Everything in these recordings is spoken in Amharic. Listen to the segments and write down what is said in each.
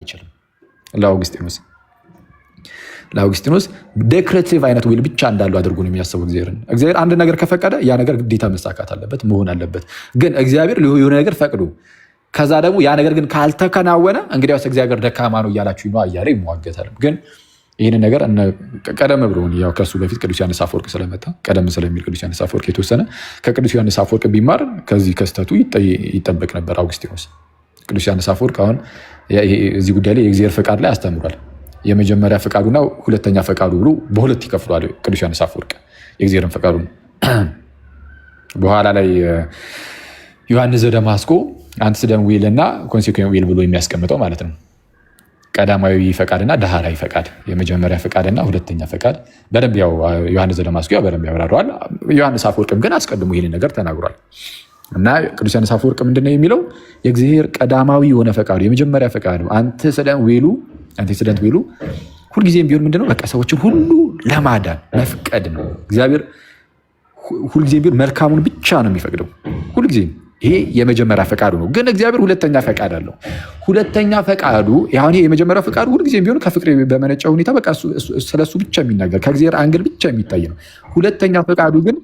አይችልም። ለአውግስጢኖስ ዴክሬቲቭ አይነት ዊል ብቻ እንዳለው አድርጎ ነው የሚያስበው። እግዚአብሔር አንድ ነገር ከፈቀደ ያ ነገር ግዴታ መሳካት አለበት መሆን አለበት። ግን እግዚአብሔር የሆነ ነገር ፈቅዶ ከዛ ደግሞ ያ ነገር ግን ካልተከናወነ እንግዲያውስ እግዚአብሔር ደካማ ነው እያላችሁ ነው እያለ ይሟገታል። ግን ይህን ነገር ቀደም ብሎ ያው ከሱ በፊት ቅዱስ ዮሐንስ አፈወርቅ ስለመጣ ቀደም ስለሚል ቅዱስ ዮሐንስ አፈወርቅ የተወሰነ ከቅዱስ ዮሐንስ አፈወርቅ ቢማር ከዚህ ከስተቱ ይጠበቅ ነበር አውግስጢኖስ። ቅዱስ ዮሐንስ አፈወርቅ አሁን እዚህ ጉዳይ ላይ የእግዚአብሔር ፈቃድ ላይ አስተምሯል። የመጀመሪያ ፈቃዱና ሁለተኛ ፈቃዱ ብሎ በሁለት ይከፍሏል ቅዱስ ዮሐንስ አፈወርቅ የእግዚአብሔርን ፈቃዱን። በኋላ ላይ ዮሐንስ ዘደማስቆ አንትስደም ዊል እና ኮንሲኩዌንት ዊል ብሎ የሚያስቀምጠው ማለት ነው። ቀዳማዊ ፈቃድና ዳህራዊ ፈቃድ፣ የመጀመሪያ ፈቃድና ሁለተኛ ፈቃድ በደንብ ያው ዮሐንስ ዘደማስቆ በደንብ ያብራራዋል። ዮሐንስ አፈወርቅም ግን አስቀድሞ ይህን ነገር ተናግሯል። እና ቅዱስ ዮሐንስ አፈወርቅ ምንድነው የሚለው የእግዚአብሔር ቀዳማዊ የሆነ ፈቃዱ የመጀመሪያ ፈቃዱ አንቲሲደንት ዊሉ ሁልጊዜም ቢሆን ምንድነው በቃ ሰዎችን ሁሉ ለማዳን መፍቀድ ነው። እግዚአብሔር ሁልጊዜም ቢሆን መልካሙን ብቻ ነው የሚፈቅደው ሁልጊዜም። ይሄ የመጀመሪያ ፈቃዱ ነው። ግን እግዚአብሔር ሁለተኛ ፈቃድ አለው። ሁለተኛ ፈቃዱ ያሁን የመጀመሪያ ፈቃዱ ሁልጊዜም ቢሆን ከፍቅር በመነጨ ሁኔታ በቃ ስለሱ ብቻ የሚናገር ከእግዚአብሔር አንግል ብቻ የሚታይ ነው። ሁለተኛ ፈቃዱ ግን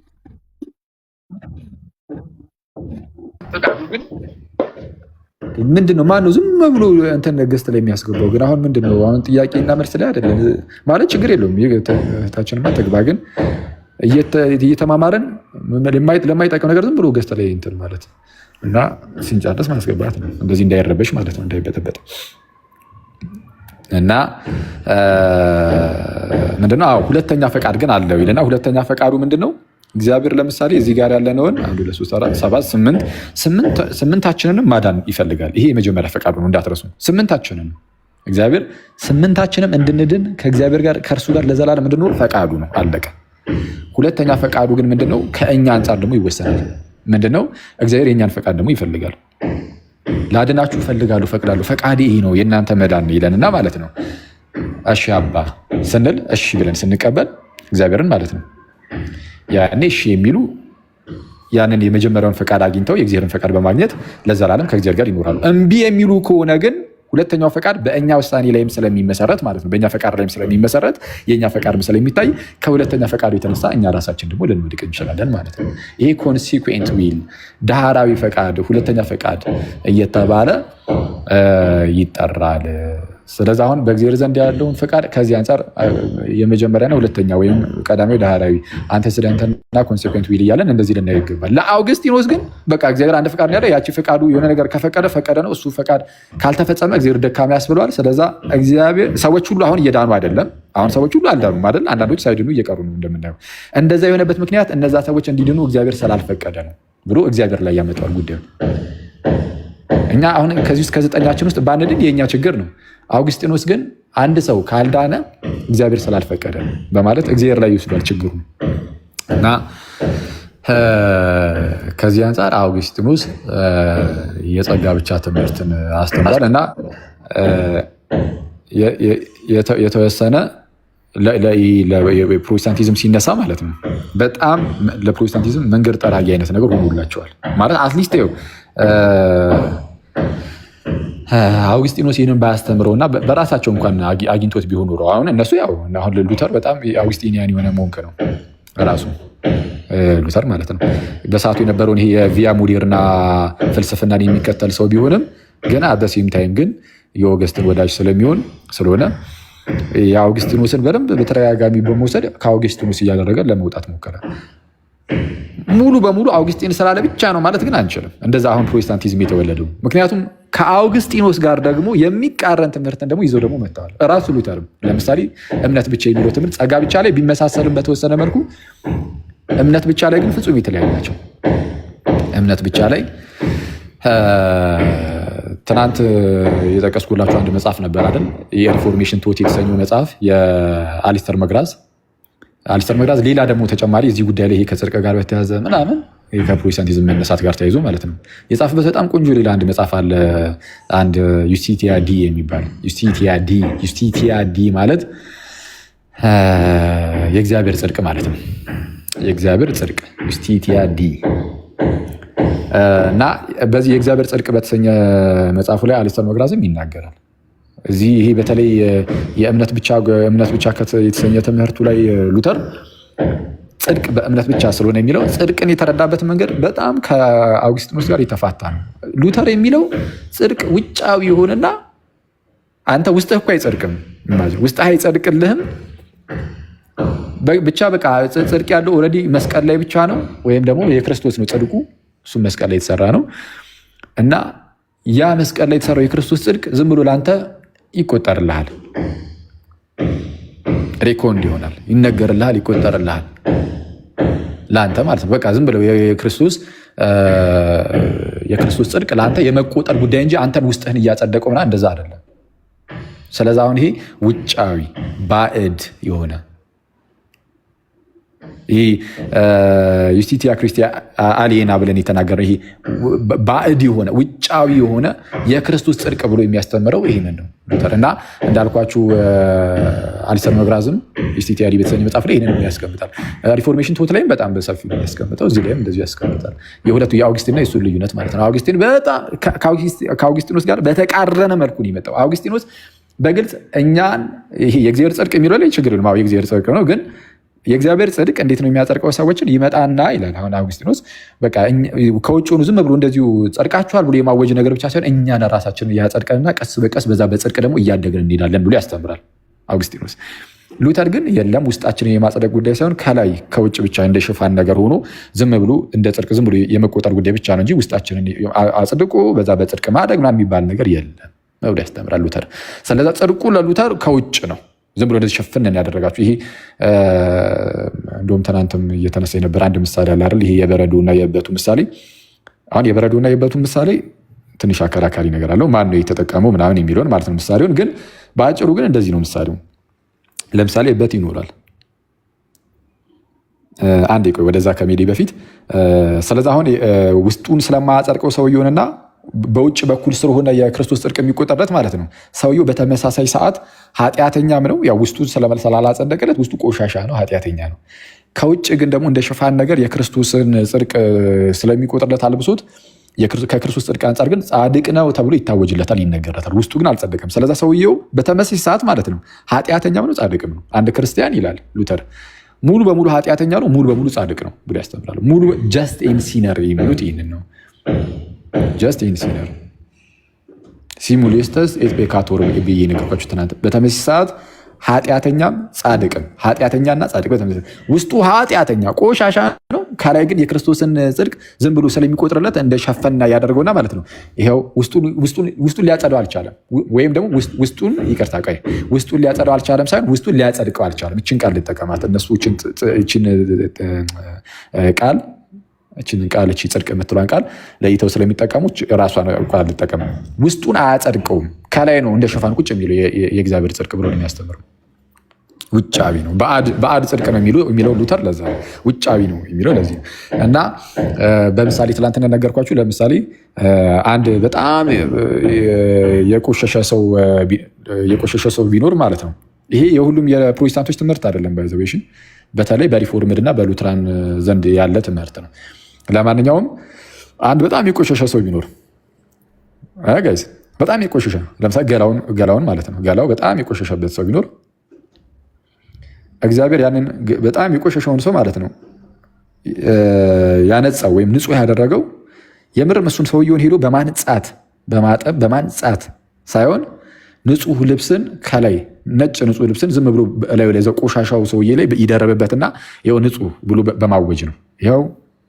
ምንድነው? ማነው ዝም ብሎ እንትን ገስት ላይ የሚያስገባው? ግን አሁን ምንድነው? አሁን ጥያቄና መልስ ላይ አይደለም ማለት ችግር የለውም። ታችንማ ተግባ ግን እየተማማረን ለማይጠቅም ነገር ዝም ብሎ ገስት ላይ እንትን ማለት እና ሲንጫደስ ማስገባት ነው። እንደዚህ እንዳይረበሽ ማለት ነው፣ እንዳይበጠበጥ እና ምንድነው? አዎ ሁለተኛ ፈቃድ ግን አለው ይልና ሁለተኛ ፈቃዱ ምንድነው? እግዚአብሔር ለምሳሌ እዚህ ጋር ያለነውን 1 2 3 4 ስምንታችንንም ማዳን ይፈልጋል። ይሄ የመጀመሪያ ፈቃዱ ነው እንዳትረሱ። ስምንታችንን እግዚአብሔር ስምንታችንም እንድንድን ከእግዚአብሔር ጋር ከእርሱ ጋር ለዘላለም እንድንኖር ፈቃዱ ነው፣ አለቀ። ሁለተኛ ፈቃዱ ግን ምንድነው? ከእኛ አንጻር ደግሞ ይወሰናል። ምንድነው? እግዚአብሔር የእኛን ፈቃድ ደግሞ ይፈልጋል። ላድናችሁ እፈልጋለሁ፣ ፈቅዳለሁ፣ ፈቃዴ ይሄ ነው የእናንተ መዳን ነው ይለንና ማለት ነው። እሺ አባ ስንል እሺ ብለን ስንቀበል እግዚአብሔርን ማለት ነው ያኔ እሺ የሚሉ ያንን የመጀመሪያውን ፈቃድ አግኝተው የእግዚአብሔርን ፈቃድ በማግኘት ለዘላለም ከእግዚአብሔር ጋር ይኖራሉ። እምቢ የሚሉ ከሆነ ግን ሁለተኛው ፈቃድ በእኛ ውሳኔ ላይም ስለሚመሰረት ማለት ነው፣ በእኛ ፈቃድ ላይም ስለሚመሰረት የእኛ ፈቃድም ስለሚታይ ከሁለተኛ ፈቃዱ የተነሳ እኛ ራሳችን ደግሞ ልንወድቅ እንችላለን ማለት ነው። ይሄ ኮንሲኩዌንት ዊል ዳህራዊ ፈቃድ፣ ሁለተኛ ፈቃድ እየተባለ ይጠራል። ስለዚህ አሁን በእግዚአብሔር ዘንድ ያለውን ፈቃድ ከዚህ አንጻር የመጀመሪያና ሁለተኛ ወይም ቀዳማዊ ዳህራዊ አንተሲደንትና ኮንሲኩዌንት ዊል እያለን እንደዚህ ልናየው ይገባል። ለአውግስጢኖስ ግን በቃ እግዚአብሔር አንድ ፈቃድ ያለ ያቺ ፈቃዱ የሆነ ነገር ከፈቀደ ፈቀደ ነው። እሱ ፈቃድ ካልተፈጸመ እግዚአብሔር ደካማ ያስብለዋል። ስለዛ እግዚአብሔር ሰዎች ሁሉ አሁን እየዳኑ አይደለም። አሁን ሰዎች ሁሉ አልዳኑም አይደል? አንዳንዶች ሳይድኑ እየቀሩ ነው እንደምናየው። እንደዛ የሆነበት ምክንያት እነዛ ሰዎች እንዲድኑ እግዚአብሔር ስላልፈቀደ ነው ብሎ እግዚአብሔር ላይ ያመጣዋል ጉዳዩ። እኛ አሁን ከዚህ ውስጥ ከ9ኛችን ውስጥ ባንድን የእኛ ችግር ነው። አውግስጢኖስ ግን አንድ ሰው ካልዳነ እግዚአብሔር ስላልፈቀደ በማለት እግዚአብሔር ላይ ይወስዷል ችግሩ እና ከዚህ አንጻር አውግስጢኖስ የጸጋ ብቻ ትምህርትን አስተምሯል እና የተወሰነ ለፕሮቴስታንቲዝም ሲነሳ ማለት ነው በጣም ለፕሮቴስታንቲዝም መንገድ ጠራጊ አይነት ነገር ሆኖላቸዋል ማለት አትሊስት አውግስጢኖስ ይህንን ባያስተምረው እና በራሳቸው እንኳን አግኝቶት ቢሆን ኖሮ አሁን እነሱ ያው አሁን ሉተር በጣም አውግስጢኒያን የሆነ ሞንክ ነው ራሱ ሉተር ማለት ነው። በሰዓቱ የነበረውን ይሄ የቪያ ሞዴርና ፍልስፍናን የሚከተል ሰው ቢሆንም ግን አበሲም ታይም ግን የኦገስትን ወዳጅ ስለሆነ የአውግስጢኖስን በደንብ በተደጋጋሚ በመውሰድ ከአውግስጢኖስ እያደረገ ለመውጣት ሞከረ። ሙሉ በሙሉ አውግስጢን ስላለ ብቻ ነው ማለት ግን አንችልም። እንደዛ አሁን ፕሮቴስታንቲዝም የተወለደው ምክንያቱም ከአውግስጢኖስ ጋር ደግሞ የሚቃረን ትምህርትን ደግሞ ይዘው ደግሞ መጥተዋል። እራሱ ሉተርም ለምሳሌ እምነት ብቻ የሚለው ትምህርት ጸጋ ብቻ ላይ ቢመሳሰልም በተወሰነ መልኩ እምነት ብቻ ላይ ግን ፍጹም የተለያዩ ናቸው። እምነት ብቻ ላይ ትናንት የጠቀስኩላችሁ አንድ መጽሐፍ ነበር አይደል? የሪፎርሜሽን ቶት የተሰኘው መጽሐፍ የአሊስተር መግራዝ ሌላ ደግሞ ተጨማሪ እዚህ ጉዳይ ላይ ከጽድቅ ጋር በተያዘ ምናምን ከፕሮቴስታንቲዝም መነሳት ጋር ተያይዞ ማለት ነው የጻፈበት በጣም ቆንጆ ሌላ አንድ መጽሐፍ አለ። አንድ ዩስቲቲያ ዲ የሚባል ዩስቲቲያ ዲ ማለት የእግዚአብሔር ጽድቅ ማለት ነው። የእግዚአብሔር ጽድቅ ዩስቲቲያ ዲ እና በዚህ የእግዚአብሔር ጽድቅ በተሰኘ መጽሐፉ ላይ አሊስተር መግራዝም ይናገራል። እዚህ ይሄ በተለይ የእምነት ብቻ የተሰኘ ትምህርቱ ላይ ሉተር ጽድቅ በእምነት ብቻ ስለሆነ የሚለው ጽድቅን የተረዳበት መንገድ በጣም ከአውግስጢኖስ ጋር የተፋታ ነው። ሉተር የሚለው ጽድቅ ውጫዊ የሆነና አንተ ውስጥህ እኮ አይጸድቅም፣ ውስጥህ አይጸድቅልህም ብቻ በቃ ጽድቅ ያለው ኦልሬዲ መስቀል ላይ ብቻ ነው፣ ወይም ደግሞ የክርስቶስ ነው ጽድቁ፣ እሱም መስቀል ላይ የተሰራ ነው እና ያ መስቀል ላይ የተሰራው የክርስቶስ ጽድቅ ዝም ብሎ ለአንተ ይቆጠርልሃል፣ ሬኮንድ ይሆናል፣ ይነገርልሃል፣ ይቆጠርልሃል ለአንተ ማለት ነው። በቃ ዝም ብለው የክርስቶስ ጽድቅ ለአንተ የመቆጠር ጉዳይ እንጂ አንተን ውስጥህን እያጸደቀው ምናምን እንደዛ አይደለም። ስለዚ አሁን ይሄ ውጫዊ ባዕድ የሆነ ይሄ ዩስቲቲያ ክርስቲያ አሊየና ብለን የተናገረው ይሄ ባዕድ የሆነ ውጫዊ የሆነ የክርስቶስ ጽድቅ ብሎ የሚያስተምረው ይሄንን ነው ሉተር። እና እንዳልኳችሁ አሊስተር መግራዝም ዩስቲቲያ በተሰኘ መጽሐፍ ላይ ይሄንን ያስቀምጣል። ሪፎርሜሽን ቶት ላይም በጣም በሰፊ ነው ያስቀምጠው፣ እዚህ ላይም እንደዚሁ ያስቀምጣል። የሁለቱ የአውግስቲንና የሱን ልዩነት ማለት ነው። አውግስቲን በጣም ከአውግስጢኖስ ጋር በተቃረነ መልኩ ነው የመጣው። አውግስጢኖስ በግልጽ እኛን ይሄ የእግዚአብሔር ጽድቅ የሚለው ላይ ችግር የለም፣ የእግዚአብሔር ጽድቅ ነው ግን የእግዚአብሔር ጽድቅ እንዴት ነው የሚያጸድቀው ሰዎችን ይመጣና ይላል። አሁን አውግስጢኖስ በቃ ከውጭ ሆኑ ዝም ብሎ እንደዚሁ ጸድቃችኋል ብሎ የማወጅ ነገር ብቻ ሳይሆን እኛን ራሳችንን እያጸድቀንና ቀስ በቀስ በዛ በጽድቅ ደግሞ እያደግን እንሄዳለን ብሎ ያስተምራል አውግስጢኖስ። ሉተር ግን የለም ውስጣችንን የማጸደቅ ጉዳይ ሳይሆን ከላይ ከውጭ ብቻ እንደ ሽፋን ነገር ሆኖ ዝም ብሎ እንደ ጽድቅ ዝም ብሎ የመቆጠር ጉዳይ ብቻ ነው እንጂ ውስጣችንን አጽድቆ በዛ በጽድቅ ማደግ ምናምን የሚባል ነገር የለም ብሎ ያስተምራል ሉተር። ስለዛ ጽድቁ ለሉተር ከውጭ ነው፣ ዝም ብሎ እንደዚህ ሸፍነን ያደረጋችሁ። ይሄ እንደውም ትናንትም እየተነሳ የነበረ አንድ ምሳሌ አለ አይደል? ይሄ የበረዶና የእበቱ ምሳሌ። አሁን የበረዶና የእበቱ ምሳሌ ትንሽ አከራካሪ ነገር አለው፣ ማን ነው የተጠቀመው ምናምን የሚለውን ማለት ነው ምሳሌውን። ግን በአጭሩ ግን እንደዚህ ነው ምሳሌው። ለምሳሌ እበት ይኖራል። አንዴ ቆይ ወደዛ ከሜዲ በፊት ስለዛ አሁን ውስጡን ስለማያጸድቀው ሰውየውንና በውጭ በኩል ስለሆነ የክርስቶስ ጽድቅ የሚቆጠርለት ማለት ነው። ሰውየው በተመሳሳይ ሰዓት ኃጢአተኛም ነው። ያው ውስጡ ስላላጸደቀለት ውስጡ ቆሻሻ ነው፣ ኃጢአተኛ ነው። ከውጭ ግን ደግሞ እንደ ሽፋን ነገር የክርስቶስን ጽድቅ ስለሚቆጥርለት አልብሶት ከክርስቶስ ጽድቅ አንጻር ግን ጻድቅ ነው ተብሎ ይታወጅለታል፣ ይነገረታል። ውስጡ ግን አልጸደቀም። ስለዛ ሰውየው በተመሳሳይ ሰዓት ማለት ነው ኃጢአተኛም ነው ጻድቅም ነው። አንድ ክርስቲያን ይላል ሉተር ሙሉ በሙሉ ኃጢአተኛ ነው፣ ሙሉ በሙሉ ጻድቅ ነው ብሎ ያስተምራሉ። ሙሉ ጀስት ኤን ሲነር የሚሉት ይህንን ነው። ጀስት ኢን ሲነር ሲሙሌስተስ ኤት ፔካቶር ብዬ ነገርኳችሁ ትናንት። በተመሳሳይ ሰዓት ኃጢአተኛም ጻድቅም፣ ኃጢአተኛና ጻድቅ በተመሳሳይ ውስጡ ኃጢአተኛ ቆሻሻ ነው፣ ከላይ ግን የክርስቶስን ጽድቅ ዝም ብሎ ስለሚቆጥርለት እንደ ሸፈና ያደርገውና ማለት ነው። ይኸው ውስጡን ሊያጸደው አልቻለም፣ ወይም ደግሞ ውስጡን ይቅርታ ቆይ ውስጡን ሊያጸደው አልቻለም ሳይሆን ውስጡን ሊያጸድቀው አልቻለም። እችን ቃል ልጠቀማት እነሱ እችን ቃል እችን ቃል እቺ ጽድቅ የምትሏን ቃል ለይተው ስለሚጠቀሙት ራሷን ቃል ልጠቀም። ውስጡን አያጸድቀውም፣ ከላይ ነው እንደ ሽፋን ቁጭ የሚለው የእግዚአብሔር ጽድቅ ብሎ ነው የሚያስተምረው። ውጫዊ ነው፣ በአድ ጽድቅ ነው የሚለው ሉተር ለዛ ውጫዊ ነው የሚለው ለዚህ ነው። እና በምሳሌ ትላንትና ነገርኳችሁ። ለምሳሌ አንድ በጣም የቆሸሸ ሰው ቢኖር ማለት ነው። ይሄ የሁሉም የፕሮቴስታንቶች ትምህርት አይደለም፣ ባይዘዌሽን በተለይ በሪፎርምድ እና በሉትራን ዘንድ ያለ ትምህርት ነው። ለማንኛውም አንድ በጣም የቆሸሸ ሰው ቢኖር ጋይዝ፣ በጣም የቆሸሸ ለምሳሌ ገላውን ማለት ነው፣ ገላው በጣም የቆሸሸበት ሰው ቢኖር እግዚአብሔር ያንን በጣም የቆሸሸውን ሰው ማለት ነው ያነጻው ወይም ንጹህ ያደረገው የምርም እሱን ሰውየውን ሄዶ በማንጻት በማጠብ በማንጻት ሳይሆን ንጹህ ልብስን ከላይ ነጭ ንጹህ ልብስን ዝም ብሎ ላይ ለዘው ቆሻሻው ሰውዬ ላይ ይደረበበትና ይኸው ንጹህ ብሎ በማወጅ ነው። ይኸው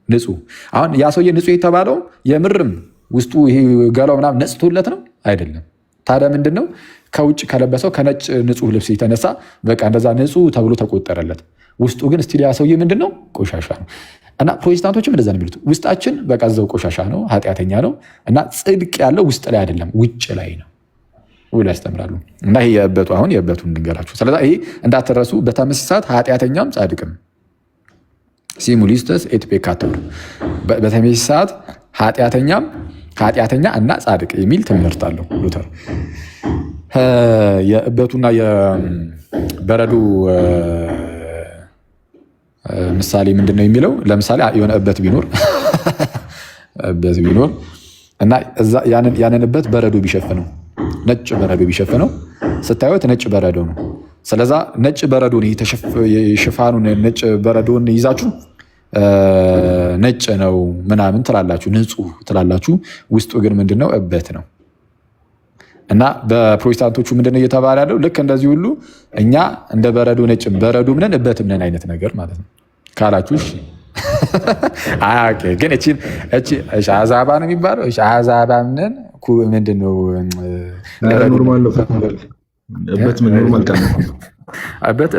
ንጹህ። አሁን ያ ሰውዬ ንጹህ የተባለው የምርም ውስጡ ይሄ ገላው ምናምን ነጽቶለት ነው አይደለም። ታዲያ ምንድን ነው? ከውጭ ከለበሰው ከነጭ ንጹህ ልብስ የተነሳ በቃ እንደዛ ንጹህ ተብሎ ተቆጠረለት። ውስጡ ግን ስቲል ያ ሰውዬ ምንድን ነው? ቆሻሻ ነው። እና ፕሮቴስታንቶችም እንደዛ ነው የሚሉት። ውስጣችን በቃ እዛው ቆሻሻ ነው፣ ኃጢአተኛ ነው እና ጽድቅ ያለው ውስጥ ላይ አይደለም ውጭ ላይ ነው ብሎ ያስተምራሉ። እና ይሄ የእበቱ አሁን የእበቱን እንድንገራችሁ። ስለዚ ይሄ እንዳትረሱ። በተመሳሳት ኃጢአተኛም ጻድቅም ሲሙሊስተስ ኤት ፔካቶር፣ በተመሳሳት ኃጢአተኛ እና ጻድቅ የሚል ትምህርት አለው ሉተር። የእበቱና የበረዶ ምሳሌ ምንድን ነው የሚለው? ለምሳሌ የሆነ እበት ቢኖር እና ያንን እበት በረዶ ቢሸፍነው ነጭ በረዶ ቢሸፍነው ስታዩት ነጭ በረዶ ነው። ስለዛ ነጭ በረዶን ሽፋኑን ነጭ በረዶን ይዛችሁ ነጭ ነው ምናምን ትላላችሁ፣ ንጹህ ትላላችሁ። ውስጡ ግን ምንድነው? እበት ነው። እና በፕሮቴስታንቶቹ ምንድነው እየተባለ ያለው? ልክ እንደዚህ ሁሉ እኛ እንደ በረዶ ነጭ በረዶ ምነን እበትም ነን አይነት ነገር ማለት ነው ካላችሁ እሺ። ግን እቺ አዛባ ነው የሚባለው። አዛባ ምነን ምንድነው? ኖርማል ነው። እበት ምን ኖርማል ቃል ነው።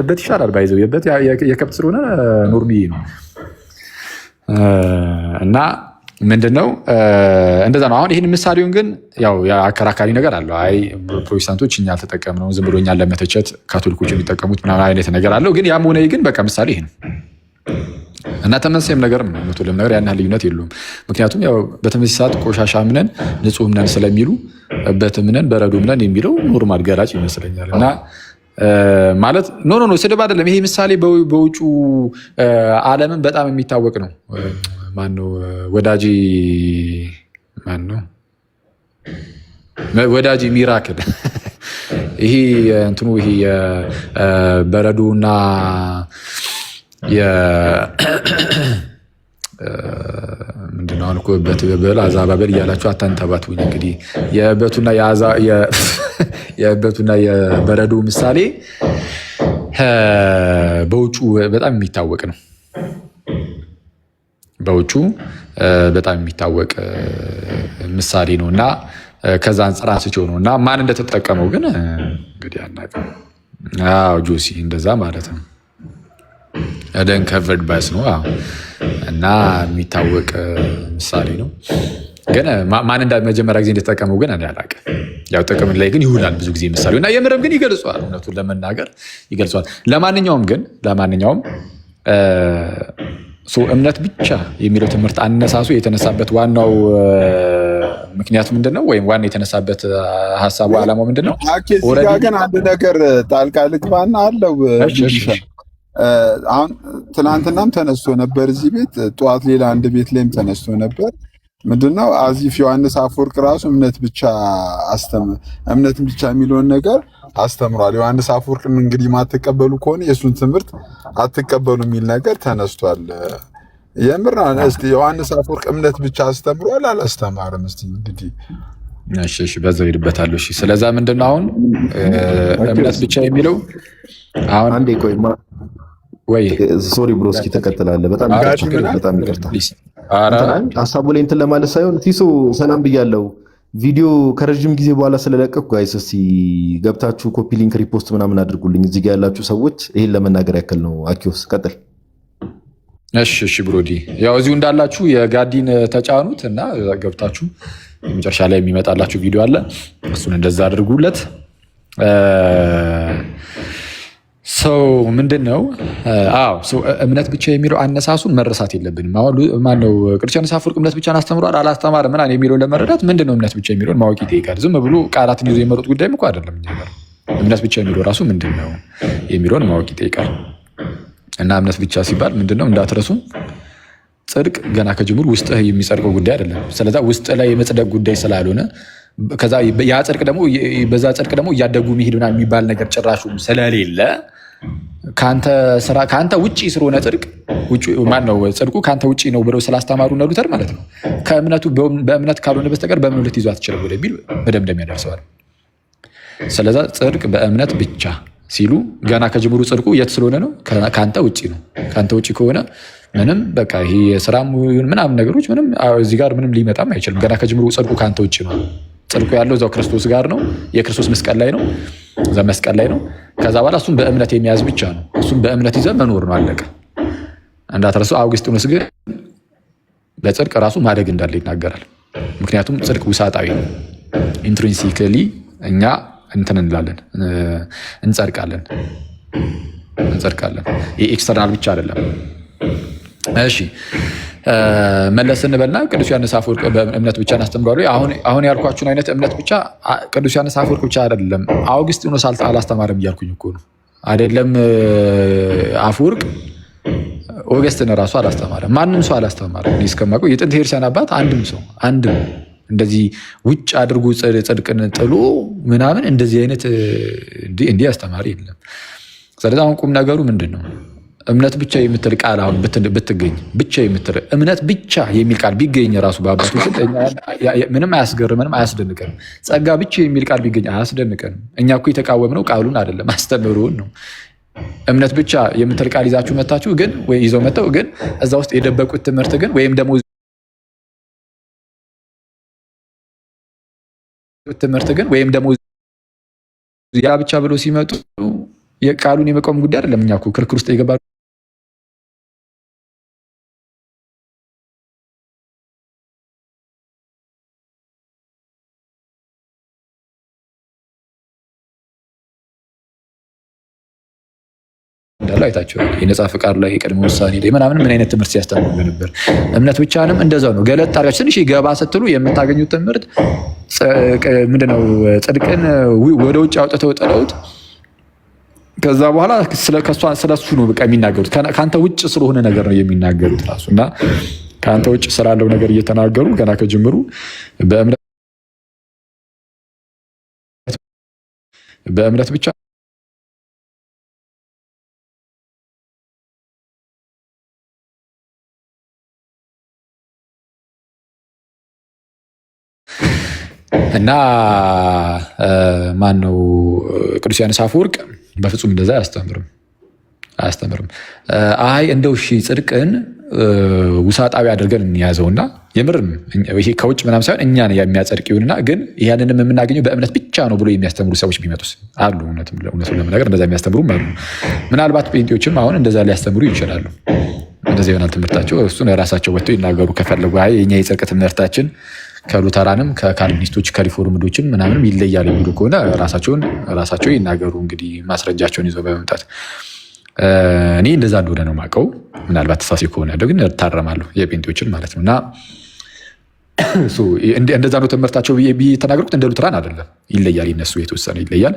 እበት ይሻላል ባይዘው የበት የከብት ስለሆነ ኖርሚ ነው። እና ምንድነው እንደዛ ነው። አሁን ይህን ምሳሌውን ግን ያው የአከራካሪ ነገር አለው። አይ ፕሮቴስታንቶች እኛ አልተጠቀምነው ዝም ብሎ እኛን ለመተቸት ካቶሊኮች የሚጠቀሙት ምናምን አይነት ነገር አለው። ግን ያም ሆነ ግን በቃ ምሳሌ ይሄ ነው እና ተመሳሳይም ነገር ነው። ምንም ነገር ያን ያህል ልዩነት የለውም። ምክንያቱም ያው በተመሳሳይ ሰዓት ቆሻሻ ምነን ንጹህ ምነን ስለሚሉ እበት ምነን በረዶ ምነን የሚለው ኖርማል ገላጭ ይመስለኛል። እና ማለት ኖ ስድብ አይደለም ይሄ ምሳሌ በውጩ ዓለምን በጣም የሚታወቅ ነው። ማነው ወዳጅ ማነው ወዳጅ ሚራክል ይሄ እንትኑ ይሄ የበረዶና ምንድነው አልኩ እበት በል አዛባ በል እያላችሁ አታንተባትቡኝ። እንግዲህ የእበቱና የበረዶ ምሳሌ በውጩ በጣም የሚታወቅ ነው። በውጩ በጣም የሚታወቅ ምሳሌ ነው እና ከዛ አንጻር አንስቼው ነው እና ማን እንደተጠቀመው ግን እንግዲህ አናውቅም። ጆሲ እንደዛ ማለት ነው። ደን ከቨርድ ባስ ነው እና የሚታወቅ ምሳሌ ነው። ግን ማን መጀመሪያ ጊዜ እንደተጠቀመው ግን እኔ አላውቅም። ያው ጥቅም ላይ ግን ይውላል ብዙ ጊዜ ምሳሌው እና የምርም ግን ይገልጸዋል። እውነቱን ለመናገር ይገልጸዋል። ለማንኛውም እምነት ብቻ የሚለው ትምህርት አነሳሱ የተነሳበት ዋናው ምክንያቱ ምንድን ነው? ወይም ዋና የተነሳበት ሀሳቡ ዓላማው ምንድን ነው? ግን አንድ ነገር ጣልቃ ልግባና አለው። አሁን ትናንትናም ተነስቶ ነበር እዚህ ቤት፣ ጠዋት ሌላ አንድ ቤት ላይም ተነስቶ ነበር። ምንድነው አዚፍ ዮሐንስ አፈወርቅ ራሱ እምነት ብቻ የሚለውን ነገር አስተምሯል። ዮሐንስ አፈወርቅን እንግዲህ ማትቀበሉ ከሆነ የእሱን ትምህርት አትቀበሉ የሚል ነገር ተነስቷል። የምር እስቲ ዮሐንስ አፈወርቅ እምነት ብቻ አስተምሯል አላስተማርም? እስቲ እንግዲህ እሺ በዛው ሄድበታለሁ። እሺ ስለዛ ምንድነው አሁን እምነት ብቻ የሚለው አሁን አንዴ ቆይ ወይ ሶሪ ብሮ እስኪ ተቀጥላለህ። በጣም ይቅርታ ሀሳቡ ላይ እንትን ለማለት ሳይሆን ቲሶ ሰላም ብያለሁ። ቪዲዮ ከረዥም ጊዜ በኋላ ስለለቀኩ ጋይስ እስቲ ገብታችሁ ኮፒ ሊንክ ሪፖስት ምናምን አድርጉልኝ እዚህ ጋር ያላችሁ ሰዎች። ይሄን ለመናገር ያክል ነው። አኪዮስ ቀጥል። እሺ ብሮዲ ያው እዚሁ እንዳላችሁ የጋዲን ተጫኑት እና ገብታችሁ መጨረሻ ላይ የሚመጣላችሁ ቪዲዮ አለ። እሱን እንደዛ አድርጉለት። ሰው ምንድን ነው እምነት ብቻ የሚለው አነሳሱን መረሳት የለብንም። ማነው ቅዱስ ዮሐንስ አፈወርቅ እምነት ብቻን አስተምሯል አላስተማረ ምናምን የሚለውን ለመረዳት ምንድን ነው እምነት ብቻ የሚለውን ማወቅ ይጠይቃል። ዝም ብሎ ቃላትን ይዞ የመሩት ጉዳይም እኮ አይደለም። እምነት ብቻ የሚለው ራሱ ምንድን ነው የሚለውን ማወቅ ይጠይቃል። እና እምነት ብቻ ሲባል ምንድን ነው እንዳትረሱ፣ ጽድቅ ገና ከጅምሩ ውስጥህ የሚጸድቀው ጉዳይ አይደለም። ስለዛ ውስጥ ላይ የመጽደቅ ጉዳይ ስላልሆነ ከዛ ያ ጽድቅ ደግሞ በዛ ጽድቅ ደግሞ እያደጉ መሄድ ምናምን የሚባል ነገር ጭራሹ ስለሌለ ከአንተ ውጭ ስለሆነ ጽድቅ ማነው ጽድቁ ከአንተ ውጭ ነው ብለው ስላስተማሩ ነው ሉተር ማለት ነው። ከእምነቱ በእምነት ካልሆነ በስተቀር በምን ልትይዙ አትችልም ወደሚል መደምደሚያ ደርሰዋል። ስለዛ ጽድቅ በእምነት ብቻ ሲሉ ገና ከጅምሩ ጽድቁ የት ስለሆነ ነው? ከአንተ ውጭ ነው። ከአንተ ውጭ ከሆነ ምንም በቃ ይሄ የስራም ምናምን ነገሮች ምንም እዚህ ጋር ምንም ሊመጣም አይችልም። ገና ከጅምሩ ጽድቁ ከአንተ ውጭ ነው። ጽድቁ ያለው እዛው ክርስቶስ ጋር ነው። የክርስቶስ መስቀል ላይ ነው። እዛ መስቀል ላይ ነው። ከዛ በኋላ እሱም በእምነት የሚያዝ ብቻ ነው። እሱም በእምነት ይዘህ መኖር ነው። አለቀ። እንዳትረሱ። አውግስጢኖስ ግን በጽድቅ ራሱ ማደግ እንዳለ ይናገራል። ምክንያቱም ጽድቅ ውሳጣዊ ነው። ኢንትሪንሲክሊ እኛ እንትን እንላለን፣ እንጸድቃለን። ይህ ኤክስተርናል ብቻ አይደለም። እሺ መለስ እንበልና ቅዱስ ዮሐንስ አፈወርቅ በእምነት ብቻ እናስተምራሉ። አሁን ያልኳችሁን አይነት እምነት ብቻ ቅዱስ ዮሐንስ አፈወርቅ ብቻ አይደለም፣ አውግስጢኖስ አላስተማርም እያልኩኝ እኮ ነው። አይደለም አፈወርቅ ኦገስትን ራሱ አላስተማረም። ማንም ሰው አላስተማረም። እኔ እስከማውቀው የጥንት ሄርሲያን አባት አንድም እንደዚህ ውጭ አድርጎ ጽድቅን ጥሎ ምናምን እንደዚህ አይነት እንዲህ አስተማሪ የለም። ስለዚህ አሁን ቁም ነገሩ ምንድን ነው? እምነት ብቻ የምትል ቃል አሁን ብትገኝ ብቻ የምትል እምነት ብቻ የሚል ቃል ቢገኝ ራሱ በአባቶች ምንም አያስገርምንም፣ አያስደንቀንም። ጸጋ ብቻ የሚል ቃል ቢገኝ አያስደንቀንም። እኛ እኮ የተቃወምነው ቃሉን አይደለም አስተምህሮውን ነው። እምነት ብቻ የምትል ቃል ይዛችሁ መታችሁ ግን ወይ ይዘው መጥተው ግን እዛ ውስጥ የደበቁት ትምህርት ግን ወይም ደግሞ ያ ብቻ ብሎ ሲመጡ የቃሉን የመቆም ጉዳይ አይደለም። እኛ እኮ ክርክር ውስጥ የገባ እንዳለ አይታችኋል። የነጻ ፍቃድ ላይ የቅድመ ውሳኔ ላይ ምናምን ምን አይነት ትምህርት ሲያስተምሩ ነበር? እምነት ብቻንም እንደዛው ነው። ገለጥ አድርጋችሁ ትንሽ ገባ ስትሉ የምታገኙት ትምህርት ምንድነው? ጽድቅን ወደ ውጭ አውጥተው ጥለውት ከዛ በኋላ ስለሱ ነው በቃ የሚናገሩት። ከአንተ ውጭ ስለሆነ ነገር ነው የሚናገሩት ራሱ እና ከአንተ ውጭ ስላለው ነገር እየተናገሩ ገና ከጅምሩ በእምነት ብቻ እና ማን ነው ቅዱስ ዮሐንስ አፈወርቅ በፍጹም እንደዛ አያስተምርም። አይ እንደው እሺ ጽድቅን ውሳጣዊ አድርገን እንያዘውና የምርም ይሄ ከውጭ ምናምን ሳይሆን እኛን የሚያጸድቅ ይሁንና ግን ያንንም የምናገኘው በእምነት ብቻ ነው ብሎ የሚያስተምሩ ሰዎች ቢመጡስ አሉ። እውነቱን ለመናገር እንደዛ የሚያስተምሩም አሉ። ምናልባት ጴንጤዎችም አሁን እንደዛ ሊያስተምሩ ይችላሉ። እንደዛ ይሆናል ትምህርታቸው። እሱን ራሳቸው ወጥተው ይናገሩ ከፈለጉ። አይ የኛ የጽድቅ ትምህርታችን ከሉተራንም ከካልቪኒስቶች ከሪፎርምዶችም ምናምንም ይለያል የሚሉ ከሆነ ራሳቸው ይናገሩ። እንግዲህ ማስረጃቸውን ይዘው በመምጣት እኔ እንደዛ እንደሆነ ነው የማውቀው። ምናልባት ተሳሲ ከሆነ ግን እታረማለሁ የጴንጤዎችን ማለት ነው። እና እንደዛ ነው ትምህርታቸው ተናገሩት። እንደ ሉተራን አይደለም፣ ይለያል። ይነሱ የተወሰነ ይለያል።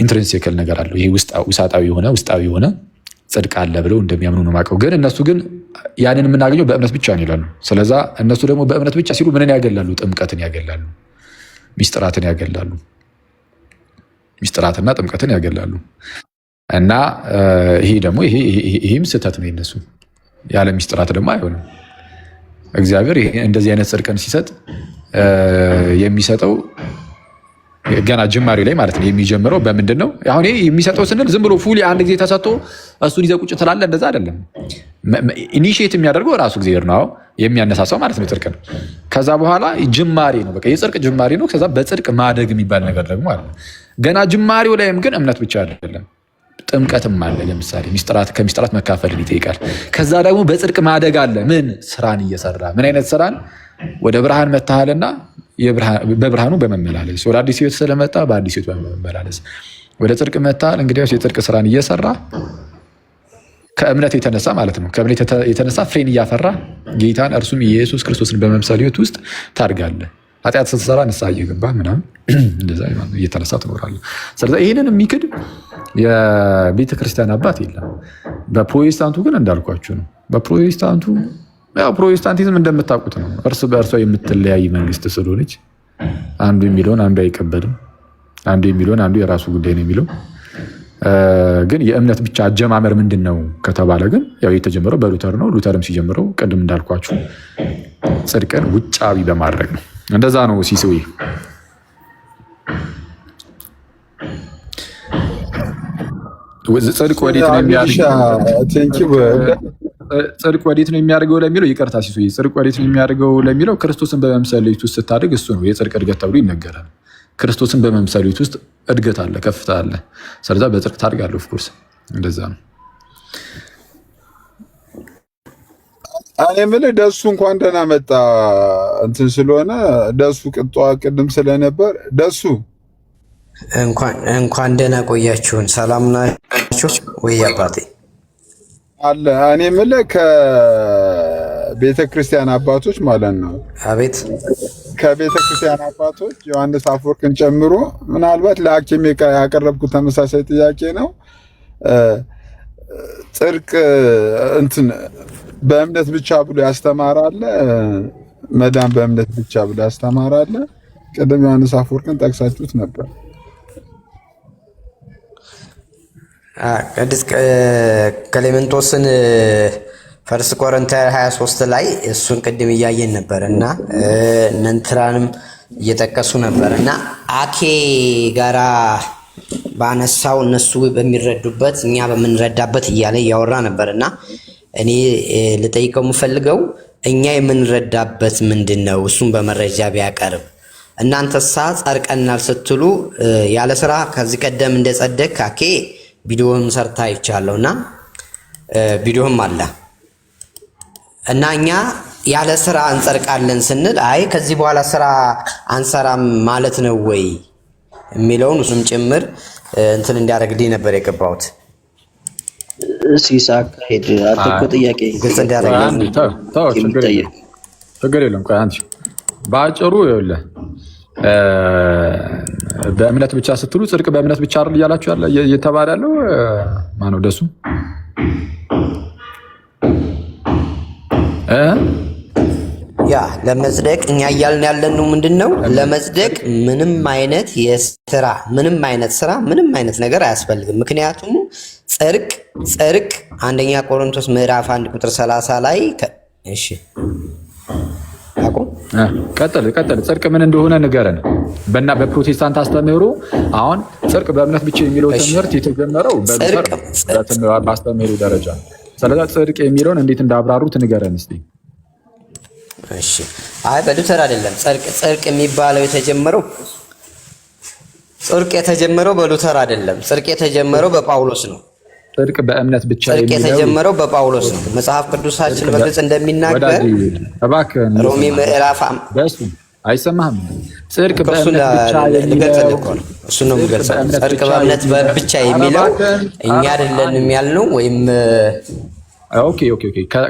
ኢንትሪንሲካል ነገር አለው። ይሄ ውሳጣዊ የሆነ ውስጣዊ የሆነ ጽድቅ አለ ብለው እንደሚያምኑ ነው የማውቀው። ግን እነሱ ግን ያንን የምናገኘው በእምነት ብቻ ነው ይላሉ። ስለዛ እነሱ ደግሞ በእምነት ብቻ ሲሉ ምንን ያገላሉ? ጥምቀትን ያገላሉ፣ ሚስጥራትን ያገላሉ፣ ሚስጥራትና ጥምቀትን ያገላሉ። እና ይሄ ደግሞ ይሄም ስህተት ነው የነሱ። ያለ ሚስጥራት ደግሞ አይሆንም። እግዚአብሔር እንደዚህ አይነት ጽድቅን ሲሰጥ የሚሰጠው ገና ጅማሬ ላይ ማለት ነው። የሚጀምረው በምንድን ነው? አሁን የሚሰጠው ስንል ዝም ብሎ ፉሊ አንድ ጊዜ ተሰጥቶ እሱን ይዘህ ቁጭ ትላለህ፣ እንደዛ አይደለም። ኢኒሺየት የሚያደርገው ራሱ እግዚአብሔር ነው፣ የሚያነሳሳው ማለት ነው ጽድቅን። ከዛ በኋላ ጅማሬ ነው፣ በቃ የጽድቅ ጅማሬ ነው። ከዛ በጽድቅ ማደግ የሚባል ነገር ደግሞ አለ። ገና ጅማሬው ላይም ግን እምነት ብቻ አይደለም፣ ጥምቀትም አለ። ለምሳሌ ከሚስጥራት መካፈልን ይጠይቃል። ከዛ ደግሞ በጽድቅ ማደግ አለ። ምን ስራን እየሰራ ምን አይነት ስራን? ወደ ብርሃን መታሃልና በብርሃኑ በመመላለስ ወደ አዲስ ሕይወት ስለመጣ በአዲስ ሕይወት በመመላለስ ወደ ጽድቅ መታሃል። እንግዲያውስ የጽድቅ ስራን እየሰራ ከእምነት የተነሳ ማለት ነው። ከእምነት የተነሳ ፍሬን እያፈራ ጌታን እርሱም ኢየሱስ ክርስቶስን በመምሰል ሕይወት ውስጥ ታድጋለህ። ኃጢአት ስትሰራ ንስሐ እየገባህ ምናምን እንደዛ እየተነሳ ትኖራለህ። ስለዚህ ይህንን የሚክድ የቤተክርስቲያን አባት የለም። በፕሮቴስታንቱ ግን እንዳልኳችሁ ነው። በፕሮቴስታንቱ ያው ፕሮቴስታንቲዝም እንደምታውቁት ነው። እርስ በእርሷ የምትለያይ መንግስት ስለሆነች አንዱ የሚለውን አንዱ አይቀበልም፣ አንዱ የሚለውን አንዱ የራሱ ጉዳይ ነው የሚለው። ግን የእምነት ብቻ አጀማመር ምንድን ነው ከተባለ ግን ያው የተጀመረው በሉተር ነው። ሉተርም ሲጀምረው ቅድም እንዳልኳችሁ ጽድቅን ውጫዊ በማድረግ ነው። እንደዛ ነው ሲሶይ ጽድቅ ወዴት ነው የሚያደርገው ለሚለው ይቅርታ ሲሶይ ጽድቅ ወዴት ነው የሚያደርገው ለሚለው ክርስቶስን በመምሰል ውስጥ ስታድግ እሱ ነው የጽድቅ እድገት ተብሎ ይነገራል። ክርስቶስን በመምሰል ውስጥ እድገት አለ፣ ከፍታ አለ። ስለዛ በጽድቅ ታድጋለህ። ኦፍኮርስ እንደዛ ነው። እኔ የምልህ ደሱ እንኳን ደህና መጣ እንትን ስለሆነ ደሱ ቅድም ስለነበር ደሱ እንኳን ደህና ቆያችሁን። ሰላም ናችሁ ወይ አባቴ? አለ እኔ የምልህ ከቤተ ክርስቲያን አባቶች ማለት ነው። አቤት። ከቤተ ክርስቲያን አባቶች ዮሐንስ አፈወርቅን ጨምሮ ምናልባት ለሐኪም ያቀረብኩት ተመሳሳይ ጥያቄ ነው። ጽድቅ እንትን በእምነት ብቻ ብሎ ያስተማራለ መዳን በእምነት ብቻ ብሎ ያስተማራለ። ቅድም ዮሐንስ አፈወርቅን ጠቅሳችሁት ነበር። ቅዱስ ክሌምንጦስን ፈርስት ቆሮንቶስ 23 ላይ እሱን ቅድም እያየን ነበር እና እነንትራንም እየጠቀሱ ነበር እና አኬ ጋራ ባነሳው እነሱ በሚረዱበት እኛ በምንረዳበት እያለ እያወራ ነበር እና እኔ ልጠይቀው የምፈልገው እኛ የምንረዳበት ምንድን ነው? እሱን በመረጃ ቢያቀርብ። እናንተሳ ጸድቀናል ስትሉ ያለ ስራ ከዚህ ቀደም እንደጸደቅ አኬ ቪዲዮውን ሰርታ ይቻለው እና ቪዲዮም አለ እና እኛ ያለ ስራ እንጸድቃለን ስንል አይ ከዚህ በኋላ ስራ አንሰራም ማለት ነው ወይ የሚለውን እሱም ጭምር እንትን እንዲያደርግልኝ ነበር የገባሁት። ሲሳካ ሄድ አጥቆ ጥያቄ ግልጽ እንዲያደርግልኝ ችግር የለም። ቆይ አንቺ በአጭሩ ይኸውልህ በእምነት ብቻ ስትሉ ጽድቅ በእምነት ብቻ አይደል እያላችሁ ያለ እየተባለ ያለው ማነው? ደሱ ያ ለመጽደቅ እኛ እያልን ያለነው ምንድነው? ለመጽደቅ ምንም አይነት የስራ ምንም አይነት ነገር አያስፈልግም። ምክንያቱም ጽድቅ አንደኛ ቆሮንቶስ ምዕራፍ 1 ቁጥር 30 ላይ እሺ ቀጥል ጽድቅ ምን እንደሆነ ንገረን። በፕሮቴስታንት አስተምህሮ አሁን ጽድቅ በእምነት ብቻ የሚለው ትምህርት የተጀመረው በአስተምህሮ ደረጃ። ስለዚህ ጽድቅ የሚለውን እንዴት እንዳብራሩት ንገረን እስቲ። እሺ አይ በሉተር አይደለም ጽድቅ የሚባለው የተጀመረው በሉተር አይደለም። ጽድቅ የተጀመረው በጳውሎስ ነው። ጽድቅ በእምነት ብቻ ጽድቅ የተጀመረው በጳውሎስ ነው። መጽሐፍ ቅዱሳችን በግልጽ እንደሚናገር ሮሜ ምዕራፍ በሱ አይሰማህም? ጽድቅ በእምነት ብቻ የሚለው እሱ ነው የሚገልጸው። ጽድቅ በእምነት ብቻ የሚለው እኛ አይደለንም ያልነው ወይም ኦኬ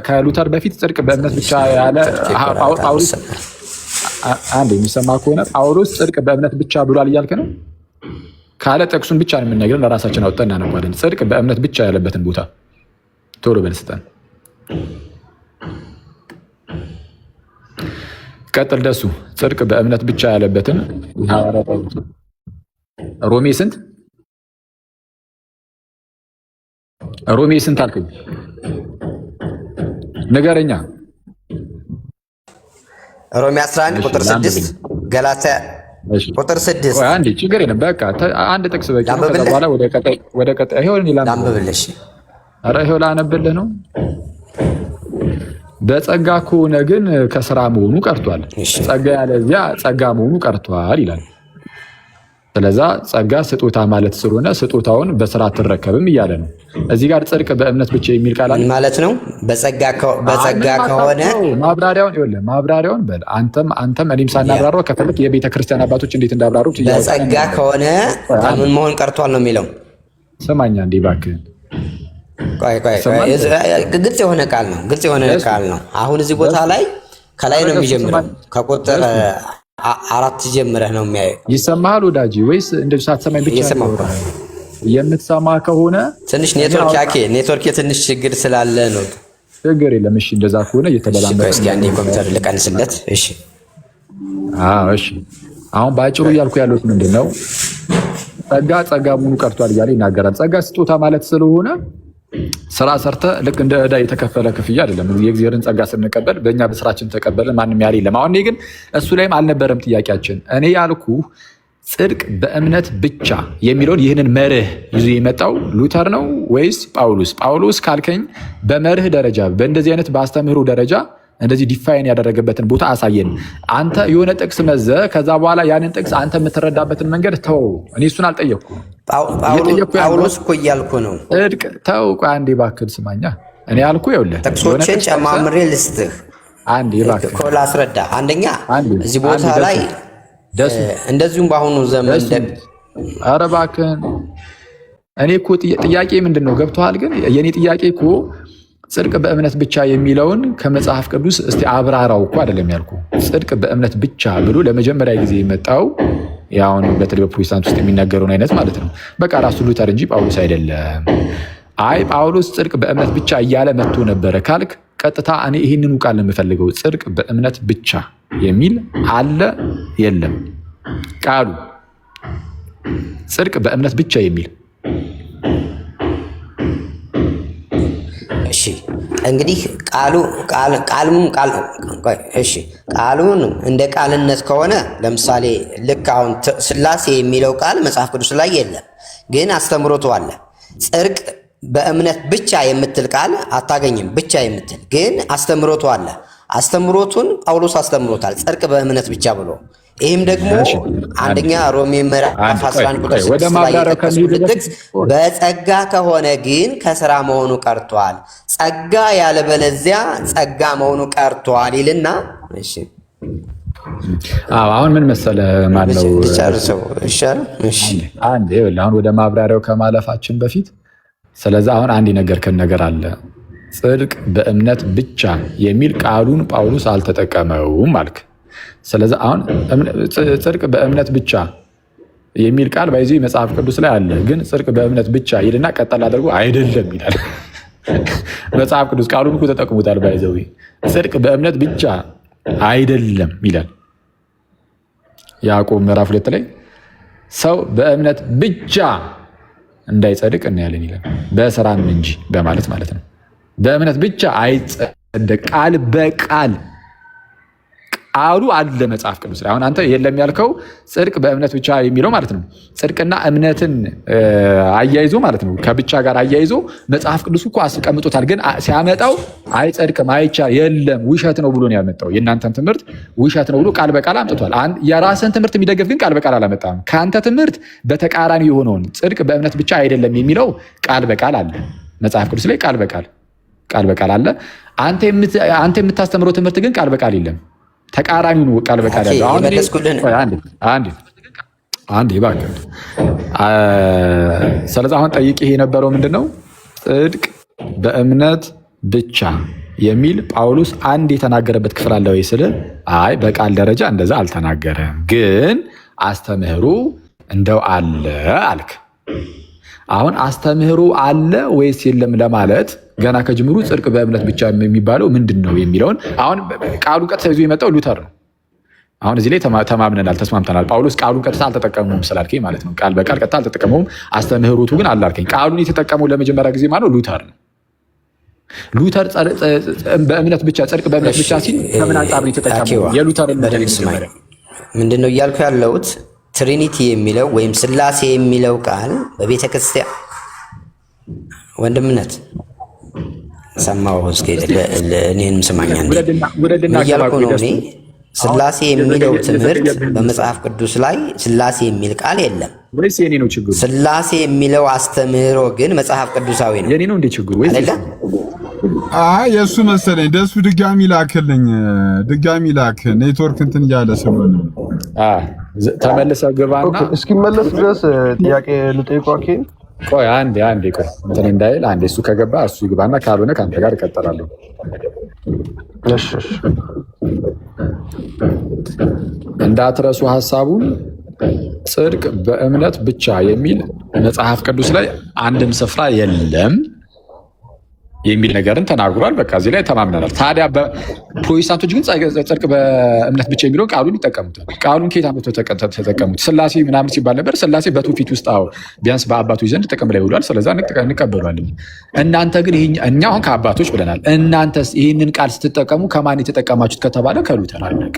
ከሉተር በፊት ጽድቅ በእምነት ብቻ ያለ ጳውሎስ አንድ የሚሰማ ከሆነ ጳውሎስ ጽድቅ በእምነት ብቻ ብሏል እያልክ ነው ካለ ጥቅሱን ብቻ ነው የምንነግረን። ለራሳችን አውጥተን እናነባለን። ጽድቅ በእምነት ብቻ ያለበትን ቦታ ቶሎ በል ስጠን። ቀጥል ደሱ። ጽድቅ በእምነት ብቻ ያለበትን ሮሜ ስንት አልከኝ? ንገረኛ። ሮሜ 11 ቁጥር 6 ገላትያ ቁጥር 6 አንዴ ችግር የለም። በቃ አንድ ጥቅስ በቂ ነው። ከዛ በኋላ ወደ ቀጣይ ይሄውን ላንብብልሽ። ኧረ ይሄው ላነብልህ ነው። በጸጋ ከሆነ ግን ከስራ መሆኑ ቀርቷል። ጸጋ ያለዚያ ጸጋ መሆኑ ቀርቷል ይላል። ስለዛ ጸጋ ስጦታ ማለት ስለሆነ ስጦታውን በስራ አትረከብም እያለ ነው። እዚህ ጋር ጽድቅ በእምነት ብቻ የሚል ቃል አለ ማለት ነው። በጸጋ ከሆነ ማብራሪያውን በል አንተም እኔም ሳናብራራው ከፈለክ የቤተ ክርስቲያን አባቶች እንዴት እንዳብራሩት በጸጋ ከሆነ ምን መሆን ቀርቷል ነው የሚለው። ስማኛ እንዲህ እባክህን ግልጽ የሆነ ቃል ነው። አሁን እዚህ ቦታ ላይ ከላይ ነው የሚጀምረው ከቁጥር 4 ጀምረህ ነው የሚያየው። ይሰማሃል ወዳጅ ወይስ እንደዚህ ሳትሰማኝ ብቻ የምትሰማ ከሆነ ትንሽ ኔትወርክ የትንሽ ችግር ስላለ ነው። ችግር የለም። እሺ እንደዛ ከሆነ እየተበላመደ እስኪ አንዴ ኮምፒውተር ልቀንስለት። እሺ አሁን በአጭሩ እያልኩ ያሉት ምንድነው? ጸጋ መሆኑ ቀርቷል እያለ ይናገራል። ጸጋ ስጦታ ማለት ስለሆነ ስራ ሰርተ ልክ እንደ ዕዳ የተከፈለ ክፍያ አይደለም። የእግዚአብሔርን ጸጋ ስንቀበል በእኛ በስራችን ተቀበልን ማንም ያለ የለም። አሁን ግን እሱ ላይም አልነበረም ጥያቄያችን። እኔ ያልኩ ጽድቅ በእምነት ብቻ የሚለውን ይህንን መርህ ይዞ የመጣው ሉተር ነው ወይስ ጳውሎስ? ጳውሎስ ካልከኝ በመርህ ደረጃ በእንደዚህ አይነት በአስተምህሮ ደረጃ እንደዚህ ዲፋይን ያደረገበትን ቦታ አሳየን። አንተ የሆነ ጥቅስ መዘ ከዛ በኋላ ያንን ጥቅስ አንተ የምትረዳበትን መንገድ ተው። እኔ እሱን አልጠየቅኩም። ጳውሎስ እኮ እያልኩ ነው። ጽድቅ ተው። ቆይ አንዴ እባክህ ስማኛ። እኔ ያልኩህ ይኸውልህ ጥቅሶችን ጨማምሬ ልስጥህ። አንዴ እባክህ እኮ ላስረዳ። አንደኛ እዚህ ቦታ ላይ እንደዚሁም በአሁኑ ዘመን ኧረ እባክህን እኔ እኮ ጥያቄ ምንድን ነው ገብቶሃል? ግን የእኔ ጥያቄ እኮ ጽድቅ በእምነት ብቻ የሚለውን ከመጽሐፍ ቅዱስ እስቲ አብራራው እኮ አይደለም ያልኩ። ጽድቅ በእምነት ብቻ ብሎ ለመጀመሪያ ጊዜ የመጣው ያውን በተለይ በፕሮቴስታንት ውስጥ የሚናገረውን አይነት ማለት ነው። በቃ ራሱ ሉተር እንጂ ጳውሎስ አይደለም። አይ ጳውሎስ ጽድቅ በእምነት ብቻ እያለ መጥቶ ነበረ ካልክ ቀጥታ እኔ ይህንኑ ቃል የምፈልገው ጽድቅ በእምነት ብቻ የሚል አለ የለም? ቃሉ ጽድቅ በእምነት ብቻ የሚል እሺ እንግዲህ ቃሉን እንደ ቃልነት ከሆነ ለምሳሌ ልክ አሁን ስላሴ የሚለው ቃል መጽሐፍ ቅዱስ ላይ የለም፣ ግን አስተምሮቱ አለ። ጽድቅ በእምነት ብቻ የምትል ቃል አታገኝም። ብቻ የምትል ግን አስተምሮቱ አለ። አስተምሮቱን ጳውሎስ አስተምሮታል፣ ጽድቅ በእምነት ብቻ ብሎ። ይህም ደግሞ አንደኛ ሮሜ ምዕራፍ 11 ቁጥር 6 ላይ የጠቀሱት ጥቅስ በጸጋ ከሆነ ግን ከስራ መሆኑ ቀርቷል፣ ጸጋ ያለበለዚያ ጸጋ መሆኑ ቀርቷል ይልና እሺ አሁን ምን መሰለ ማለው ጨርሰው ይሻል። እሺ አሁን ወደ ማብራሪያው ከማለፋችን በፊት ስለዚህ አሁን አንድ የነገርከን ነገር አለ። ጽድቅ በእምነት ብቻ የሚል ቃሉን ጳውሎስ አልተጠቀመውም አልክ። ስለዚህ አሁን ጽድቅ በእምነት ብቻ የሚል ቃል ባይዚ መጽሐፍ ቅዱስ ላይ አለ፣ ግን ጽድቅ በእምነት ብቻ ይልና ቀጠል አድርጎ አይደለም ይላል። መጽሐፍ ቅዱስ ቃሉን እኮ ተጠቅሙታል። ባይዘው ጽድቅ በእምነት ብቻ አይደለም ይላል። ያዕቆብ ምዕራፍ 2 ላይ ሰው በእምነት ብቻ እንዳይጸድቅ እናያለን ይላል። በስራም እንጂ በማለት ማለት ነው። በእምነት ብቻ አይጸደቅ ቃል በቃል ቃሉ አለ መጽሐፍ ቅዱስ ላይ። አሁን አንተ የለም ያልከው ጽድቅ በእምነት ብቻ የሚለው ማለት ነው። ጽድቅና እምነትን አያይዞ ማለት ነው፣ ከብቻ ጋር አያይዞ መጽሐፍ ቅዱስ እኮ አስቀምጦታል። ግን ሲያመጣው አይጸድቅም፣ አይቻል፣ የለም ውሸት ነው ብሎ ነው ያመጣው። የእናንተን ትምህርት ውሸት ነው ብሎ ቃል በቃል አምጥቷል። የራስን ትምህርት የሚደግፍ ግን ቃል በቃል አላመጣም። ከአንተ ትምህርት በተቃራኒ የሆነውን ጽድቅ በእምነት ብቻ አይደለም የሚለው ቃል በቃል አለ መጽሐፍ ቅዱስ ላይ። ቃል በቃል አለ። አንተ የምታስተምረው ትምህርት ግን ቃል በቃል የለም። ተቃራኒው ቃል በቃል ያለው አንዴ እባክህ። ስለዚህ አሁን ጠይቄ የነበረው ምንድነው? ጽድቅ በእምነት ብቻ የሚል ጳውሎስ አንድ የተናገረበት ክፍል አለ ወይ ስል፣ አይ በቃል ደረጃ እንደዛ አልተናገረም፣ ግን አስተምህሩ እንደው አለ አልክ። አሁን አስተምህሩ አለ ወይስ የለም ለማለት ገና ከጅምሩ ጽድቅ በእምነት ብቻ የሚባለው ምንድን ነው የሚለውን አሁን ቃሉ ቀጥታ ይዞ የመጣው ሉተር ነው። አሁን እዚህ ላይ ተማምነናል፣ ተስማምተናል። ጳውሎስ ቃሉን ቀጥታ አልተጠቀመውም ስላልከኝ ማለት ነው። ቃል በቃል ቀጥታ አልተጠቀመውም፣ አስተምህሮቱ ግን አላልከኝ። ቃሉን የተጠቀመው ለመጀመሪያ ጊዜ ማለት ሉተር ነው። ሉተር በእምነት ብቻ ጽድቅ በእምነት ብቻ ሲል ከምን አንጻር ነው የተጠቀመው? የሉተር ምንድን ነው እያልኩ ያለሁት ትሪኒቲ የሚለው ወይም ስላሴ የሚለው ቃል በቤተ ክርስቲያን ወንድምነት ሰማው እስኪ እኔንም ስማኛ እያልኩ ነው። እኔ ስላሴ የሚለው ትምህርት በመጽሐፍ ቅዱስ ላይ ስላሴ የሚል ቃል የለም። ስላሴ የሚለው አስተምህሮ ግን መጽሐፍ ቅዱሳዊ ነው። የኔ ነው እንደ ችግሩ የእሱ መሰለኝ። ደሱ ድጋሚ ላክ ኔትወርክ እንትን እያለ ስለሆነ ተመልሰህ ግባና እስኪመለስ ድረስ ጥያቄ ልጠይቋችሁ። ቆይ አንዴ ቆይ እንትን እንዳይል አንዴ እሱ ከገባ እሱ ይግባና ካልሆነ ከአንተ ጋር እቀጥላለሁ። እሺ እንዳትረሱ ሀሳቡን። ጽድቅ በእምነት ብቻ የሚል መጽሐፍ ቅዱስ ላይ አንድም ስፍራ የለም የሚል ነገርን ተናግሯል። በቃ እዚህ ላይ ተማምነናል። ታዲያ ፕሮቴስታንቶች ግን ጽድቅ በእምነት ብቻ የሚለውን ቃሉን ይጠቀሙታል። ቃሉን ከየት አመጡ ተጠቀሙት? ስላሴ ምናምን ሲባል ነበር። ስላሴ በትውፊት ውስጥ ቢያንስ በአባቶች ዘንድ ጥቅም ላይ ውሏል። ስለዛ እንቀበሏለን። እናንተ ግን እኛ አሁን ከአባቶች ብለናል። እናንተስ ይህንን ቃል ስትጠቀሙ ከማን የተጠቀማችሁት ከተባለ ከሉተር አለቀ።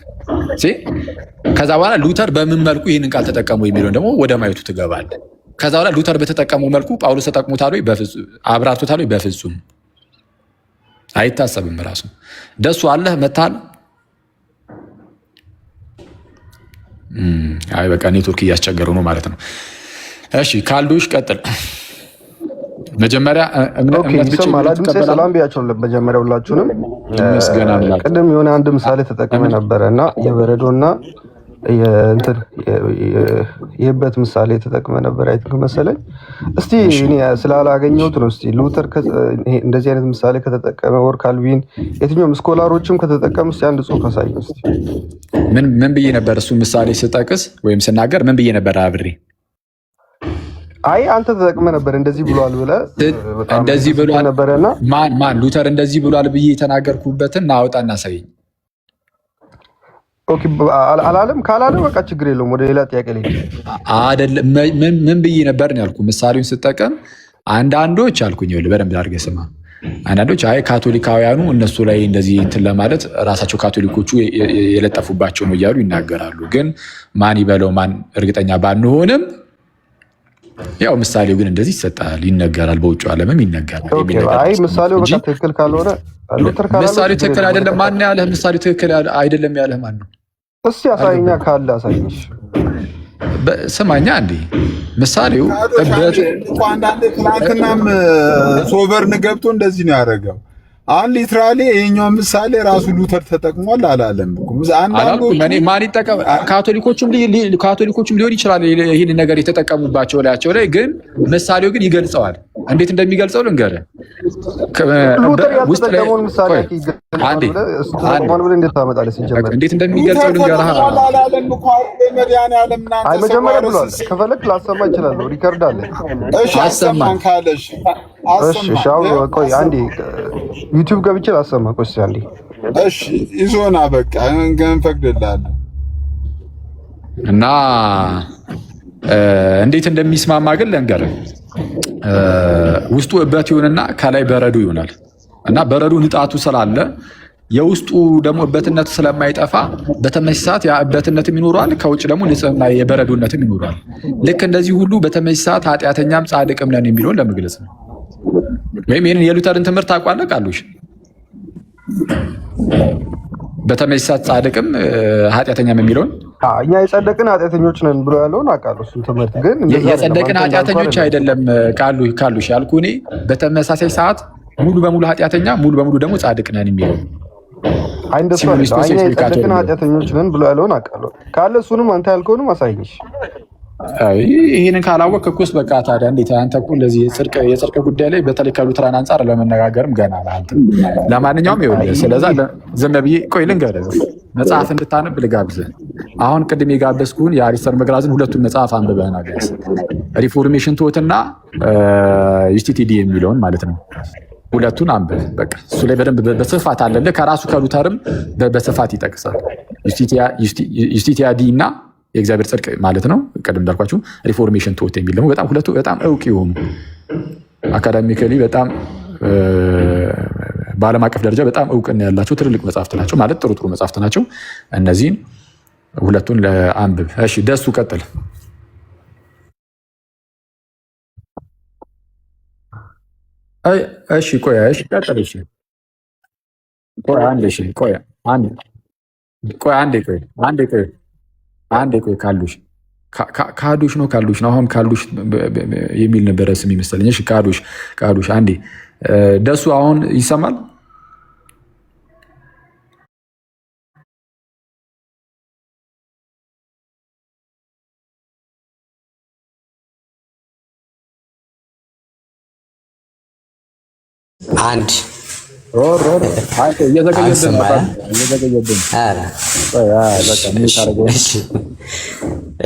ከዛ በኋላ ሉተር በምን መልኩ ይህንን ቃል ተጠቀሙ የሚለውን ደግሞ ወደ ማየቱ ትገባለህ። ከዛ በኋላ ሉተር በተጠቀመው መልኩ ጳውሎስ ተጠቅሞታል ወይ? አብራርቶታል ወይ? በፍጹም አይታሰብም። ራሱ ደሱ አለህ መታል። አይ በቃ ኔትወርክ እያስቸገረው ነው ማለት ነው። እሺ ካልዱሽ ቀጥል። መጀመሪያ እምነት ብቻ ሰላም ብያቸው መጀመሪያ ሁላችሁንም። ቅድም የሆነ አንድ ምሳሌ ተጠቅመ ነበረ እና የበረዶና የህበት ምሳሌ ተጠቅመ ነበር አይተህ መሰለኝ። እስቲ እኔ ስላላገኘሁት ነው። እስቲ ሉተር እንደዚህ አይነት ምሳሌ ከተጠቀመ ወር ካልቪን የትኛውም ስኮላሮችም ከተጠቀሙ እስቲ አንድ ጽሑፍ አሳየው እስቲ። ምን ብዬ ነበር? እሱ ምሳሌ ስጠቅስ ወይም ስናገር ምን ብዬ ነበር? አብሬ አይ አንተ ተጠቅመህ ነበር እንደዚህ ብሏል ብለህ እንደዚህ ብሏል ነበርና ማን ሉተር እንደዚህ ብሏል ብዬ የተናገርኩበትን አውጣና ሳይኝ። ኦኬ አላለም። ካላለ በቃ ችግር የለውም። ወደ ሌላ ጥያቄ ላይ አይደለም ምን ብዬ ነበር ነው ያልኩ። ምሳሌውን ስጠቀም አንዳንዶች አልኩኝ ይኸውልህ በደንብ አድርገህ ስማ። አንዳንዶች አይ ካቶሊካውያኑ እነሱ ላይ እንደዚህ እንትን ለማለት ራሳቸው ካቶሊኮቹ የለጠፉባቸው ነው እያሉ ይናገራሉ። ግን ማን ይበለው ማን እርግጠኛ ባንሆንም ያው ምሳሌው ግን እንደዚህ ይሰጣል፣ ይነገራል፣ በውጭ ዓለምም ይነገራል። አይ ምሳሌው በቃ ትክክል ካልሆነ ሉተር ካላለ ምሳሌው ትክክል አይደለም። ማን ያለህ ምሳሌው ትክክል አይደለም ያለህ ማን ነው? እስቲ አሳይኛ ካለ አሳይሽ። ስማኛ እንዴ ምሳሌው አንዳንድ ትናንትናም ሶቨርን ገብቶ እንደዚህ ነው ያደረገው። አሁን ሊትራሊ ይሄኛው ምሳሌ ራሱ ሉተር ተጠቅሟል አላለም እኮ። ማን ይጠቀም? ካቶሊኮቹም ሊሆን ይችላል ይህን ነገር የተጠቀሙባቸው ላያቸው ላይ፣ ግን ምሳሌው ግን ይገልጸዋል። እንዴት እንደሚገልጸው ልንገርህ። እንዴት እንደሚገልጸው ልንገርህ። መጀመሪያ ብሏል። ከፈለክ ላሰማ ይችላል። ሪከርድ አለ። አሰማን ካለሽ ቆይ አንዴ ዩቲዩብ ገብቼ ላሰማ። ቆይ አንዴ እሺ፣ ይዞና በቃ እንፈቅድልሃለን። እና እንዴት እንደሚስማማ ግን ልንገርህ። ውስጡ እበት ይሆንና ከላይ በረዶ ይሆናል። እና በረዶ ንጣቱ ስላለ የውስጡ ደግሞ እበትነቱ ስለማይጠፋ በተመሳሳይ ሰዓት ያ እበትነትም ይኖራል፣ ከውጭ ደግሞ ንጽህና የበረዶነትም ይኖራል። ልክ እንደዚህ ሁሉ በተመሳሳይ ሰዓት ኃጢአተኛም ጻድቅም ነን የሚለውን ለመግለጽ ነው። ወይም ይህንን የሉተርን ትምህርት ታውቃለህ ቃሉሽ? በተመሳሳይ ሰዓት ጻድቅም ኃጢአተኛም የሚለውን እኛ የጸደቅን ኃጢአተኞች ነን ብሎ ያለውን አውቃለሁ። እሱን ትምህርት ግን የጸደቅን ኃጢአተኞች አይደለም ቃሉሽ ያልኩ እኔ በተመሳሳይ ሰዓት ሙሉ በሙሉ ኃጢአተኛ ሙሉ በሙሉ ደግሞ ጻድቅ ነን የሚለው እኛ የጸደቅን ኃጢአተኞች ነን ብሎ ያለውን አውቃለሁ። ካለ እሱንም አንተ ያልከውንም አሳይሽ። ይህንን ካላወቅ እኮስ በቃ ታዲያ እንዴት አንተ እኮ እንደዚህ የጽድቅ ጉዳይ ላይ በተለይ ከሉትራን አንጻር ለመነጋገርም ገና አንተ። ለማንኛውም ይኸውልህ ስለዛ ዝም ብዬ ቆይ ልንገርህ፣ መጽሐፍ እንድታነብ ልጋብዝህ። አሁን ቅድም የጋበዝኩህን የአሪስተር መግራዝን ሁለቱን መጽሐፍ አንብበህና ቢያንስ ሪፎርሜሽን ቶትና ዩስቲቲዲ የሚለውን ማለት ነው። ሁለቱን አንብብ በቃ። እሱ ላይ በደንብ በስፋት አለልህ። ከራሱ ከሉተርም በስፋት ይጠቅሳል። ዩስቲቲያዲ እና የእግዚአብሔር ጽድቅ ማለት ነው። ቀደም እንዳልኳችሁ ሪፎርሜሽን ቶት የሚል ደግሞ በጣም ሁለቱ በጣም እውቅ የሆኑ አካዳሚካሊ በጣም በዓለም አቀፍ ደረጃ በጣም እውቅና ያላቸው ትልልቅ መጽሐፍት ናቸው። ማለት ጥሩ መጽሐፍት ናቸው። እነዚህን ሁለቱን ለአንብብ። እሺ ደሱ ቀጥል። እሺ ቆይ ቀጥል። እሺ ቆይ አንዴ ካሉሽ ካሉሽ ነው። አሁን ካሉሽ የሚል ነበረ ስም ይመስለኝ። እሺ ካሉሽ አንዴ ደሱ አሁን ይሰማል? አንድ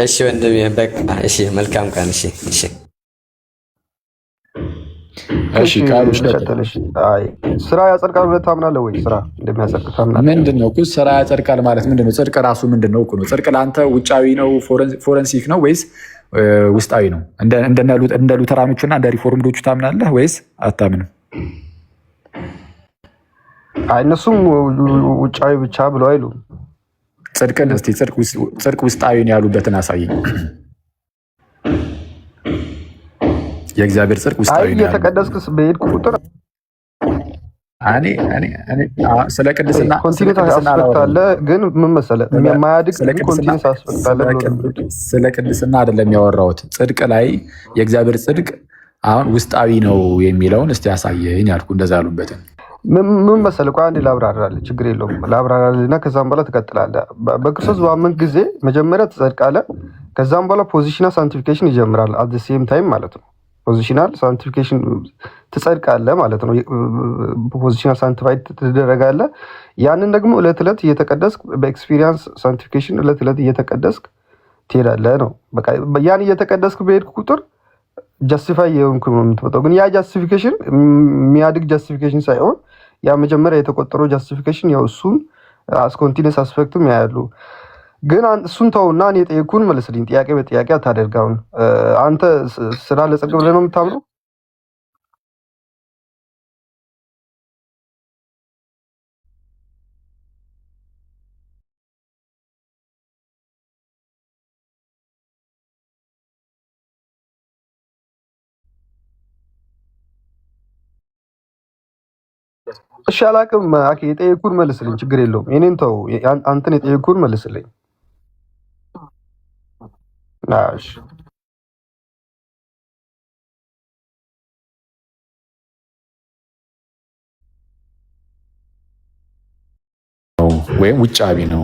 እሺ ወንድሜ በቃ እሺ፣ መልካም ቀን። እሺ ስራ ያጸድቃል ብለህ ታምናለህ ወይ? ስራ እንደሚያጸድቅ ታምናለህ? ምንድን ነው ስራ ያጸድቃል ማለት ምንድን ነው? ጽድቅ ራሱ ምንድን ነው? ጽድቅ ለአንተ ውጫዊ ነው ፎረንሲክ ነው ወይስ ውስጣዊ ነው? እንደ ሉተራኖችና እንደ ሪፎርምዶቹ ታምናለህ ወይስ አታምንም? እነሱም ውጫዊ ብቻ ብለው አይሉም። ጽድቅን እስቲ ጽድቅ ውስጣዊ ነው ያሉበትን አሳየኝ። የእግዚአብሔር ጽድቅ ውስጣዊ ነው። እየተቀደስክ በሄድክ ቁጥር ስለ ቅድስና አስፈቅታለ። ግን ምን መሰለህ የማያድግ ኮንቲኒስ አስፈቅታለ። ስለ ቅድስና አይደለም ያወራሁት። ጽድቅ ላይ የእግዚአብሔር ጽድቅ አሁን ውስጣዊ ነው የሚለውን እስቲ ያሳየኝ አልኩ። እንደዛ ያሉበትን ምን መሰለህ? ቆይ አንዴ ላብራራልህ። ችግር የለውም ላብራራልህና ከዛም በኋላ ትቀጥላለህ። በክርስቶስ ባመንክ ጊዜ መጀመሪያ ትጸድቃለህ። ከዛም በኋላ ፖዚሽናል ሳንቲፊኬሽን ይጀምራል። አት ዘ ሴም ታይም ማለት ነው። ፖዚሽናል ሳንቲፊኬሽን ትጸድቃለህ ማለት ነው። ፖዚሽናል ሳንቲፋይድ ትደረጋለህ። ያንን ደግሞ እለት እለት እየተቀደስክ በኤክስፒሪየንስ ሳንቲፊኬሽን እለት እለት እየተቀደስክ ትሄዳለህ ነው። በቃ ያን እየተቀደስክ በሄድክ ቁጥር ጀስቲፋይ የሆንኩ ነው የምትመጣው። ግን ያ ጃስቲፊኬሽን የሚያድግ ጃስቲፊኬሽን ሳይሆን ያ መጀመሪያ የተቆጠረው ጃስቲፊኬሽን ያው እሱን አስኮንቲኒስ አስፔክቱም ያያሉ። ግን እሱን ተውና እኔ የጠየኩህን መልስልኝ። ጥያቄ በጥያቄ አታደርጋውን። አንተ ስራ ለጽድቅ ብለህ ነው የምታምነው? እሺ አላቅም። አኬ የጠየኩህን መልስልኝ፣ ችግር የለውም። የኔን ተው፣ አንተን የጠየኩህን መልስልኝ። እሺ ወይም ውጫዊ ነው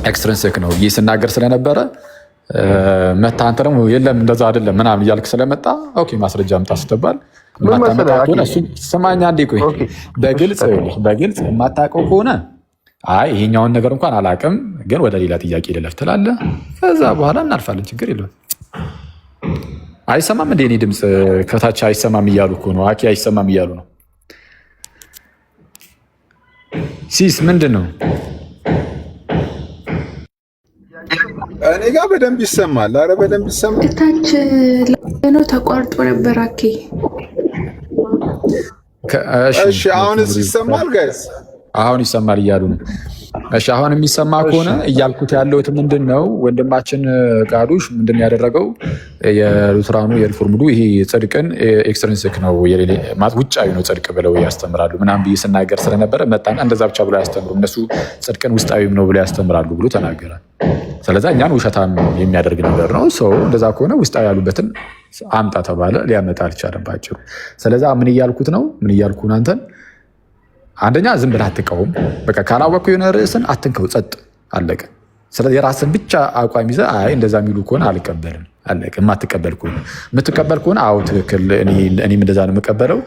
ኤክስትሪንሲክ ነው ይህ ስናገር ስለነበረ መታ አንተ ደግሞ የለም እንደዛ አይደለም ምናምን እያልክ ስለመጣ ኦኬ ማስረጃ አምጣ ስትባል ስማኛ እንዴ ቆይ በግልጽ የማታውቀው ከሆነ አይ ይሄኛውን ነገር እንኳን አላውቅም ግን ወደ ሌላ ጥያቄ ልለፍ ትላለህ። ከዛ በኋላ እናልፋለን። ችግር የለውም። አይሰማም እንደ እኔ ድምፅ ከታች አይሰማም እያሉ እኮ ነው። አኬ አይሰማም እያሉ ነው። ሲስ ምንድን ነው? እኔ ጋር በደንብ ይሰማል። አረ በደንብ ይሰማል። እታች ነው ተቋርጦ ነበር። አኬ እሺ አሁንስ ይሰማል ጋይስ? አሁን ይሰማል እያሉ ነው። እሺ አሁን የሚሰማ ከሆነ እያልኩት ያለሁት ምንድን ነው ወንድማችን ቃዱሽ ምንድን ነው ያደረገው? የሉትራኑ የሪፎርሙዱ ይሄ ጽድቅን ኤክስትሪንሲክ ነው ውጫዊ ነው ጽድቅ ብለው ያስተምራሉ ምናምን ብዬ ስናገር ስለነበረ መጣና እንደዛ ብቻ ብሎ ያስተምሩ እነሱ ጽድቅን ውስጣዊም ነው ብሎ ያስተምራሉ ብሎ ተናገረ። ስለዛ እኛን ውሸታም የሚያደርግ ነገር ነው። ሰው እንደዛ ከሆነ ውስጣዊ ያሉበትን አምጣ ተባለ። ሊያመጣ አልቻለም ባጭሩ። ስለዛ ምን እያልኩት ነው? ምን እያልኩ አንተን አንደኛ ዝም ብለህ አትቀውም። በቃ ካላወቅኩ የሆነ ርዕስን አትንከው፣ ጸጥ አለቀ። ስለዚህ የራስን ብቻ አቋም ይዘህ አይ እንደዛ የሚሉ ከሆነ አልቀበልም አለቀ። የማትቀበል ከሆነ አዎ ትክክል፣ እኔም እንደዛ ነው የምቀበለው፣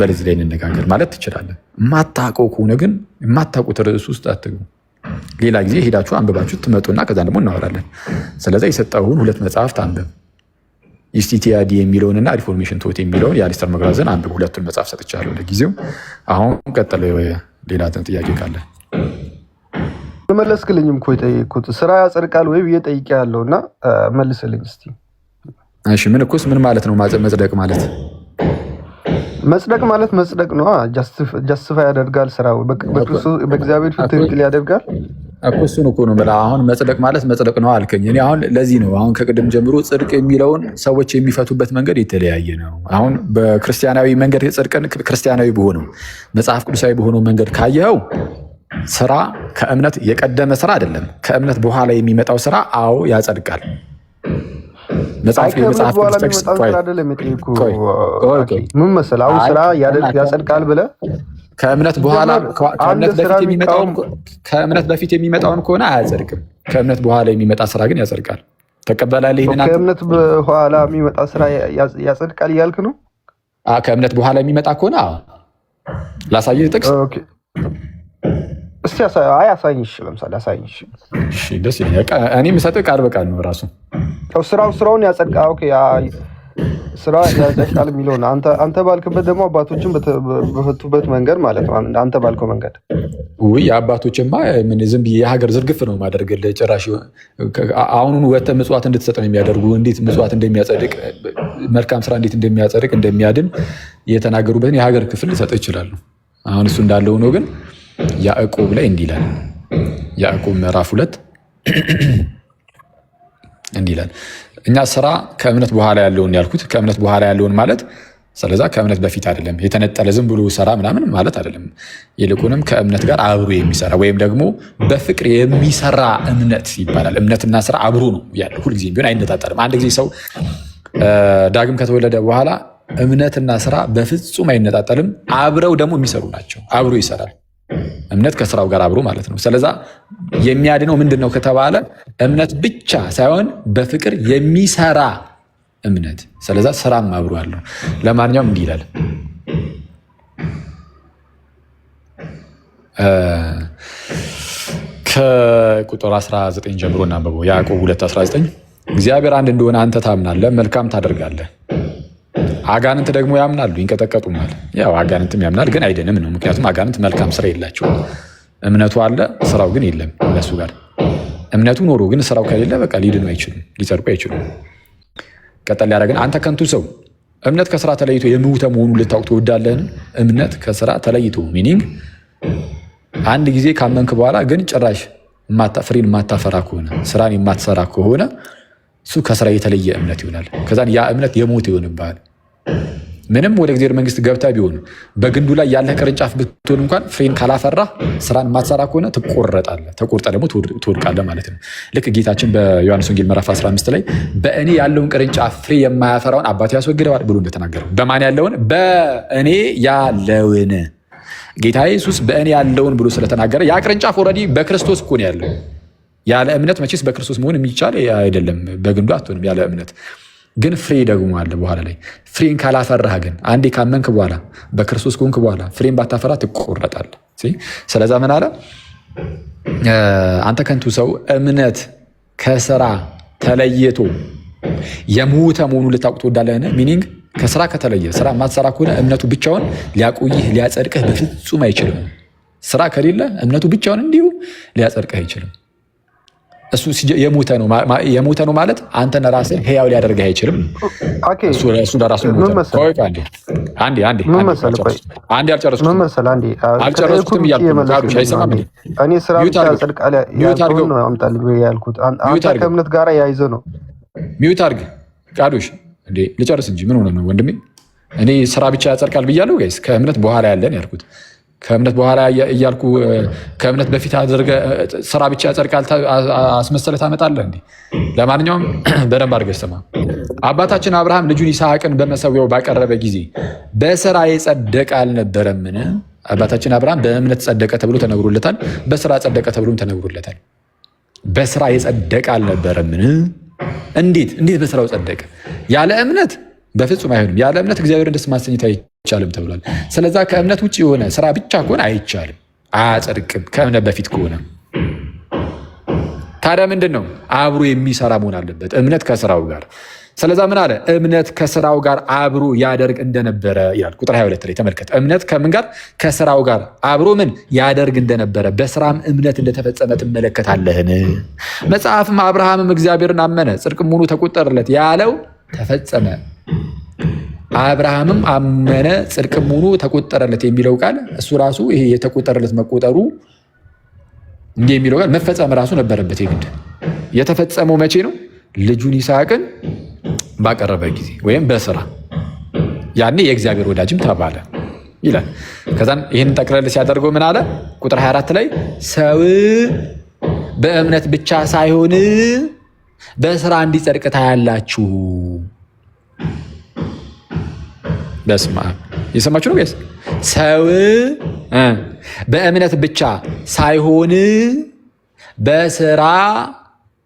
በዚህ ላይ እንነጋገር ማለት ትችላለህ። የማታውቀው ከሆነ ግን የማታውቁት ርዕስ ውስጥ አትግቡ። ሌላ ጊዜ ሄዳችሁ አንብባችሁ ትመጡና ከዛ ደግሞ እናወራለን። ስለዚህ የሰጠሁን 2 መጽሐፍት አንብብ። ኢስቲቲያዲ የሚለውንና ሪፎርሜሽን ቶት የሚለውን የአሊስተር መግራዝን አንብብ። 2ቱን መጽሐፍ ሰጥቻለሁ ለጊዜው። አሁን ቀጥለ ሌላ ጥያቄ ካለ መለስክልኝም እኮ የጠየኩት ስራ ያጸድቃል ወይ ብዬ ጠይቄያለሁ እና መልስልኝ እስቲ። እሺ ምን እኮስ ምን ማለት ነው መጽደቅ ማለት? መጽደቅ ማለት መጽደቅ ነው። ጃስቲፋይ ያደርጋል ስራው በእግዚአብሔር ፊት ትክክል ያደርጋል እኮ። እሱን እኮ ነው የምልህ። አሁን መጽደቅ ማለት መጽደቅ ነው አልከኝ። እኔ አሁን ለዚህ ነው አሁን ከቅድም ጀምሮ ጽድቅ የሚለውን ሰዎች የሚፈቱበት መንገድ የተለያየ ነው። አሁን በክርስቲያናዊ መንገድ ጽድቅን ክርስቲያናዊ በሆነው መጽሐፍ ቅዱሳዊ በሆነው መንገድ ካየኸው ስራ ከእምነት የቀደመ ስራ አይደለም። ከእምነት በኋላ የሚመጣው ስራ አዎ ያጸድቃል። ምን መሰለህ አሁን ስራ ያጸድቃል ብለህ ከእምነት በኋላ ከእምነት በፊት የሚመጣውን ከሆነ አያጸድቅም። ከእምነት በኋላ የሚመጣ ስራ ግን ያጸድቃል። ተቀበላለህ? ይሄንን ከእምነት በኋላ የሚመጣ ስራ ያጸድቃል እያልክ ነው? ከእምነት በኋላ የሚመጣ ከሆነ ላሳየህ ጥቅስ እስቲ አሳይኝ። እሺ ለምሳሌ አሳይኝ። እሺ ደስ ይለኛል። እኔ የምሰጥህ ቃል በቃል ነው ራሱ ስራውን ያጸድቃል። ኦኬ ስራ ያጸድቃል የሚለውን አንተ ባልክበት ደግሞ አባቶችን በፈቱበት መንገድ ማለት ነው። አንተ ባልከው መንገድ ውይ አባቶችማ ምን ዝም ብዬ የሀገር ዝርግፍ ነው ማደርግልህ። ጭራሽ አሁኑን ወጥተህ ምጽዋት እንድትሰጥ ነው የሚያደርጉ። እንዴት ምጽዋት እንደሚያጸድቅ መልካም ስራ እንዴት እንደሚያጸድቅ እንደሚያድን የተናገሩበትን የሀገር ክፍል ልሰጥህ ይችላሉ። አሁን እሱ እንዳለው ነው። ግን ያዕቆብ ላይ እንዲህ ይላል። ያዕቆብ ምዕራፍ 2 እንዲህ ይላል። እኛ ስራ ከእምነት በኋላ ያለውን ያልኩት ከእምነት በኋላ ያለውን ማለት ስለዛ ከእምነት በፊት አይደለም። የተነጠለ ዝም ብሎ ስራ ምናምን ማለት አይደለም። ይልቁንም ከእምነት ጋር አብሮ የሚሰራ ወይም ደግሞ በፍቅር የሚሰራ እምነት ይባላል። እምነትና ስራ አብሮ ነው ያለው። ሁልጊዜም ቢሆን አይነጣጠልም። አንድ ጊዜ ሰው ዳግም ከተወለደ በኋላ እምነትና ስራ በፍጹም አይነጣጠልም። አብረው ደግሞ የሚሰሩ ናቸው። አብሮ ይሰራል። እምነት ከስራው ጋር አብሮ ማለት ነው። ስለዛ የሚያድነው ምንድን ነው ከተባለ እምነት ብቻ ሳይሆን በፍቅር የሚሰራ እምነት። ስለዛ ስራም አብሮ አለው። ለማንኛውም እንዲህ ይላል ከቁጥር 19 ጀምሮ እናንብበው። ያዕቆብ 2:19 እግዚአብሔር አንድ እንደሆነ አንተ ታምናለህ፣ መልካም ታደርጋለህ። አጋንንት ደግሞ ያምናሉ፣ ይንቀጠቀጡማል። ያው አጋንንትም ያምናል ግን አይድንም ነው። ምክንያቱም አጋንንት መልካም ስራ የላቸውም። እምነቱ አለ፣ ስራው ግን የለም። እነሱ ጋር እምነቱ ኖሮ ግን ስራው ከሌለ በቃ ሊድኑ አይችሉም፣ ሊጸድቁ አይችሉም። ቀጠል ያደረግን አንተ ከንቱ ሰው እምነት ከስራ ተለይቶ የምውተ መሆኑን ልታውቅ ትወዳለህን? እምነት ከስራ ተለይቶ ሚኒንግ አንድ ጊዜ ካመንክ በኋላ ግን ጭራሽ ፍሬን የማታፈራ ከሆነ ስራን የማትሰራ ከሆነ እሱ ከስራ የተለየ እምነት ይሆናል። ከዛን ያ እምነት የሞት ይሆንብሃል። ምንም ወደ እግዚአብሔር መንግስት ገብታ ቢሆን በግንዱ ላይ ያለህ ቅርንጫፍ ብትሆን እንኳን ፍሬን ካላፈራ ስራን የማትሰራ ከሆነ ትቆረጣለህ። ተቆርጠ ደግሞ ትወድቃለህ ማለት ነው። ልክ ጌታችን በዮሐንስ ወንጌል ምዕራፍ 15 ላይ በእኔ ያለውን ቅርንጫፍ ፍሬ የማያፈራውን አባቴ ያስወግደዋል ብሎ እንደተናገረው በማን ያለውን? በእኔ ያለውን። ጌታ ኢየሱስ በእኔ ያለውን ብሎ ስለተናገረ ያ ቅርንጫፍ ኦልሬዲ በክርስቶስ እኮ ነው ያለው። ያለ እምነት መቼስ በክርስቶስ መሆን የሚቻል አይደለም። በግንዱ አትሆንም ያለ እምነት። ግን ፍሬ ደግሞ አለ በኋላ ላይ። ፍሬን ካላፈራህ ግን አንዴ ካመንክ በኋላ በክርስቶስ ከሆንክ በኋላ ፍሬን ባታፈራ ትቆረጣለህ። ስለዛ ምን አለ? አንተ ከንቱ ሰው እምነት ከስራ ተለይቶ የሞተ መሆኑን ልታውቅ ትወዳለህን? ሚኒንግ ከስራ ከተለየ ስራ የማትሰራ ከሆነ እምነቱ ብቻውን ሊያቆይህ ሊያጸድቅህ በፍጹም አይችልም። ስራ ከሌለ እምነቱ ብቻውን እንዲሁ ሊያጸድቅህ አይችልም። እሱ የሞተ ነው ማለት አንተን ራስህ ህያው ሊያደርግህ አይችልም። እሱ ለራሱ አልጨረስኩትም እያልኩ አይሰማም። እኔ ስራ ብቻ ያጸድቃል ያልኩት ነው አምጣልኝ ያልኩት አንተ ከእምነት ጋር ያይዘ ነው። ሚዩት አድርግ ቃዶሽ እንዴ ልጨርስ እንጂ ምን ሆነ ነው ወንድሜ? እኔ ስራ ብቻ ያጸድቃል ብያለሁ ጋይስ? ከእምነት በኋላ ያለን ያልኩት ከእምነት በኋላ እያልኩ ከእምነት በፊት አድርገ ስራ ብቻ ያጸድቃል አስመሰለህ ታመጣለህ እንዴ? ለማንኛውም በደንብ አድርገህ ስማ። አባታችን አብርሃም ልጁን ይስሐቅን በመሰዊያው ባቀረበ ጊዜ በስራ የጸደቀ አልነበረምን? አባታችን አብርሃም በእምነት ጸደቀ ተብሎ ተነግሮለታል፣ በስራ ጸደቀ ተብሎም ተነግሮለታል። በስራ የጸደቀ አልነበረምን? እንዴት በስራው ጸደቀ? ያለ እምነት በፍጹም አይሆንም። ያለ እምነት እግዚአብሔርን ደስ ማሰኘት አይቻልም ተብሏል። ስለዛ ከእምነት ውጭ የሆነ ስራ ብቻ ከሆነ አይቻልም፣ አያጸድቅም። ከእምነት በፊት ከሆነ ታዲያ ምንድን ነው? አብሮ የሚሰራ መሆን አለበት እምነት ከስራው ጋር። ስለዛ ምን አለ? እምነት ከስራው ጋር አብሮ ያደርግ እንደነበረ ይላል። ቁጥር 22 ላይ ተመልከት። እምነት ከምን ጋር? ከስራው ጋር አብሮ ምን ያደርግ እንደነበረ፣ በስራም እምነት እንደተፈጸመ ትመለከታለህን? መጽሐፍም አብርሃምም እግዚአብሔርን አመነ ጽድቅም ሆኖ ተቆጠረለት ያለው ተፈጸመ። አብርሃምም አመነ ጽድቅም ሆኖ ተቆጠረለት የሚለው ቃል እሱ ራሱ ይሄ የተቆጠረለት መቆጠሩ እንዲህ የሚለው ቃል መፈጸም ራሱ ነበረበት የግድ። የተፈጸመው መቼ ነው? ልጁን ይስሐቅን ባቀረበ ጊዜ ወይም በስራ ያኔ የእግዚአብሔር ወዳጅም ተባለ ይላል። ከዛም ይህን ጠቅለል ሲያደርገው ምን አለ? ቁጥር 24 ላይ ሰው በእምነት ብቻ ሳይሆን በስራ እንዲጸድቅ ታያላችሁ። በስመ አብ የሰማችሁ ነው ጋይስ? ሰው በእምነት ብቻ ሳይሆን በስራ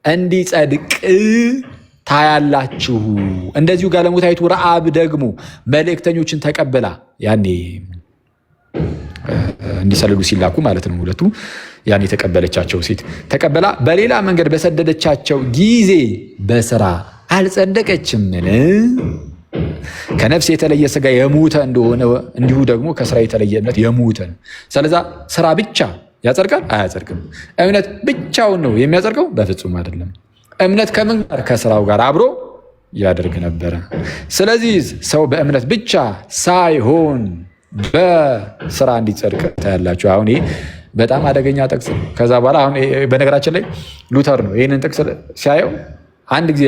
እንዲጸድቅ ታያላችሁ። እንደዚሁ ጋለሞታይቱ ረዓብ ደግሞ መልእክተኞችን ተቀብላ ያኔ እንዲሰልሉ ሲላኩ ማለት ነው ሁለቱ ያኔ የተቀበለቻቸው ሴት ተቀበላ በሌላ መንገድ በሰደደቻቸው ጊዜ በስራ አልጸደቀችምን? ከነፍስ የተለየ ስጋ የሞተ እንደሆነ እንዲሁ ደግሞ ከስራ የተለየ እምነት የሞተ ነው። ስለዛ ስራ ብቻ ያጸድቃል? አያጸድቅም። እምነት ብቻውን ነው የሚያጸድቀው? በፍጹም አይደለም። እምነት ከምን ጋር? ከስራው ጋር አብሮ ያደርግ ነበረ። ስለዚህ ሰው በእምነት ብቻ ሳይሆን በስራ እንዲጸድቅ ታያላችሁ። አሁን ይሄ በጣም አደገኛ ጥቅስ ነው። ከዛ በኋላ አሁን በነገራችን ላይ ሉተር ነው ይህንን ጥቅስ ሲያየው አንድ ጊዜ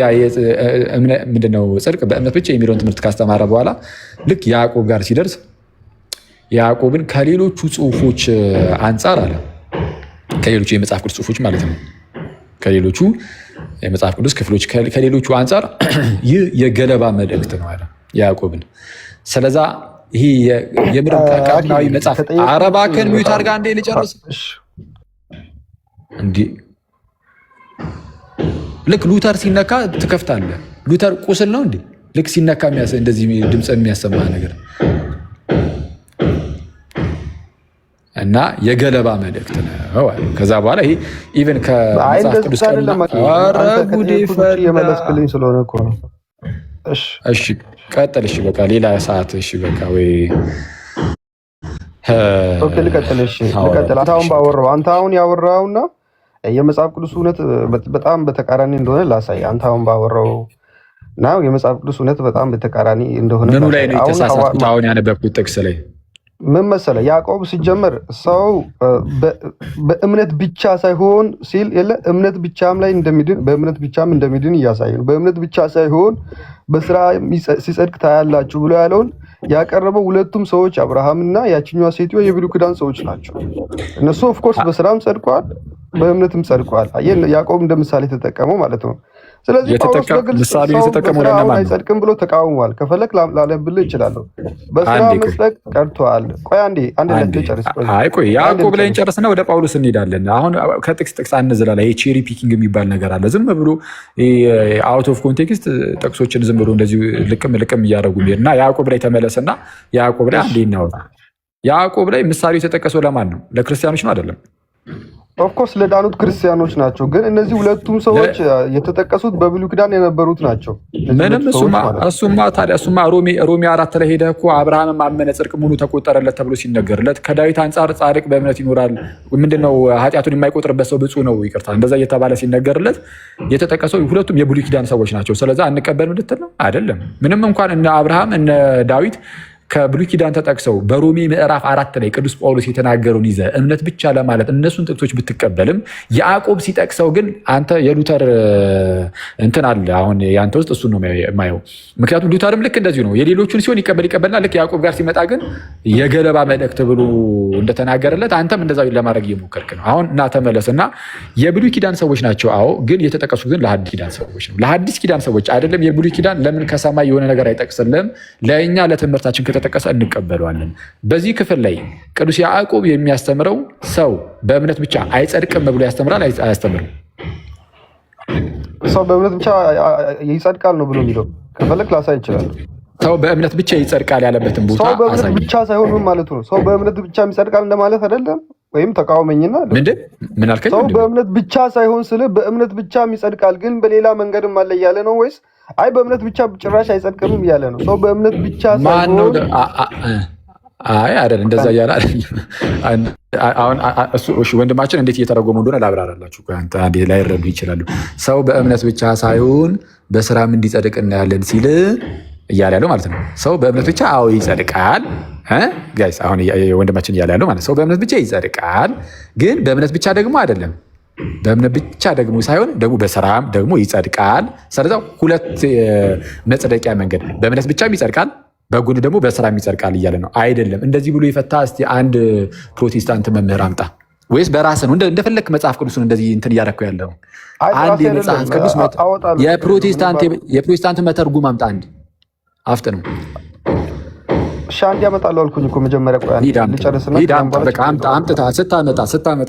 ምንድነው ጽድቅ በእምነት ብቻ የሚለውን ትምህርት ካስተማረ በኋላ ልክ ያዕቆብ ጋር ሲደርስ ያዕቆብን ከሌሎቹ ጽሁፎች አንጻር አለ፣ ከሌሎቹ የመጽሐፍ ቅዱስ ጽሁፎች ማለት ነው፣ ከሌሎቹ የመጽሐፍ ቅዱስ ክፍሎች ከሌሎቹ አንጻር ይህ የገለባ መልእክት ነው አለ ያዕቆብን። ስለዛ ይህ የምድር ካህናዊ መጽሐፍ አረባከን ሚዩት አድርጋ እንዴ ልጨርስ እንዲህ ልክ ሉተር ሲነካ ትከፍታለህ። ሉተር ቁስል ነው እንዴ? ልክ ሲነካ እንደዚህ ድምፅ የሚያሰማ ነገር እና የገለባ መልእክት ነው አለ። ከዛ በኋላ ይሄ ኢቨን ከመጽሐፍ ቅዱስ የመለስክልኝ ስለሆነ እኮ ነው። እሺ ቀጥል። እሺ በቃ ሌላ ሰዓት። እሺ በቃ ወይ ልቀጥል። አንተ አሁን ያወራውና የመጽሐፍ ቅዱስ እውነት በጣም በተቃራኒ እንደሆነ ላሳይ። አንተ አሁን ባወራው እና የመጽሐፍ ቅዱስ እውነት በጣም በተቃራኒ እንደሆነ ምኑ ላይ ነው የተሳሳትኩት? አሁን ያነበብኩት ጥቅስ ላይ ምን መሰለህ? ያዕቆብ ሲጀመር ሰው በእምነት ብቻ ሳይሆን ሲል የለ እምነት ብቻም ላይ እንደሚድን በእምነት ብቻም እንደሚድን እያሳየ ነው። በእምነት ብቻ ሳይሆን በስራ ሲጸድቅ ታያላችሁ ብሎ ያለውን ያቀረበው ሁለቱም ሰዎች አብርሃምና ያችኛዋ ሴትዮ የብሉይ ኪዳን ሰዎች ናቸው። እነሱ ኦፍኮርስ በስራም ጸድቀዋል፣ በእምነትም ጸድቀዋል። ያዕቆብ እንደ ምሳሌ ተጠቀመው ማለት ነው። ስለዚህ ጳውሎስ በግልጽ ሰው አይጸድቅም ብሎ ተቃውሟል። ከፈለክ ላነብልህ እችላለሁ። በስራ መጽደቅ ቀርቷል። ቆይ አንዴ ልጨርስ። ቆይ ያዕቆብ ላይ እንጨርስና ወደ ጳውሎስ እንሄዳለን። አሁን ከጥቅስ አንዝላላ። ይሄ ቼሪ ፒኪንግ የሚባል ነገር አለ። ዝም ብሎ አውት ኦፍ ኮንቴክስት ጥቅሶችን ዝም ብሎ እንደዚህ ልቅም እያደረጉ እና ያዕቆብ ላይ ተመለስና ያዕቆብ ላይ አንዴ እናወራ። ያዕቆብ ላይ ምሳሌ የተጠቀሰው ለማን ነው? ለክርስቲያኖች ነው አይደለም? ኦፍኮርስ ለዳኑት ክርስቲያኖች ናቸው። ግን እነዚህ ሁለቱም ሰዎች የተጠቀሱት በብሉይ ኪዳን የነበሩት ናቸው። ምንም እሱማ ሮሜ 4 ላይ ሄደህ እኮ አብርሃምም አመነ ጽድቅ ሙሉ ተቆጠረለት ተብሎ ሲነገርለት ከዳዊት አንጻር ጻድቅ በእምነት ይኖራል፣ ምንድነው ኃጢአቱን የማይቆጥርበት ሰው ብፁዕ ነው፣ ይቅርታ እንደዛ እየተባለ ሲነገርለት የተጠቀሰው ሁለቱም የብሉይ ኪዳን ሰዎች ናቸው። ስለዚህ አንቀበልም ልትል ነው አይደለም። ምንም እንኳን እነ አብርሃም እነ ዳዊት ከብሉይ ኪዳን ተጠቅሰው በሮሜ ምዕራፍ 4 ላይ ቅዱስ ጳውሎስ የተናገረውን ይዘህ እምነት ብቻ ለማለት እነሱን ጥቅሶች ብትቀበልም ያዕቆብ ሲጠቅሰው ግን አንተ የሉተር እንትን አለ። አሁን ያንተ ውስጥ እሱን ነው የማየው። ምክንያቱም ሉተርም ልክ እንደዚሁ ነው። የሌሎቹን ሲሆን ይቀበልና ልክ ያዕቆብ ጋር ሲመጣ ግን የገለባ መልእክት ብሎ እንደተናገረለት አንተም እንደዛ ለማድረግ እየሞከርክ ነው። አሁን እና ተመለስ እና የብሉይ ኪዳን ሰዎች ናቸው። አዎ፣ ግን የተጠቀሱት ግን ለሐዲስ ኪዳን ሰዎች ነው። ለሐዲስ ኪዳን ሰዎች አይደለም። የብሉይ ኪዳን ለምን ከሰማይ የሆነ ነገር አይጠቅስልም? ለእኛ ለትምህርታችን ጠቀሰ እንቀበለዋለን። በዚህ ክፍል ላይ ቅዱስ ያዕቆብ የሚያስተምረው ሰው በእምነት ብቻ አይጸድቅም ብሎ ያስተምራል? አያስተምርም? ሰው በእምነት ብቻ ይጸድቃል ነው ብሎ የሚለው ከፈለክ ላሳይ ይችላል። ሰው በእምነት ብቻ ይጸድቃል ያለበትን ቦታ ሰው በእምነት ብቻ ሳይሆን ምን ማለቱ ነው? ሰው በእምነት ብቻ ይጸድቃል እንደማለት አይደለም። ወይም ተቃወመኝና ምን አልከኝ? ሰው በእምነት ብቻ ሳይሆን ስለ በእምነት ብቻ ይጸድቃል ግን በሌላ መንገድም አለ እያለ ነው ወይስ አይ በእምነት ብቻ ጭራሽ አይጸድቅም እያለ ነው? ሰው በእምነት ብቻ ሳይሆን አይ አይደል፣ እንደዛ እያለ አሁን እሺ፣ ወንድማችን እንዴት እየተረጎመ እንደሆነ ላብራራላችሁ። አንተ አንዴ ላይረዱ ይችላሉ። ሰው በእምነት ብቻ ሳይሆን በስራም እንዲጸድቅ እናያለን ሲል እያለ ያለው ማለት ነው። ሰው በእምነት ብቻ አዎ ይጸድቃል። ጋይስ አሁን ወንድማችን እያለ ያለው ማለት ሰው በእምነት ብቻ ይጸድቃል፣ ግን በእምነት ብቻ ደግሞ አይደለም። በእምነት ብቻ ደግሞ ሳይሆን ደግሞ በስራም ደግሞ ይጸድቃል። ስለዚህ ሁለት መጽደቂያ መንገድ፣ በእምነት ብቻም ይጸድቃል፣ በጎን ደግሞ በስራም ይጸድቃል እያለ ነው። አይደለም እንደዚህ ብሎ የፈታ እስቲ አንድ ፕሮቴስታንት መምህር አምጣ። ወይስ በራስህ ነው እንደፈለክ መጽሐፍ ቅዱስን እንደዚህ እንትን እያደረከው ያለው? አንድ የመጽሐፍ ቅዱስ የፕሮቴስታንት መተርጉም አምጣ። አንድ አፍጥ ነው ሻንዲ ያመጣሉ አልኩኝ እኮ መጀመሪያ። ቆይ ልጨርስና ስታመጣ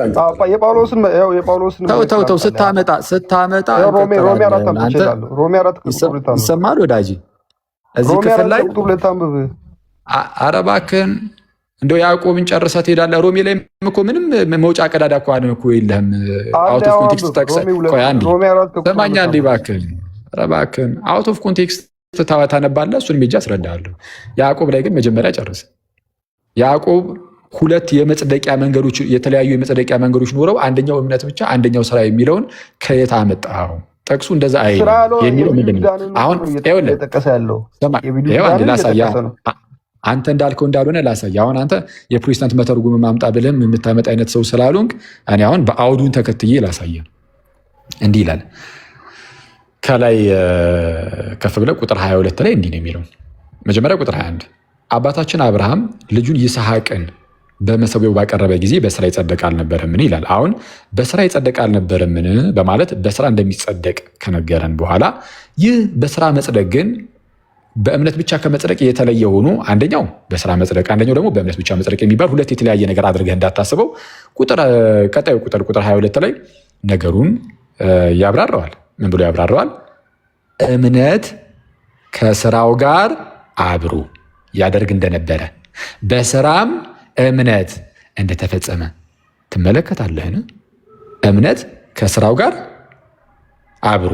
የጳውሎስን ተው ስታመጣ ሮሜ 4 አምጥቻለሁ። ሮሜ 4 ይሰማል ወዳጅ እዚህ ክፍል ላይ ኧረ እባክህን እንደው ያዕቆብን ጨርሰህ ትሄዳለህ። ሮሜ ላይ እኮ ምንም መውጫ ቀዳዳ እኮ የለህም። አውት ኦፍ ኮንቴክስት ጠቅሰህ ቆይ አንዴ ሰማኛ እንዴ እባክህን፣ ኧረ እባክህን አውት ኦፍ ኮንቴክስት ታነባለህ። እሱን ሜጃ አስረዳለሁ። ያዕቆብ ላይ ግን መጀመሪያ ጨርስ። ያዕቆብ ሁለት የመጽደቂያ መንገዶች የተለያዩ የመጽደቂያ መንገዶች ኖረው አንደኛው እምነት ብቻ አንደኛው ስራ የሚለውን ከየት አመጣው? ጠቅሱ እንደዛ አይ የሚለው ምንድን ነው? አሁን ላሳያ አንተ እንዳልከው እንዳልሆነ ላሳያ። አሁን አንተ የፕሮቴስታንት መተርጉም ማምጣ ብለህም የምታመጣ አይነት ሰው ስላልሆንክ እኔ አሁን በአውዱን ተከትዬ ላሳየ። እንዲህ ይላል ከላይ ከፍ ብለህ ቁጥር 22 ላይ እንዲህ ነው የሚለው። መጀመሪያ ቁጥር 21 አባታችን አብርሃም ልጁን ይስሐቅን በመሰዊያው ባቀረበ ጊዜ በስራ ይጸደቅ አልነበረምን ይላል። አሁን በስራ ይጸደቅ አልነበረምን በማለት በስራ እንደሚጸደቅ ከነገረን በኋላ ይህ በስራ መጽደቅ ግን በእምነት ብቻ ከመጽደቅ የተለየ ሆኖ አንደኛው በስራ መጽደቅ አንደኛው ደግሞ በእምነት ብቻ መጽደቅ የሚባል ሁለት የተለያየ ነገር አድርገህ እንዳታስበው ቀጣዩ ቁጥር 22 ላይ ነገሩን ያብራረዋል። ምን ብሎ ያብራረዋል? እምነት ከስራው ጋር አብሮ ያደርግ እንደነበረ በስራም እምነት እንደተፈጸመ ትመለከታለህን? እምነት ከስራው ጋር አብሮ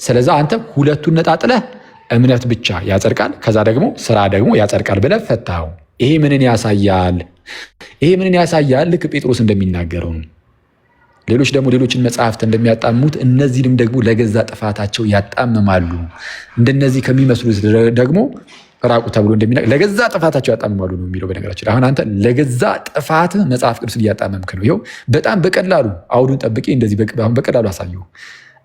ስለዚህ አንተ ሁለቱን ነጣጥለህ እምነት ብቻ ያጸድቃል፣ ከዛ ደግሞ ስራ ደግሞ ያጸድቃል ብለህ ፈታው። ይሄ ምንን ያሳያል? ይሄ ምንን ያሳያል? ልክ ጴጥሮስ እንደሚናገረው ነው። ሌሎች ደግሞ ሌሎችን መጽሐፍት እንደሚያጣሙት እነዚህንም ደግሞ ለገዛ ጥፋታቸው ያጣምማሉ። እንደነዚህ ከሚመስሉት ደግሞ ራቁ ተብሎ ለገዛ ጥፋታቸው ያጣምማሉ ነው የሚለው። በነገራችን አሁን አንተ ለገዛ ጥፋት መጽሐፍ ቅዱስን እያጣመምክ ነው። ይኸው በጣም በቀላሉ አውዱን ጠብቄ እንደዚህ አሁን በቀላሉ አሳየው።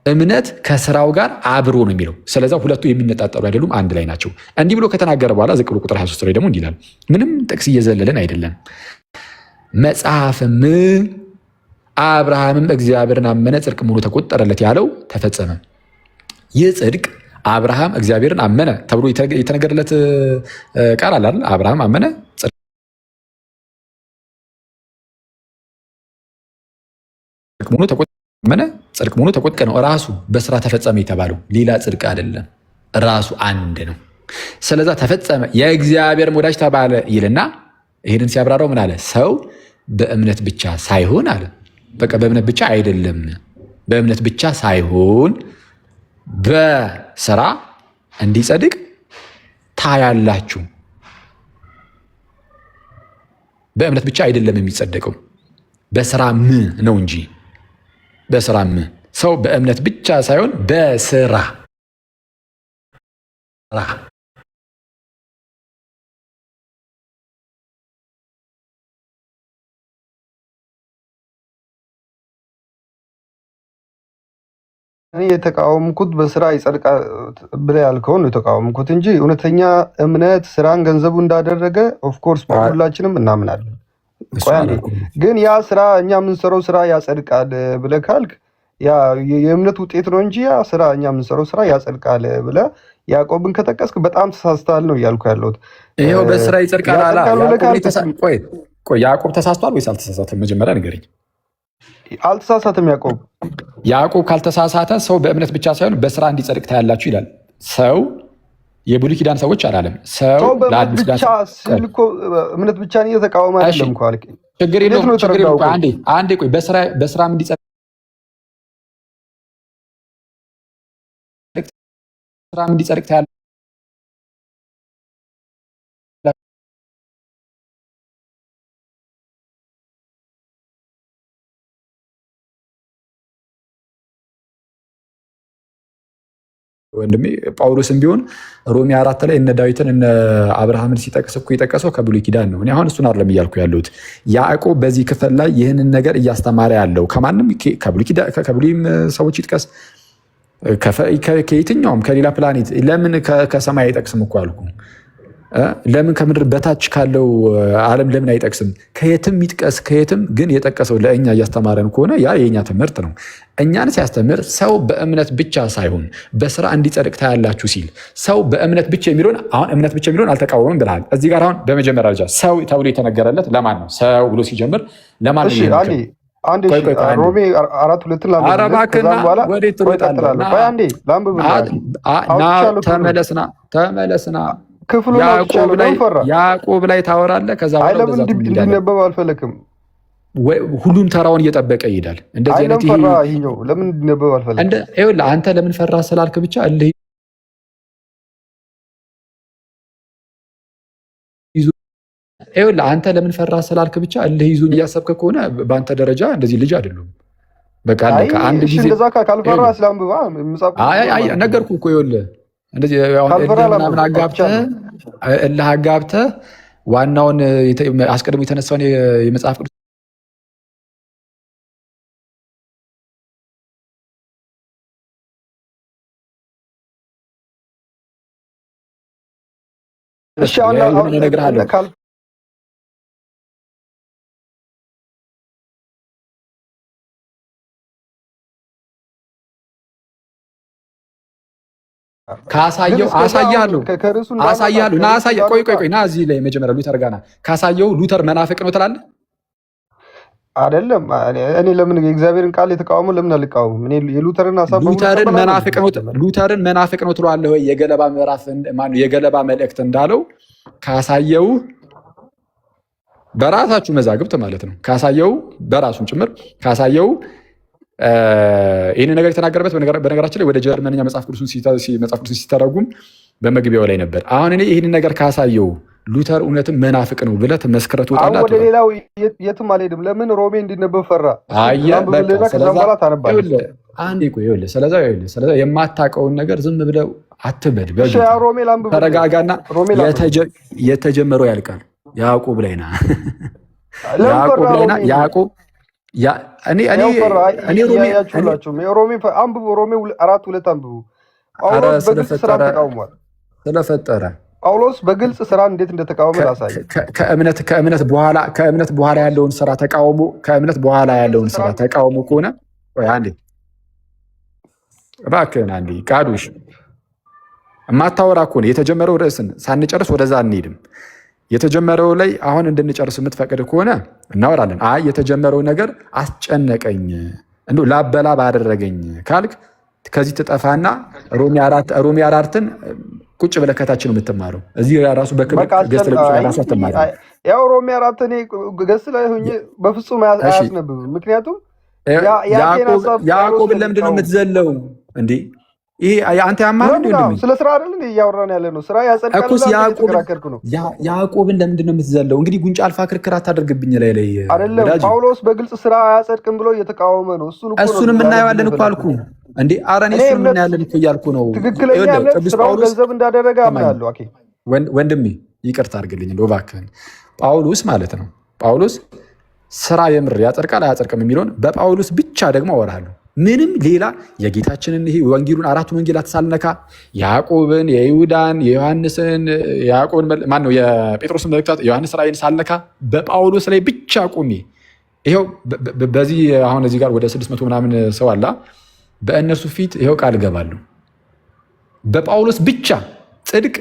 እምነት ከስራው ጋር አብሮ ነው የሚለው። ስለዛ ሁለቱ የሚነጣጠሉ አይደሉም፣ አንድ ላይ ናቸው። እንዲህ ብሎ ከተናገረ በኋላ ዝቅ ብሎ ቁጥር 23 ላይ ደግሞ እንዲህ ይላል። ምንም ጥቅስ እየዘለለን አይደለም። መጽሐፍም አብርሃምም እግዚአብሔርን አመነ ጽድቅ ሙሉ ተቆጠረለት ያለው ተፈጸመ። ይህ ጽድቅ አብርሃም እግዚአብሔርን አመነ ተብሎ የተነገረለት ቃል አለ አይደል? አብርሃም አመነ ጽድቅ ሙሉ ተቆጠረ፣ ጽድቅ ሙሉ ተቆጠረ ነው። ራሱ በስራ ተፈጸመ የተባለው ሌላ ጽድቅ አይደለም፣ ራሱ አንድ ነው። ስለዛ ተፈጸመ የእግዚአብሔር ወዳጅ ተባለ ይልና ይህንን ሲያብራራው ምን አለ? ሰው በእምነት ብቻ ሳይሆን አለ በቃ በእምነት ብቻ አይደለም፣ በእምነት ብቻ ሳይሆን በስራ እንዲጸድቅ ታያላችሁ። በእምነት ብቻ አይደለም የሚጸደቀው በስራም ነው እንጂ በስራም ሰው በእምነት ብቻ ሳይሆን በስራ እኔ የተቃወምኩት በስራ ይጸድቃል ብለህ ያልከውን ነው የተቃወምኩት እንጂ እውነተኛ እምነት ስራን ገንዘቡ እንዳደረገ ኦፍኮርስ ሁላችንም እናምናለን። ግን ያ ስራ እኛ የምንሰራው ስራ ያጸድቃል ብለህ ካልክ ያ የእምነት ውጤት ነው እንጂ ያ ስራ እኛ የምንሰራው ስራ ያጸድቃል ብለህ ያዕቆብን ከጠቀስክ በጣም ተሳስተሃል ነው እያልኩ ያለሁት። ይኸው በስራ ይጸድቃል አላ። ያዕቆብ ተሳስቷል ወይስ አልተሳሳተም? መጀመሪያ ንገረኝ። አልተሳሳተም ያዕቆብ። ያዕቆብ ካልተሳሳተ ሰው በእምነት ብቻ ሳይሆን በስራ እንዲጸድቅ ታያላችሁ ይላል። ሰው የብሉይ ኪዳን ሰዎች አላለም። ሰው እምነት ብቻ እየተቃወመ አይደለም እኮ አልክ። ችግር የለውም። አንዴ ቆይ። በስራም እንዲጸድቅ ታያላችሁ። ወንድሜ ጳውሎስም ቢሆን ሮሜ 4 ላይ እነ ዳዊትን እነ አብርሃምን ሲጠቅስ እኮ የጠቀሰው ከብሉይ ኪዳን ነው። እኔ አሁን እሱን አይደለም እያልኩ ያለሁት። ያዕቆብ በዚህ ክፍል ላይ ይህንን ነገር እያስተማረ ያለው ከማንም ከብሉይም ሰዎች ይጥቀስ ከየትኛውም ከሌላ ፕላኔት ለምን ከሰማይ አይጠቅስም እኮ አልኩ። ለምን ከምድር በታች ካለው ዓለም ለምን አይጠቅስም? ከየትም ይጥቀስ ከየትም። ግን የጠቀሰው ለእኛ እያስተማረን ከሆነ ያ የእኛ ትምህርት ነው። እኛን ሲያስተምር ሰው በእምነት ብቻ ሳይሆን በስራ እንዲጸድቅ ታያላችሁ ሲል ሰው በእምነት ብቻ የሚለውን አሁን እምነት ብቻ የሚለውን አልተቃወምም ብለሃል። እዚህ ጋር አሁን በመጀመሪያ ደረጃ ሰው ተብሎ የተነገረለት ለማን ነው? ሰው ብሎ ሲጀምር ለማን ነው? ሮሜ 4:2 ተመለስና ያዕቆብ ላይ ታወራለህ። ከዛ ለምን እንዲነበብ አልፈለክም? ሁሉም ተራውን እየጠበቀ ይሄዳል። እንደዚህ አይነት ለምን እንዲነበብ አልፈለክም? አንተ ለምን ፈራ ስላልክ ብቻ እልህ አንተ ለምን ፈራ ስላልክ ብቻ እልህ ይዞኝ እያሰብክ ከሆነ በአንተ ደረጃ እንደዚህ ልጅ አይደሉም። በቃ አንድ ጊዜ ነገርኩህ እኮ ይኸውልህ እንደዚህ ምናምን እልህ አጋብተህ ዋናውን አስቀድሞ የተነሳውን የመጽሐፍ ቅዱስ እነግርሃለሁ። ካሳየው አሳያለሁ። ቆይ ና እዚህ ላይ መጀመሪያ ሉተር ጋር ና። ካሳየው ሉተር መናፍቅ ነው ትላለህ አይደለም? እኔ ለምን የእግዚአብሔርን ቃል የተቃወመ ለምን አልቃወምም? እኔ የሉተርን ሐሳብ ሉተርን መናፍቅ ነው ትለዋለህ ወይ? የገለባ ምዕራፍ ማነው የገለባ መልእክት እንዳለው ካሳየው በራሳችሁ መዛግብት ማለት ነው ካሳየው በራሱን ጭምር ካሳየው ይህን ነገር የተናገረበት በነገራችን ላይ ወደ ጀርመንኛ መጽሐፍ ቅዱስን ሲተረጉም በመግቢያው ላይ ነበር። አሁን እኔ ይህን ነገር ካሳየው ሉተር እውነትም መናፍቅ ነው ብለህ መስክረህ ትወጣለህ። ወደ ሌላው የትም አልሄድም። ለምን ሮሜ እንዲነበብ ፈራ? ስለዛ የማታውቀውን ነገር ዝም ብለህ አትበድ። ተረጋጋና የተጀመረው ያልቃል። ያዕቆብ ላይ ና ያዕቆብ ሮሜ 4:2 አንብቡ። ስለፈጠረ ጳውሎስ በግልጽ ስራ እንዴት እንደተቃወመ ላሳይ። ከእምነት በኋላ ያለውን ስራ ተቃውሞ ከሆነ አንዴ እባክህን አንዴ ቃዱሽ የማታወራ ከሆነ የተጀመረው ርዕስን ሳንጨርስ ወደዛ አንሄድም። የተጀመረው ላይ አሁን እንድንጨርስ የምትፈቅድ ከሆነ እናወራለን። አይ የተጀመረው ነገር አስጨነቀኝ እንደው ላበላብ አደረገኝ ካልክ ከዚህ ትጠፋና ሮሜ 4ን ቁጭ ብለህ ከታች ነው የምትማረው። እዚህ ራሱ በክብር ገስት ላይ ራሱ አትማርም። ያው ሮሜ 4 እኔ ገስት ላይ ሆኜ በፍጹም አያስነብብም። ምክንያቱም ያዕቆብን ለምንድን ነው የምትዘለው እንዴ? ይሄ አንተ ያማረው እንደምን ስለ ስራ አይደል እንዴ እያወራን ያለ ነው? ስራ ያጸድቃል ነው። ያዕቆብን ለምንድን ነው የምትዘለው? እንግዲህ ጉንጫ አልፋ ክርክር አታደርግብኝ ላይ አይደለም። ጳውሎስ በግልጽ ስራ አያጸድቅም ብሎ እየተቃወመ ነው። እሱንም እናየዋለን እኮ አልኩ እንዴ። ኧረ እኔ እሱንም እናያለን እኮ እያልኩ ነው። ትክክለኛ ስራውን ገንዘብ እንዳደረገ አምናለሁ። ኦኬ ወንድሜ ይቅርታ አድርግልኝ እንደው እባክህን። ጳውሎስ ማለት ነው ጳውሎስ ስራ የምር ያጸድቃል አያጸድቅም የሚለውን በጳውሎስ ብቻ ደግሞ አወራለሁ። ምንም ሌላ የጌታችንን ይሄ ወንጌሉን 4ቱን ወንጌላት ሳልነካ ያዕቆብን፣ የይሁዳን፣ የዮሐንስን ያዕቆብን ማነው የጴጥሮስን መልእክታት ዮሐንስ ራእይን ሳልነካ በጳውሎስ ላይ ብቻ ቆሜ ይኸው በዚህ አሁን እዚህ ጋር ወደ 600 ምናምን ሰው አላ በእነርሱ ፊት ይኸው ቃል እገባለሁ በጳውሎስ ብቻ ጽድቅ፣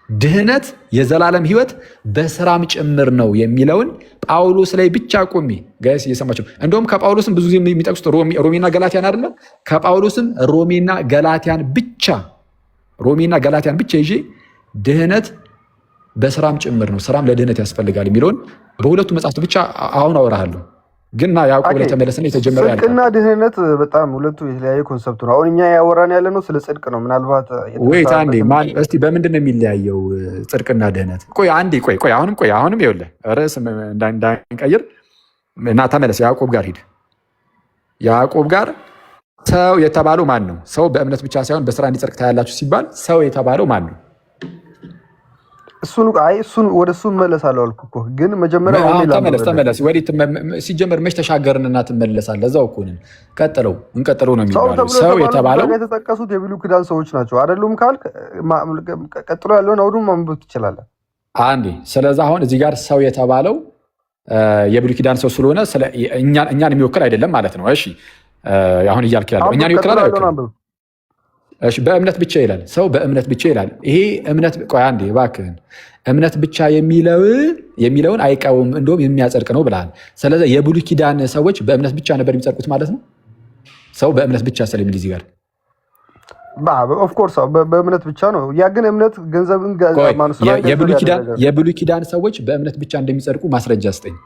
ድህነት፣ የዘላለም ህይወት በስራም ጭምር ነው የሚለውን ጳውሎስ ላይ ብቻ ቆሜ ጋይስ እየሰማችሁ እንደውም ከጳውሎስም ብዙ ጊዜ የሚጠቅሱት ሮሜና ገላትያን አይደለም። ከጳውሎስም ሮሜና ገላትያን ብቻ ይዤ ድህነት በስራም ጭምር ነው፣ ስራም ለድህነት ያስፈልጋል የሚለውን በሁለቱ መጽሐፍት ብቻ አሁን አወራሃለሁ። ግንና ያዕቆብ ላይ ተመለሰና የተጀመረው ያልቃል። ጽድቅና ድህነት በጣም ሁለቱ የተለያየ ኮንሰፕት ነው። አሁን እኛ ያወራን ያለ ነው ስለ ጽድቅ ነው። ምናልባት ወይት አንዴ እስቲ በምንድን ነው የሚለያየው ጽድቅና ድህነት? አሁንም ይኸውልህ ርዕስ እንዳንቀይር እና ተመለስ። ያዕቆብ ጋር ሂድ። ያዕቆብ ጋር ሰው የተባለው ማን ነው? ሰው በእምነት ብቻ ሳይሆን በስራ እንዲጸድቅ ታያላችሁ ሲባል ሰው የተባለው ማን ነው? እሱን ወደ እሱ እመለሳለሁ አልኩ እኮ። ግን መጀመሪያ ተመለስ። ወዴት ሲጀመር መች ተሻገርንና ትመለሳለህ? እዛው እኮ ነን። እንቀጥለው ነው የሚባለው። ሰው የተባለው የተጠቀሱት የብሉይ ኪዳን ሰዎች ናቸው አይደሉም ካልክ ቀጥሎ ያለውን አውዱን ማንበብ ትችላለህ። አንዴ ስለዛ አሁን እዚህ ጋር ሰው የተባለው የብሉይ ኪዳን ሰው ስለሆነ እኛን የሚወክል አይደለም ማለት ነው። እሺ አሁን እያልክ ያለው እኛን ይወክላል አይወክልም? እሺ በእምነት ብቻ ይላል። ሰው በእምነት ብቻ ይላል። ይሄ እምነት ቆይ አንዴ እባክህን፣ እምነት ብቻ የሚለውን አይቃወም፣ እንደውም የሚያጸድቅ ነው ብለሃል። ስለዚህ የብሉይ ኪዳን ሰዎች በእምነት ብቻ ነበር የሚጸድቁት ማለት ነው። ሰው በእምነት ብቻ ስለሚል እዚህ ጋር ኦፍኮርስ በእምነት ብቻ ነው። ያ ግን እምነት ገንዘብን የብሉይ ኪዳን ሰዎች በእምነት ብቻ እንደሚጸድቁ ማስረጃ ስጠኝ።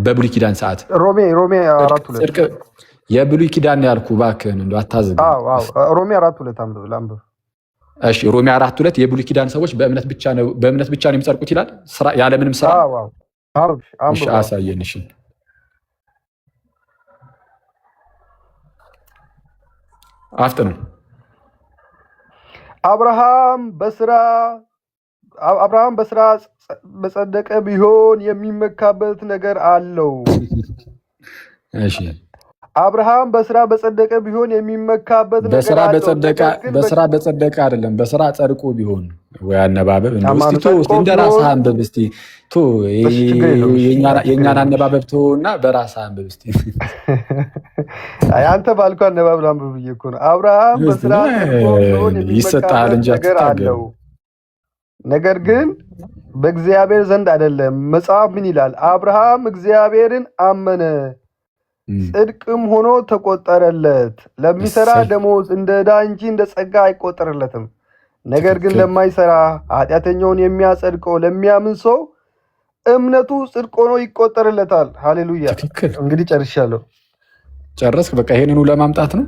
በብሉይ ኪዳን ሰዓት ሮሜ 4:2 የብሉይ ኪዳን ያልኩ እባክህን እንደው አታዝብ። ሮሜ 4:2 አንብብ። እሺ ሮሜ 4:2 የብሉይ ኪዳን ሰዎች በእምነት ብቻ ነው የሚጸድቁት ይላል። ስራ ያለምንም ስራ እሺ አሳየን። እሺ አፍጥኑ። አብርሃም በስራ በጸደቀ ቢሆን የሚመካበት ነገር አለው። እሺ አብርሃም በስራ በጸደቀ ቢሆን የሚመካበት ነገር በስራ በጸደቀ አይደለም፣ በስራ ጸድቆ ቢሆን ወይ አነባበብ እንደ ራስህ አንብብ እስቲ። የእኛን አነባበብ እና በራስህ አንብብ እስቲ። አንተ ባልኩህ አነባበብ አንብብ ብዬ እኮ ነው። አብርሃም በስራ ቢሆን የሚመካበት ነገር አለው፣ ነገር ግን በእግዚአብሔር ዘንድ አይደለም። መጽሐፍ ምን ይላል? አብርሃም እግዚአብሔርን አመነ ጽድቅም ሆኖ ተቆጠረለት። ለሚሰራ ደሞዝ እንደ ዕዳ እንጂ እንደ ጸጋ አይቆጠርለትም። ነገር ግን ለማይሰራ ኃጢአተኛውን የሚያጸድቀው ለሚያምን ሰው እምነቱ ጽድቅ ሆኖ ይቆጠርለታል። ሃሌሉያ። እንግዲህ ጨርሻለሁ። ጨረስክ? በቃ ይሄንኑ ለማምጣት ነው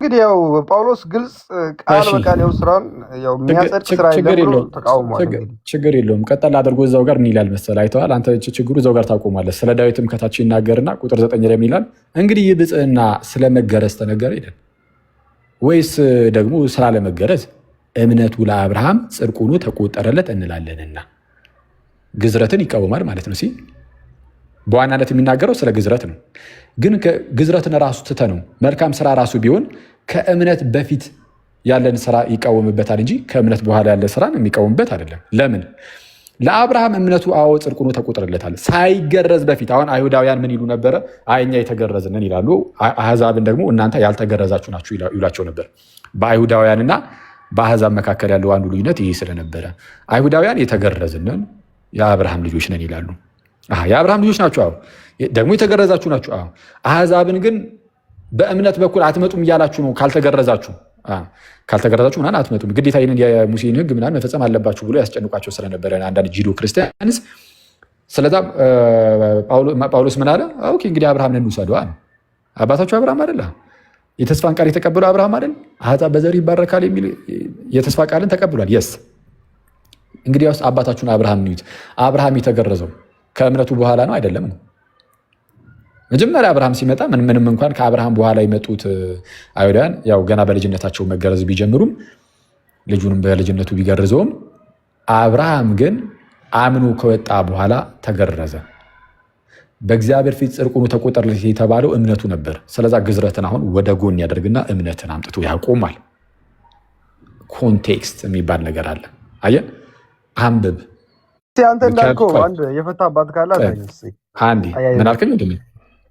እንግዲህ ያው ጳውሎስ ግልጽ ቃል በቃል ያው ስራን ያው የሚያጸድቅ ስራ የለም ተቃውሟል። ችግር የለውም። ቀጠል አድርጎ እዛው ጋር ምን ይላል መሰለህ? አይተዋል አንተ ችግሩ እዛው ጋር ታቆማለህ። ስለ ዳዊትም ከታች ይናገርና ቁጥር 9 ላይ ይላል እንግዲህ ይህ ብጽዕና ስለመገረዝ ተነገረ ይላል ወይስ ደግሞ ስላለመገረዝ? እምነቱ ለአብርሃም ጽድቅ ሆኖ ተቆጠረለት እንላለንና ግዝረትን ይቃወማል ማለት ነው። በዋናነት የሚናገረው ስለ ግዝረት ነው። ግን ግዝረትን ራሱ ትተ ነው መልካም ስራ ራሱ ቢሆን ከእምነት በፊት ያለን ስራ ይቃወምበታል እንጂ ከእምነት በኋላ ያለ ስራን የሚቃወምበት አይደለም። ለምን? ለአብርሃም እምነቱ አዎ ጽድቅ ሆኖ ተቆጠረለታል ሳይገረዝ በፊት። አሁን አይሁዳውያን ምን ይሉ ነበረ? እኛ የተገረዝንን ይላሉ። አህዛብን ደግሞ እናንተ ያልተገረዛችሁ ናችሁ ይላቸው ነበር። በአይሁዳውያንና በአህዛብ መካከል ያለው አንዱ ልዩነት ይህ ስለነበረ አይሁዳውያን የተገረዝንን የአብርሃም ልጆች ነን ይላሉ። የአብርሃም ልጆች ናቸው ደግሞ የተገረዛችሁ ናችሁ። አህዛብን ግን በእምነት በኩል አትመጡም እያላችሁ ነው። ካልተገረዛችሁ ምናምን አትመጡም፣ ግዴታ ይህንን የሙሴን ሕግ ምናምን መፈጸም አለባችሁ ብሎ ያስጨንቋቸው ስለነበረ አንዳንድ ጂዶ ክርስቲያንስ። ስለዛ ጳውሎስ ምን አለ? ኦኬ እንግዲህ አብርሃምን እንውሰደው አለ። አባታችሁ አብርሃም አይደለ? የተስፋን ቃል የተቀበለው አብርሃም አይደል? አሕዛብ በዘር ይባረካል የሚል የተስፋ ቃልን ተቀብሏል። የስ እንግዲህ ውስጥ አባታችሁን አብርሃም ንዩት። አብርሃም የተገረዘው ከእምነቱ በኋላ ነው አይደለም? መጀመሪያ አብርሃም ሲመጣ ምንም እንኳን ከአብርሃም በኋላ የመጡት አይሁዳውያን ያው ገና በልጅነታቸው መገረዝ ቢጀምሩም ልጁንም በልጅነቱ ቢገርዘውም አብርሃም ግን አምኖ ከወጣ በኋላ ተገረዘ። በእግዚአብሔር ፊት ጽድቅ ሆኖ ተቆጠረለት የተባለው እምነቱ ነበር። ስለዛ ግዝረትን አሁን ወደ ጎን ያደርግና እምነትን አምጥቶ ያቆማል። ኮንቴክስት የሚባል ነገር አለ። አየህ፣ አንብብ። አንተ እንዳልከው አንድ የፈታ አባት ካለ አንዴ ምን አልከኝ?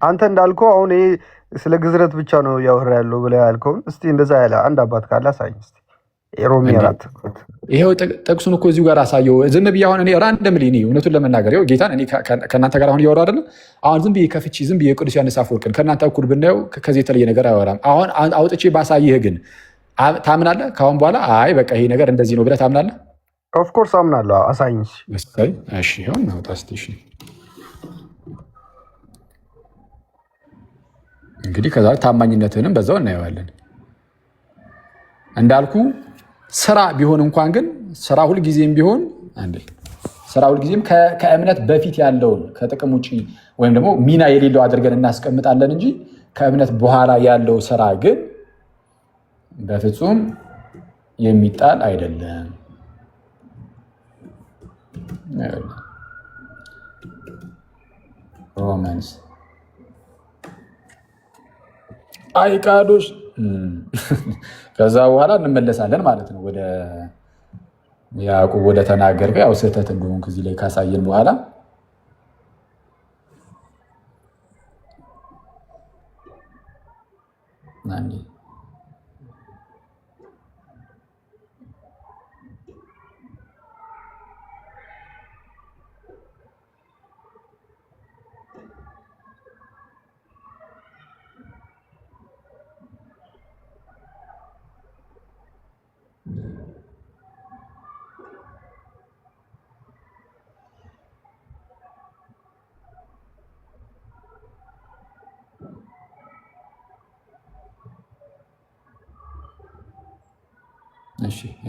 አንተ እንዳልከው አሁን ይሄ ስለ ግዝረት ብቻ ነው ያወራ ያለው ብለህ ያልከውን እስቲ እንደዛ ያለ አንድ አባት ካለ አሳየኝ እስቲ። ሮሜ 4 ይሄው ጥቅሱን እኮ እዚሁ ጋር አሳየው። ዝም ብዬ አሁን እኔ ራንደምሊ እኔ እውነቱን ለመናገር ይኸው ጌታን እኔ ከእናንተ ጋር አሁን እያወራ አይደለም። አሁን ዝም ብዬ ከፍቼ ዝም ብዬ ቅዱስ ዮሐንስ አፈወርቅን ከእናንተ እኩል ብናየው ከዚህ የተለየ ነገር አያወራም። አሁን አውጥቼ ባሳይህ ግን ታምናለህ? ከአሁን በኋላ አይ በቃ ይሄ ነገር እንደዚህ ነው ብለህ ታምናለህ? ኦፍኮርስ አምናለሁ። አሳይኝ። እሺ ይኸው እናውጣ እስኪ። እሺ እንግዲህ ከዛ ታማኝነትንም በዛው እናየዋለን። እንዳልኩ ስራ ቢሆን እንኳን ግን ስራ ሁልጊዜም ቢሆን ስራ ሁልጊዜም ከእምነት በፊት ያለውን ከጥቅም ውጭ ወይም ደግሞ ሚና የሌለው አድርገን እናስቀምጣለን እንጂ ከእምነት በኋላ ያለው ስራ ግን በፍጹም የሚጣል አይደለም። ሮማንስ አይቃዶች ከዛ በኋላ እንመለሳለን ማለት ነው ወደ ያዕቆብ ወደ ተናገርከው ያው ስህተት እንደሆንክ እዚህ ላይ ካሳየን በኋላ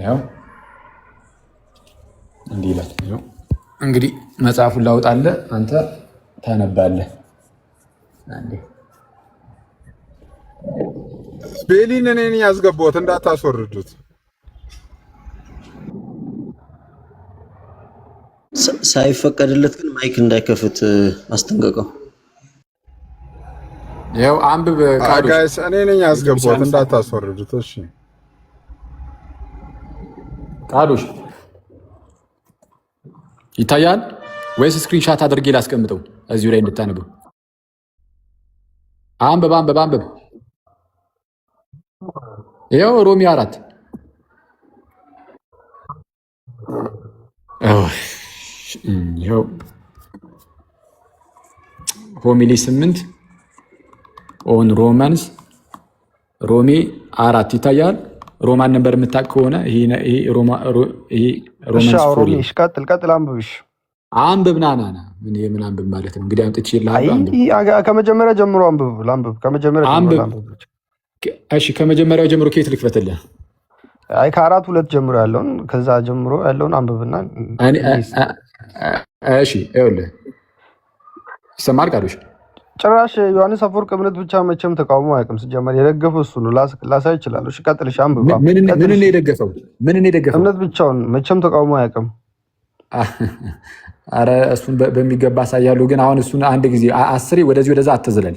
ያው እንዲህ ይላል። እንግዲህ መጽሐፉን ላውጣለህ አንተ ታነባለህ። ቤሊን እኔን ያስገባሁት እንዳታስወርዱት። ሳይፈቀድለት ግን ማይክ እንዳይከፍት አስጠንቀቀው። ያው አንብብ ጋይስ፣ እኔ ነኝ ያስገባሁት እንዳታስወርዱት። እሺ ቃዶሽ ይታያል ወይስ ስክሪንሻት አድርጌ ላስቀምጠው እዚሁ ላይ እንድታነበው? አንብብ። ይኸው ሮሜ 4 ይኸው ሆሚሊ 8 ኦን ሮማንስ ሮሜ 4 ይታያል ሮማን ነበር የምታውቅ ከሆነ ይሄ ሮማንስ ፎሪ ቀጥል አንብብሽ አንብብ ናና ምን አንብብ ማለት ነው እንግዲህ አምጥቼ ይልሃለሁ። ከመጀመሪያ ጀምሮ አንብብ ከመጀመሪያ ጀምሮ አንብብ። እሺ ከመጀመሪያው ጀምሮ ከየት ልክፈትልህ? አይ ከአራት ሁለት ጀምሮ ያለውን ከዛ ጀምሮ ያለውን አንብብና እሺ ይኸውልህ ይሰማል ቃሎች ጭራሽ ዮሐንስ አፈወርቅ እምነት ብቻ መቼም ተቃውሞ አያውቅም። ሲጀመር የደገፈው እሱ ነው። ላሳይ ይችላል። እሺ ቀጥልሽ አንብባ። ምን ነው የደገፈው? እምነት ብቻውን መቼም ተቃውሞ አያውቅም። አረ እሱን በሚገባ አሳያለሁ። ግን አሁን እሱን አንድ ጊዜ አስሬ ወደዚህ ወደዛ አትዝለል።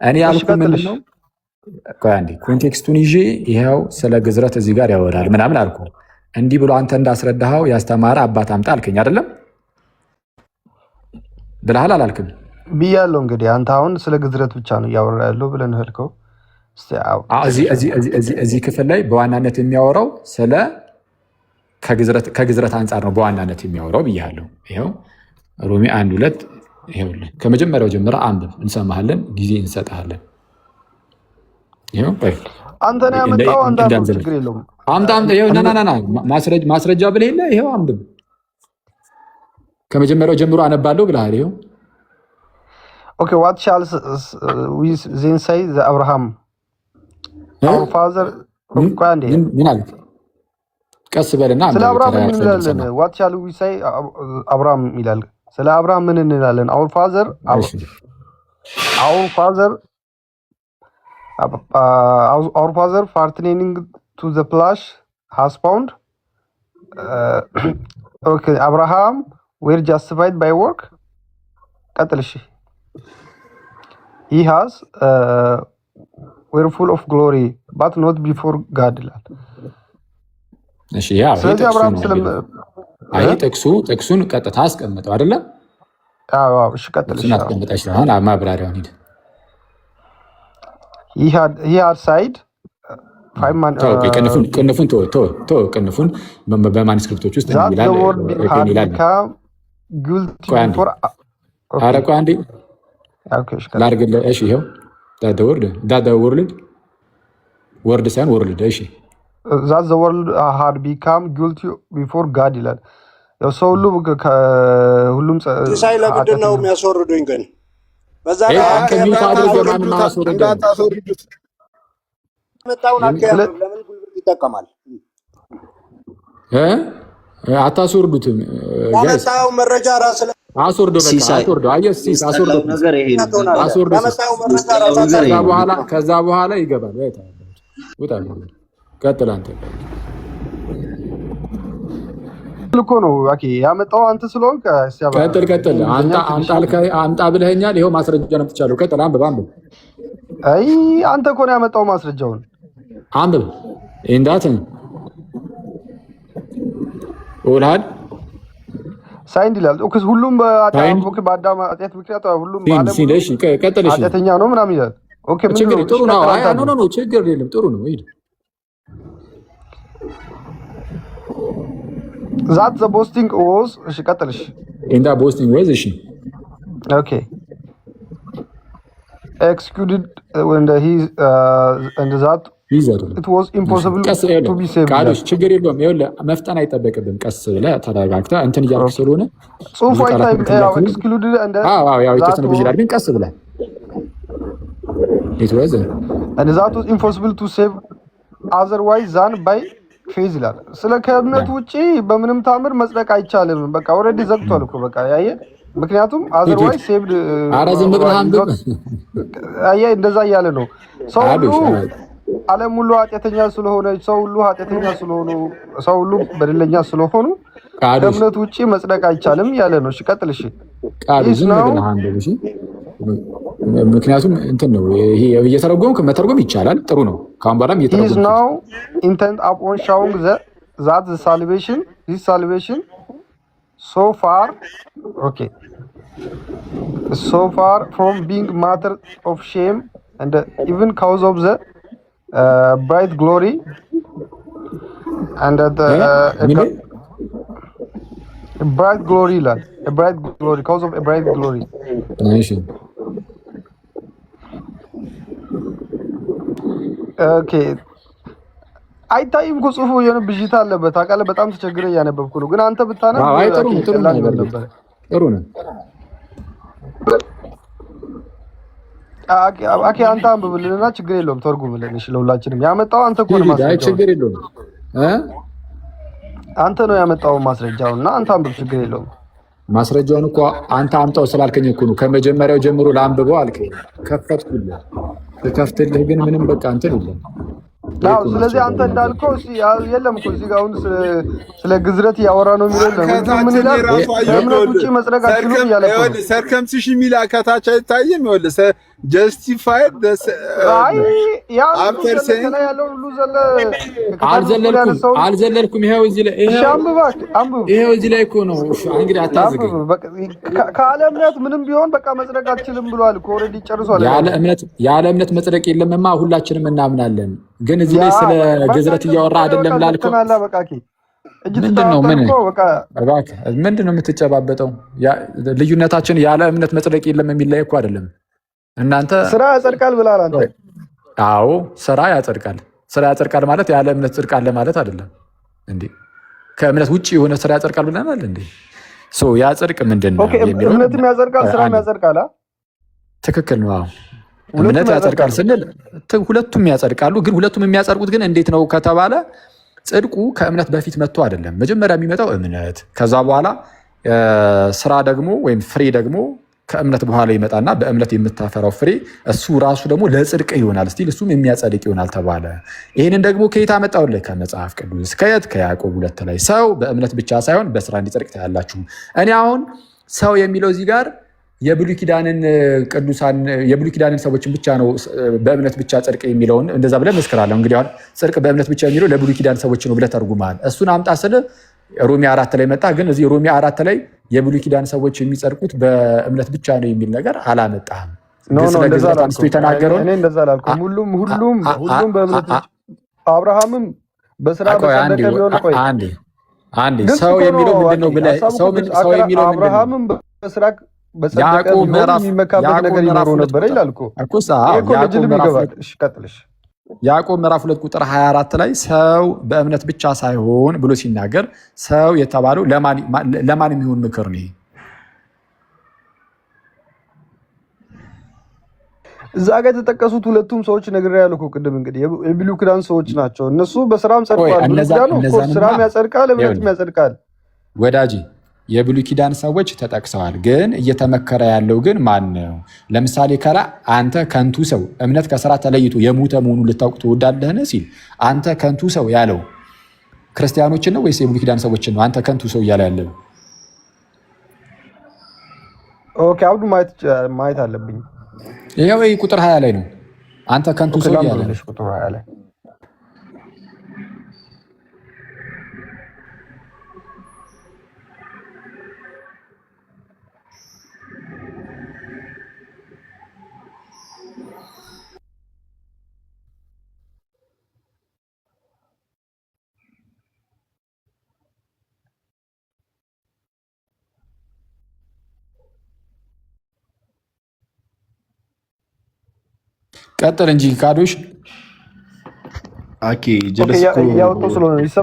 እኔ ያልኩህ ምንድን ነው አንዴ ኮንቴክስቱን ይዤ ይኸው ስለ ግዝረት እዚህ ጋር ያወራል ምናምን አልኩ። እንዲህ ብሎ አንተ እንዳስረዳኸው ያስተማረ አባት አምጣ አልከኝ አይደለም ብለሃል አላልክም? ብያለሁ። እንግዲህ አንተ አሁን ስለ ግዝረት ብቻ ነው እያወራ ያለው ብለን ህልከው እዚህ ክፍል ላይ በዋናነት የሚያወራው ስለ ከግዝረት አንጻር ነው በዋናነት የሚያወራው ብያለሁ። ይኸው ሮሜ 1:2 ይኸውልህ ከመጀመሪያው ጀምረ አንብብ፣ እንሰማሃለን፣ ጊዜ እንሰጥሃለን። ይኸው አንተ ነው ያመጣው። አንተ ችግር የለውም አምጣ። ይኸው ና ማስረጃ ብለህ የለ ይኸው አንብብ። ከመጀመሪያው ጀምሮ አነባለሁ ብለሃል። ይኸው Okay, what shall we then say the Abraham, our father? ምን አለ? ቀስ በልና ስለ አብርሃም ምን እንላለን? What shall we say አብርሃም ይላል። ስለ አብርሃም ምን እንላለን? Our father pertaining to the flesh has found. Okay, Abraham were justified by work. ቀጥልሽ He has were full of glory but not before God ይላል። እሺ ስለዚህ አብርሃም ጥቅሱን ቀጥታ አስቀምጠው አይደለ? አዎ እሺ ቀጥልሽ አስቀምጠሽ ነው አሁን ማብራሪያውን ሂድ። he had said ቅንፉን በማኑስክሪፕቶች ውስጥ ይላል አረቋ አንዴ ላድርግልህ። እሺ ይኸው ዳት ወርድ ሳይሆን ወርልድ። እሺ that the world had become guilty before God ይላል። ያው ሰው ሁሉም ሳይ ለምንድን ነው የሚያስወርዱኝ? ግን በዛ መጣውን አከለ ለምን ጉልበት ይጠቀማል? አታስወርዱትም። ያመጣው መረጃ ራስ አስወርዶ ከዛ በኋላ ይገባል። ቀጥል አንተ እኮ ነው ያመጣው አንተ ስለሆንክ ቀጥል። አምጣ ብለኸኛል። ይኸው ማስረጃ ነው ትቻለሁ። ቀጥል አንብብ። አይ አንተ እኮ ነው ያመጣው ማስረጃውን አንብብ። እንዳትን ኦልሃድ ሳይንድ ይላል። ሁሉም በአዳም ኃጢአት ምክንያት ሁሉም ኃጢአተኛ ነው ምናምን ይላል። ጥሩ ነው። ችግር የለም ጥሩ ነው። that the boasting was እሺ ቀጥልሽ in that boasting was እሺ okay excluded when he and that it was impossible to be saved ቃሎች ችግር የለውም። ይኸውልህ መፍጠን አይጠበቅብም። ቀስ ብለህ ተረጋግተህ እንትን እያልኩ ስለሆነ ጽሁፉ አይታይም። excluded and ያው የተወሰነ ብዙ ይላል፣ ግን ቀስ ብለህ it was and that was impossible to save otherwise than by faith ይላል። ስለ ከእምነት ውጪ በምንም ታምር መጽደቅ አይቻልም። በቃ ኦልሬዲ ዘግቷል እኮ በቃ ያየ ምክንያቱም otherwise saved አራዝም ብለህ አንብብ። ያየ እንደዛ እያለ ነው ሰው ሁሉ ዓለም ሁሉ ኃጢአተኛ ስለሆነ ሰው ሁሉ በደለኛ ስለሆኑ ከእምነት ውጪ መጽደቅ አይቻልም ያለ ነው። እሺ ቀጥል። እሺ ምክንያቱም እንትን ነው ይሄ እየተረጎምክ መተርጎም ይቻላል። ጥሩ ነው። ካሁን በኋላም እየተረጎምክ is now intent upon showing that the salvation so far from being matter of shame and even cause of the bright glory and bright glory land a bright glory cause of a bright glory okay አይታይም እኮ ጽሁፉ የሆነ ብዥታ አለበት። አቃለ በጣም ተቸግረ እያነበብኩ ነው። ግን አንተ ብታነብ ጥሩ ነው። አኬ አንተ አንብብልንና ችግር የለውም ተርጉምልን። እሺ ለሁላችንም ያመጣው አንተ እኮ ነው ማስረጃው። ችግር የለውም አንተ ነው ያመጣው ማስረጃው እና አንተ አንብብ ችግር የለውም። ማስረጃውን እኮ አንተ አምጣው ስላልከኝ እኮ ነው ከመጀመሪያው ጀምሮ ላንብበው አልከኝ። ከፈትኩልህ ከፍትልህ ግን ምንም በቃ እንትን የለም። ስለዚህ አንተ እንዳልከው የለም እኮ እዚህ ጋር አሁን ስለ ግዝረት እያወራ ነው የሚለው ምን ይላል? ከእምነት ውጭ መጽደቅ አትችሉም እያለ እኮ ነው። ሰርከምሲሽን የሚል ከታች አይታይም? ይኸውልህ ጀስቲፋይድ አልዘለልኩም። ይኸው እዚህ ላይ እኮ ነው። እንግዲህ አታዝግኝ። ካለ እምነት ምንም ቢሆን በቃ መጽደቅ አትችልም ብሏል እኮ ኦልሬዲ ጨርሷል። ያለ እምነት መጽደቅ የለምማ ሁላችንም እናምናለን። ግን እዚህ ላይ ስለ ግዝረት እያወራ አይደለም ላልከው ምንድን ነው የምትጨባበጠው? ልዩነታችን ያለ እምነት መጽደቅ የለም የሚል ላይ እኮ አይደለም። እናንተ ስራ ያጸድቃል ብላል አንተ። አዎ ስራ ያጸድቃል። ስራ ያጸድቃል ማለት ያለ እምነት ጽድቃለ ማለት አይደለም እንዴ? ከእምነት ውጪ የሆነ ስራ ያጸድቃል ብለናል እንዴ? ያጸድቅ ምንድን ነው የሚለው እምነትም ያጸድቃል ስራም ያጸድቃል። ትክክል ነው። እምነት ያጸድቃል ስንል ሁለቱም ያጸድቃሉ። ግን ሁለቱም የሚያጸድቁት ግን እንዴት ነው ከተባለ ጽድቁ ከእምነት በፊት መጥቶ አይደለም። መጀመሪያ የሚመጣው እምነት፣ ከዛ በኋላ ስራ ደግሞ ወይም ፍሬ ደግሞ ከእምነት በኋላ ይመጣና በእምነት የምታፈራው ፍሬ እሱ ራሱ ደግሞ ለጽድቅ ይሆናል። እስቲል እሱም የሚያጸድቅ ይሆናል ተባለ። ይህንን ደግሞ ከየት አመጣሁልህ? ከመጽሐፍ ቅዱስ። ከየት? ከያዕቆብ 2 ላይ ሰው በእምነት ብቻ ሳይሆን በስራ እንዲጸድቅ ታያላችሁ። እኔ አሁን ሰው የሚለው እዚህ ጋር የብሉይ ኪዳንን ሰዎችን ብቻ ነው በእምነት ብቻ ጽድቅ የሚለውን እንደዛ ብለህ መስክራለሁ። እንግዲህ አሁን ጽድቅ በእምነት ብቻ የሚለው ለብሉይ ኪዳን ሰዎች ነው ብለህ ተርጉመሃል። እሱን አምጣ ስል ሮሜ 4 ላይ መጣ። ግን እዚህ ሮሜ 4 ላይ የብሉይ ኪዳን ሰዎች የሚጸድቁት በእምነት ብቻ ነው የሚል ነገር አላመጣህም። ስለ ግዝረት አንስቶ የተናገረውን እኔ እንደዛ አላልኩም። ሁሉም በእምነት አብርሃምም በስራ በጸደቀ ቢሆን ቆይ አንዴ ሰው የሚለው ምንድን ነው ብለህ ሰው የሚለው አብርሃምም በስራ በጸደቀ ቢሆን የሚመካበት ነገር ይኖረው ነበር ይላል እኮ ያዕቆብ ምዕራፍ 2 ቁጥር 24 ላይ ሰው በእምነት ብቻ ሳይሆን ብሎ ሲናገር ሰው የተባለው ለማን የሚሆን ምክር ነው? እዛ ጋር የተጠቀሱት ሁለቱም ሰዎች ነግሬያለሁ እኮ ቅድም። እንግዲህ የብሉይ ኪዳን ሰዎች ናቸው እነሱ። በስራም ጸድቀዋል። ብሉይ ኪዳን እኮ ስራም ያጸድቃል፣ እምነትም ያጸድቃል። ወዳጅ የብሉይ ኪዳን ሰዎች ተጠቅሰዋል። ግን እየተመከረ ያለው ግን ማን ነው? ለምሳሌ ከላ አንተ ከንቱ ሰው እምነት ከስራ ተለይቶ የሞተ መሆኑን ልታውቅ ትወዳለህን ሲል አንተ ከንቱ ሰው ያለው ክርስቲያኖችን ነው ወይስ የብሉይ ኪዳን ሰዎችን ነው? አንተ ከንቱ ሰው እያለ ያለው ኦኬ፣ አብዱ ማየት አለብኝ። ይሄው ቁጥር 20 ላይ ነው። አንተ ከንቱ ሰው እያለ ቁጥር 20 ላይ ቀጥል እንጂ ካዶሽ አኬ ጀለስ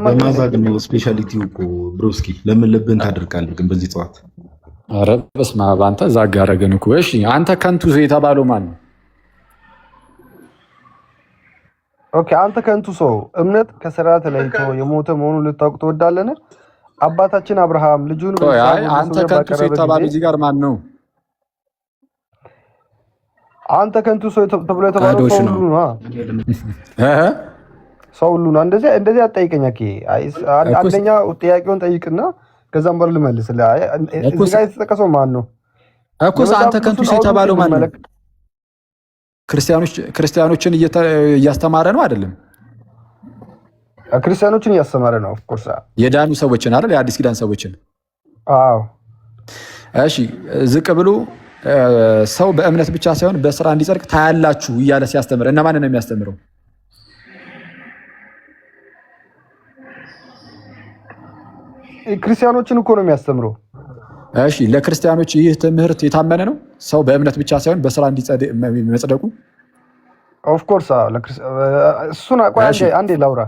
በማዛግ ነው ስፔሻሊቲው እኮ ብሮስኪ። ለምን ልብን ታደርቃለህ ግን በዚህ ጠዋት? ኧረ በስመ አብ አንተ ዛጋ አደረገን እኮ። እሺ አንተ ከንቱ ሰው የተባለው ማን ነው? ኦኬ አንተ ከንቱ ሰው እምነት ከስራ ተለይቶ የሞተ መሆኑን ልታውቅ ትወዳለህ? አባታችን አብርሃም ልጁን አንተ ከንቱ ሰው የተባለው እዚህ ጋር ማን ነው? አንተ ከንቱ ሰው ተብሎ የተባለው ሰው ሁሉ ነው። ሰው ሁሉ ነው። እንደዚህ አትጠይቀኝ። አንደኛ ጥያቄውን ጠይቅና ከዛም በኋላ ልመልስልህ። እዚህ ጋር የተጠቀሰው ማን ነው እኮ? አንተ ከንቱ ሰው የተባለው ማን ነው? ክርስቲያኖችን እያስተማረ ነው አይደለም? ክርስቲያኖችን እያስተማረ ነው። ኦፍ ኮርስ የዳኑ ሰዎችን አይደል? የአዲስ ኪዳን ሰዎችን። አዎ እሺ። ዝቅ ብሎ ሰው በእምነት ብቻ ሳይሆን በስራ እንዲጸድቅ ታያላችሁ እያለ ሲያስተምር እነማንን ነው የሚያስተምረው? ክርስቲያኖችን እኮ ነው የሚያስተምረው። እሺ ለክርስቲያኖች ይህ ትምህርት የታመነ ነው? ሰው በእምነት ብቻ ሳይሆን በስራ መጽደቁ? ኦፍኮርስ እሱን አንዴ ላውራ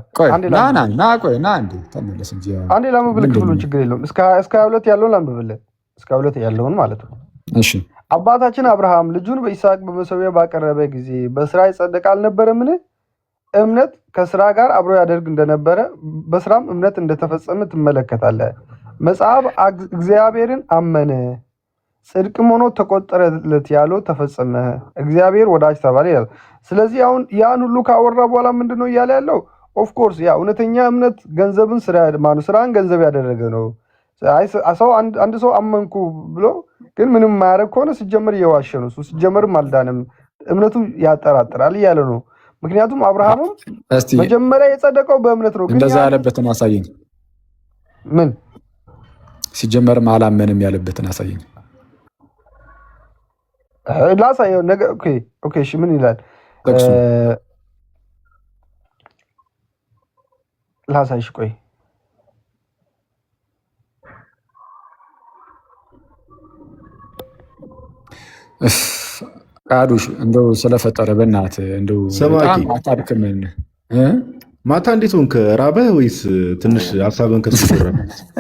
አንዴ ላንብብልህ ክፍሉን ችግር የለውም። እስከ 22 ያለውን ላንብብልህ። እስከ 22 ያለውን ማለት ነው። እሺ አባታችን አብርሃም ልጁን በይስሐቅ በመሠዊያ ባቀረበ ጊዜ በስራ ይጸደቅ አልነበረምን? እምነት ከስራ ጋር አብሮ ያደርግ እንደነበረ በስራም እምነት እንደተፈጸመ ትመለከታለህ። መጽሐፍ እግዚአብሔርን አመነ ጽድቅም ሆኖ ተቆጠረለት ያለው ተፈጸመ፣ እግዚአብሔር ወዳጅ ተባለ ይላል። ስለዚህ አሁን ያን ሁሉ ካወራ በኋላ ምንድነው እያለ ያለው? ኦፍኮርስ ያ እውነተኛ እምነት ገንዘብን ስራን ገንዘብ ያደረገ ነው። አንድ ሰው አመንኩ ብሎ ግን ምንም የማያደርግ ከሆነ ሲጀመር እየዋሸ ነው። ሲጀመርም አልዳንም፣ እምነቱ ያጠራጥራል እያለ ነው። ምክንያቱም አብርሃምም መጀመሪያ የጸደቀው በእምነት ነው። እንደዛ ያለበትን አሳየኝ። ምን ሲጀመርም አላመንም ያለበትን አሳየኝ። ላሳየው ነገ። ኦኬ እሺ ምን ይላል? ላሳይሽ። ቆይ ቃዱሽ እንደው ስለፈጠረ በእናትህ እንደው በጣም አታድክምን። ማታ እንዴት ሆንክ? ራበህ ወይስ ትንሽ ሀሳብን ከስራ?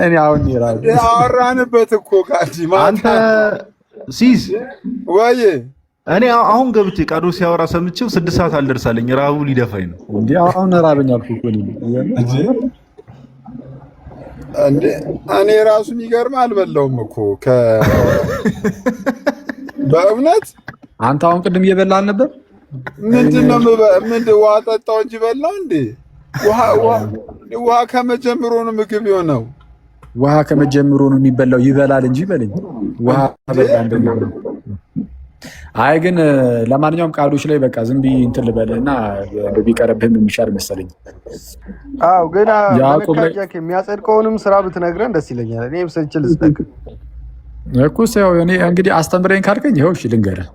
እኔ አሁን አወራንበት እኮ ቃዲ አንተ ሲዝ ወይ እኔ አሁን ገብቼ ቃዶ ሲያወራ ሰምቼው 6 ሰዓት አልደርሳለኝ። ራቡ ሊደፋኝ ነው እንዴ? አሁን ራበኝ አልኩ እኮ እንዴ። እኔ ራሱ የሚገርም አልበላውም እኮ በእውነት አንተ አሁን ቅድም እየበላህ አልነበር? ምንድነው ውሃ ጠጣው እንጂ በላው እንዴ? ውሃ ከመጀመሩ ነው ምግብ የሆነው። ውሃ ከመጀመሩ ነው የሚበላው። ይበላል እንጂ በለኝ ውሃ በላ እንደሚሆነው። አይ ግን ለማንኛውም ቃዶች ላይ በቃ ዝም ብዬ እንትን ልበልህና ቢቀርብህም የሚሻል መሰለኝ። አዎ ግን ያዕቆብ የሚያጸድቀውንም ስራ ብትነግረን ደስ ይለኛል። እኔም ስንችል ስጠቅ እኮ ሰው እኔ እንግዲህ አስተምረኝ ካልከኝ ይኸው እሺ ልንገርህ።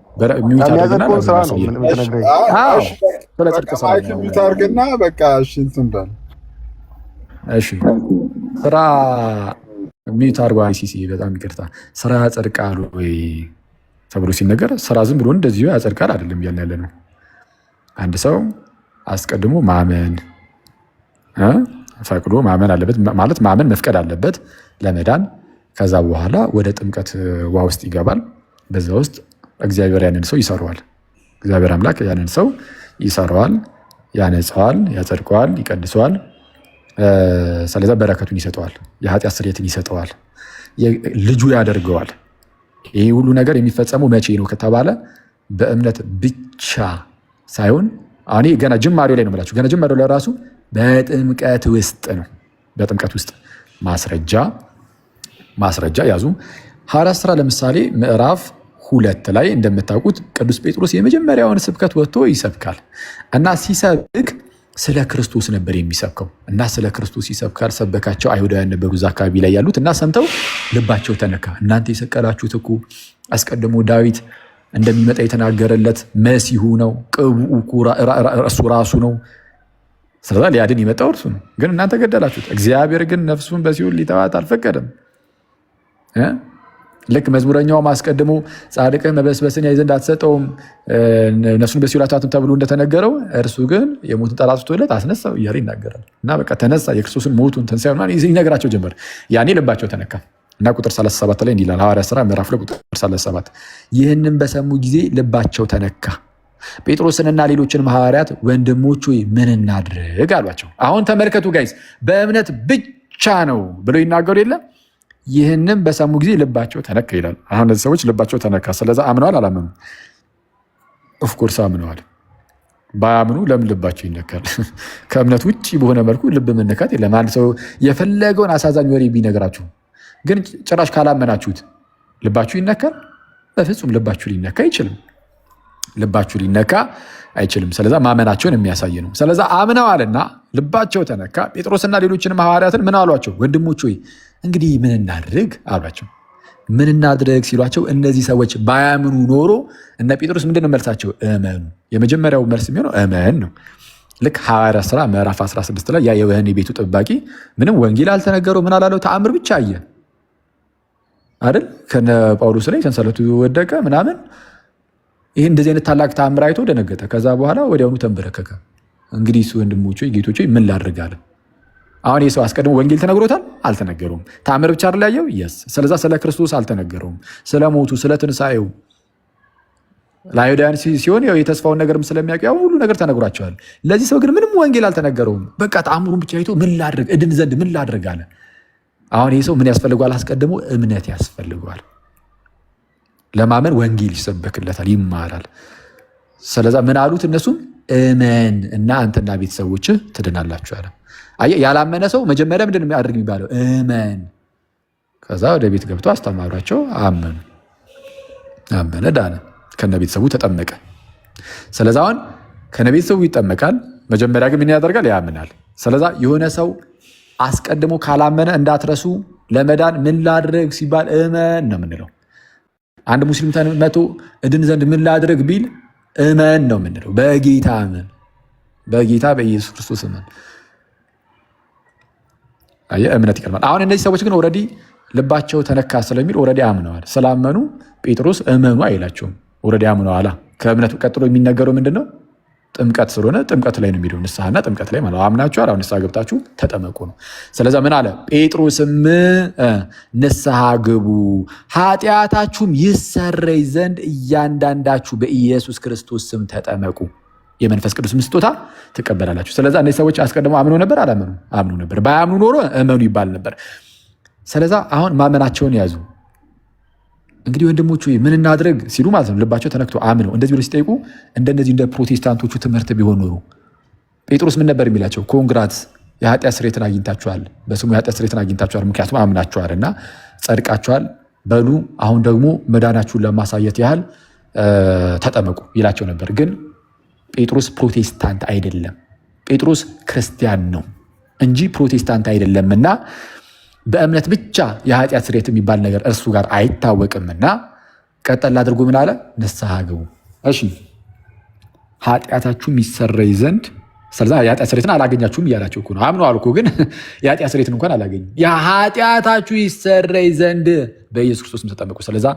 የሚያጸድቀውን ስራ ነው የምትነግረኝ። ስለ ጽድቅ ስራ አድርግና በቃ እሺ እንትን በል እሺ። ስራ ሚዩት አድርጎ አይሲሲ በጣም ይቅርታ። ስራ ያጸድቃል ወይ ተብሎ ሲነገር ስራ ዝም ብሎ እንደዚሁ ያጸድቃል አይደለም እያልን ያለ ነው። አንድ ሰው አስቀድሞ ማመን ፈቅዶ ማመን አለበት ማለት ማመን መፍቀድ አለበት ለመዳን። ከዛ በኋላ ወደ ጥምቀት ውሃ ውስጥ ይገባል። በዛ ውስጥ እግዚአብሔር ያንን ሰው ይሰራዋል። እግዚአብሔር አምላክ ያንን ሰው ይሰራዋል፣ ያነጻዋል፣ ያጸድቀዋል፣ ይቀድሰዋል። ስለዛ በረከቱን ይሰጠዋል፣ የኃጢአት ስርየትን ይሰጠዋል፣ ልጁ ያደርገዋል። ይህ ሁሉ ነገር የሚፈጸመው መቼ ነው ከተባለ በእምነት ብቻ ሳይሆን አሁን ገና ጅማሬው ላይ ነው የምላችሁ። ገና ጅማሬው ላይ ራሱ በጥምቀት ውስጥ ነው። በጥምቀት ውስጥ ማስረጃ ያዙ። ሐዋርያት ሥራ ለምሳሌ ምዕራፍ 2 ላይ እንደምታውቁት ቅዱስ ጴጥሮስ የመጀመሪያውን ስብከት ወጥቶ ይሰብካል እና ሲሰብክ ስለ ክርስቶስ ነበር የሚሰብከው እና ስለ ክርስቶስ ይሰብካል። ሰበካቸው። አይሁዳውያን ነበሩ እዛ አካባቢ ላይ ያሉት እና ሰምተው ልባቸው ተነካ። እናንተ የሰቀላችሁት እኮ አስቀድሞ ዳዊት እንደሚመጣ የተናገረለት መሲሁ ነው፣ ቅቡኡ እሱ ራሱ ነው። ስለዛ ሊያድን የመጣው እርሱ ነው፣ ግን እናንተ ገደላችሁት። እግዚአብሔር ግን ነፍሱን በሲኦል ሊተዋት አልፈቀደም። ልክ መዝሙረኛውም አስቀድሞ ጻድቅህ መበስበስን ያይ ዘንድ አትሰጠውም፣ ነፍሱን በሲኦል አትተዋትም ተብሎ እንደተነገረው እርሱ ግን የሞትን ጠላት ትቶለት አስነሳው እያለ ይናገራል። እና በቃ ተነሳ፣ የክርስቶስን ሞቱን ትንሣኤውን ይነግራቸው ጀመር። ያኔ ልባቸው ተነካ እና ቁጥር 37 ላይ እንዲህ ይላል ሐዋርያት ሥራ ምዕራፍ ላይ ቁጥር 37 ይህንን በሰሙ ጊዜ ልባቸው ተነካ፣ ጴጥሮስንና ሌሎችንም ሐዋርያት ወንድሞች ሆይ ምን እናድርግ አሏቸው። አሁን ተመልከቱ ጋይስ፣ በእምነት ብቻ ነው ብለው ይናገሩ የለም። ይህንም በሰሙ ጊዜ ልባቸው ተነካ ይላል። አሁን እነዚህ ሰዎች ልባቸው ተነካ። ስለዛ አምነዋል አላመኑ? ኦፍኮርስ አምነዋል። ባያምኑ ለምን ልባቸው ይነካል? ከእምነት ውጭ በሆነ መልኩ ልብ መነካት የለም። አንድ ሰው የፈለገውን አሳዛኝ ወሬ ቢነግራችሁ ግን ጭራሽ ካላመናችሁት ልባችሁ ይነካል? በፍጹም ልባችሁ ሊነካ አይችልም። ልባችሁ ሊነካ አይችልም። ስለዛ ማመናቸውን የሚያሳይ ነው። ስለዛ አምነዋልና ልባቸው ተነካ። ጴጥሮስና ሌሎችንም ሐዋርያትን ምን አሏቸው? ወንድሞች ሆይ እንግዲህ ምን እናድርግ አሏቸው። ምን እናድርግ ሲሏቸው እነዚህ ሰዎች ባያምኑ ኖሮ እነ ጴጥሮስ ምንድነው መልሳቸው? እመኑ። የመጀመሪያው መልስ የሚሆነው እመን ነው። ልክ ሐዋርያት ሥራ ምዕራፍ 16 ላይ ያ የወህኒ ቤቱ ጠባቂ ምንም ወንጌል አልተነገረው ምን አላለው? ተአምር ብቻ አየ አይደል? ከነ ጳውሎስ ላይ ሰንሰለቱ ወደቀ ምናምን ይህ እንደዚህ አይነት ታላቅ ተአምር አይቶ ደነገጠ። ከዛ በኋላ ወዲያውኑ ተንበረከከ። እንግዲህ ወንድሞቼ ጌቶቼ ምን ላድርግ አለ። አሁን ይህ ሰው አስቀድሞ ወንጌል ተነግሮታል? አልተነገረውም። ተአምር ብቻ አይደል ያየው? የስ ስለዛ ስለ ክርስቶስ አልተነገረውም። ስለ ሞቱ፣ ስለ ትንሣኤው ለአይሁዳውያን ሲሆን ያው የተስፋውን ነገርም ስለሚያውቅ ያው ሁሉ ነገር ተነግሯቸዋል። ለዚህ ሰው ግን ምንም ወንጌል አልተነገረውም። በቃ ተአምሩን ብቻ አይቶ ምን ላድርግ እድን ዘንድ ምን ላድርግ አለ። አሁን ይህ ሰው ምን ያስፈልገዋል? አስቀድሞ እምነት ያስፈልገዋል። ለማመን ወንጌል ይሰበክለታል፣ ይማራል። ስለዛ ምን አሉት እነሱም እመን እና አንተና ቤተሰቦችህ ትድናላችሁ አለ። አየህ፣ ያላመነ ሰው መጀመሪያ ምንድን ነው የሚያደርግ የሚባለው? እመን። ከዛ ወደ ቤት ገብቶ አስተማሯቸው፣ አመኑ። አመነ፣ ዳነ፣ ከነ ቤተሰቡ ተጠመቀ። ስለዛ አሁን ከነ ቤተሰቡ ይጠመቃል። መጀመሪያ ግን ምን ያደርጋል? ያምናል። ስለዛ የሆነ ሰው አስቀድሞ ካላመነ እንዳትረሱ፣ ለመዳን ምን ላድርግ ሲባል እመን ነው የምንለው። አንድ ሙስሊም መቶ እድን ዘንድ ምን ላድርግ ቢል እመን ነው የምንለው። በጌታ እመን፣ በጌታ በኢየሱስ ክርስቶስ እመን። እምነት ይቀድማል። አሁን እነዚህ ሰዎች ግን ኦልሬዲ ልባቸው ተነካ ስለሚል ኦልሬዲ አምነዋል። ስላመኑ ጴጥሮስ እመኑ አይላቸውም። ኦልሬዲ አምነዋል። ከእምነት ቀጥሎ የሚነገረው ምንድን ነው? ጥምቀት ስለሆነ ጥምቀት ላይ ነው የሚለው። ንስሐና ጥምቀት ላይ ማለት አምናችኋል፣ አሁን ንስሐ ገብታችሁ ተጠመቁ ነው። ስለዚ ምን አለ ጴጥሮስም? ንስሐ ግቡ ኃጢአታችሁም ይሰረይ ዘንድ እያንዳንዳችሁ በኢየሱስ ክርስቶስ ስም ተጠመቁ፣ የመንፈስ ቅዱስ ስጦታ ትቀበላላችሁ። ስለዛ እነዚህ ሰዎች አስቀድመው አምነው ነበር? አላመኑ? አምነው ነበር። ባያምኑ ኖሮ እመኑ ይባል ነበር። ስለዛ አሁን ማመናቸውን ያዙ። እንግዲህ ወንድሞቹ ምን እናድርግ ሲሉ ማለት ነው ልባቸው ተነክቶ አምነው እንደዚህ ብሎ ሲጠይቁ እንደነዚህ እንደ ፕሮቴስታንቶቹ ትምህርት ቢሆን ኖሮ ጴጥሮስ ምን ነበር የሚላቸው? ኮንግራትስ የኃጢአት ስርየትን አግኝታችኋል፣ በስሙ የኃጢአት ስርየትን አግኝታችኋል፣ ምክንያቱም አምናችኋል እና ጸድቃችኋል። በሉ አሁን ደግሞ መዳናችሁን ለማሳየት ያህል ተጠመቁ ይላቸው ነበር። ግን ጴጥሮስ ፕሮቴስታንት አይደለም። ጴጥሮስ ክርስቲያን ነው እንጂ ፕሮቴስታንት አይደለምና በእምነት ብቻ የኃጢአት ስርየት የሚባል ነገር እርሱ ጋር አይታወቅምና ቀጠል አድርጎ ምን አለ? ንስሐ ግቡ። እሺ ኃጢአታችሁ የሚሰረይ ዘንድ። ስለዛ የኃጢአት ስርየትን አላገኛችሁም እያላቸው እኮ ነው። አምነዋል እኮ ግን የኃጢአት ስርየትን እንኳን አላገኙም። የኃጢአታችሁ ይሰረይ ዘንድ በኢየሱስ ክርስቶስም ተጠመቁ። ስለዛ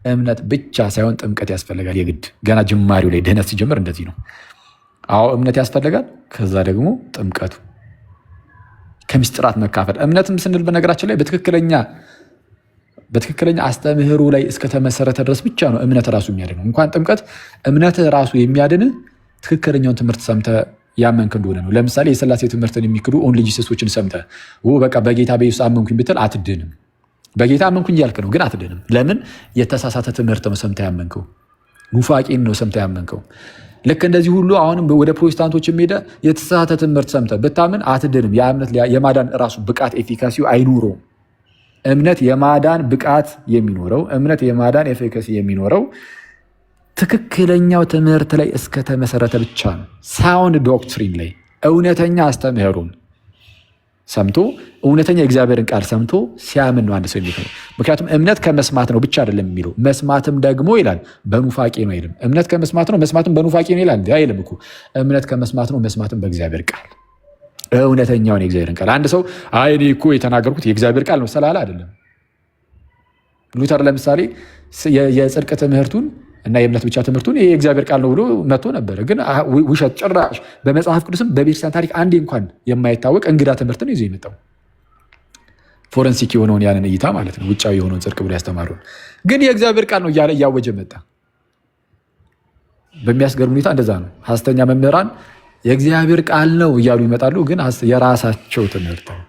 እምነት ብቻ ሳይሆን ጥምቀት ያስፈልጋል የግድ። ገና ጅማሬው ላይ ድህነት ሲጀምር እንደዚህ ነው። አዎ እምነት ያስፈልጋል። ከዛ ደግሞ ጥምቀቱ ከምስጢራት መካፈል። እምነትም ስንል በነገራችን ላይ በትክክለኛ አስተምህሮ ላይ እስከተመሰረተ ድረስ ብቻ ነው እምነት ራሱ የሚያድነው። እንኳን ጥምቀት እምነት ራሱ የሚያድን ትክክለኛውን ትምህርት ሰምተ ያመንክ እንደሆነ ነው። ለምሳሌ የሥላሴ ትምህርትን የሚክዱ ኦንሊ ጂሰሶችን ሰምተ በቃ በጌታ በኢየሱስ አመንኩኝ ብትል አትድንም። በጌታ አመንኩኝ እያልክ ነው ግን አትድንም። ለምን? የተሳሳተ ትምህርት ነው ሰምተ ያመንከው። ኑፋቄን ነው ሰምተ ያመንከው። ልክ እንደዚህ ሁሉ አሁንም ወደ ፕሮቴስታንቶች ሄደ የተሳሳተ ትምህርት ሰምተ ብታምን አትድንም። የእምነት የማዳን ራሱ ብቃት ኤፊካሲው አይኖረውም። እምነት የማዳን ብቃት የሚኖረው እምነት የማዳን ኤፊካሲ የሚኖረው ትክክለኛው ትምህርት ላይ እስከተመሰረተ ብቻ ነው። ሳውንድ ዶክትሪን ላይ እውነተኛ አስተምህሮን ሰምቶ እውነተኛ የእግዚአብሔርን ቃል ሰምቶ ሲያምን ነው አንድ ሰው የሚለው። ምክንያቱም እምነት ከመስማት ነው ብቻ አይደለም የሚለው፣ መስማትም ደግሞ ይላል በኑፋቄ ነው አይልም። እምነት ከመስማት ነው መስማትም በኑፋቄ ነው ይላል አይልም እኮ። እምነት ከመስማት ነው መስማትም በእግዚአብሔር ቃል፣ እውነተኛውን የእግዚአብሔርን ቃል። አንድ ሰው አይ እኔ እኮ የተናገርኩት የእግዚአብሔር ቃል ነው ስላለ አይደለም። ሉተር ለምሳሌ የጽድቅ ትምህርቱን እና የእምነት ብቻ ትምህርቱን ይሄ የእግዚአብሔር ቃል ነው ብሎ መጥቶ ነበረ። ግን ውሸት ጭራሽ በመጽሐፍ ቅዱስም በቤተክርስቲያን ታሪክ አንዴ እንኳን የማይታወቅ እንግዳ ትምህርትን ይዞ የመጣው ፎረንሲክ የሆነውን ያንን እይታ ማለት ነው፣ ውጫዊ የሆነውን ጽድቅ ብሎ ያስተማሩን ግን የእግዚአብሔር ቃል ነው እያለ እያወጀ መጣ። በሚያስገርም ሁኔታ እንደዛ ነው። ሐሰተኛ መምህራን የእግዚአብሔር ቃል ነው እያሉ ይመጣሉ፣ ግን የራሳቸው ትምህርት ነው።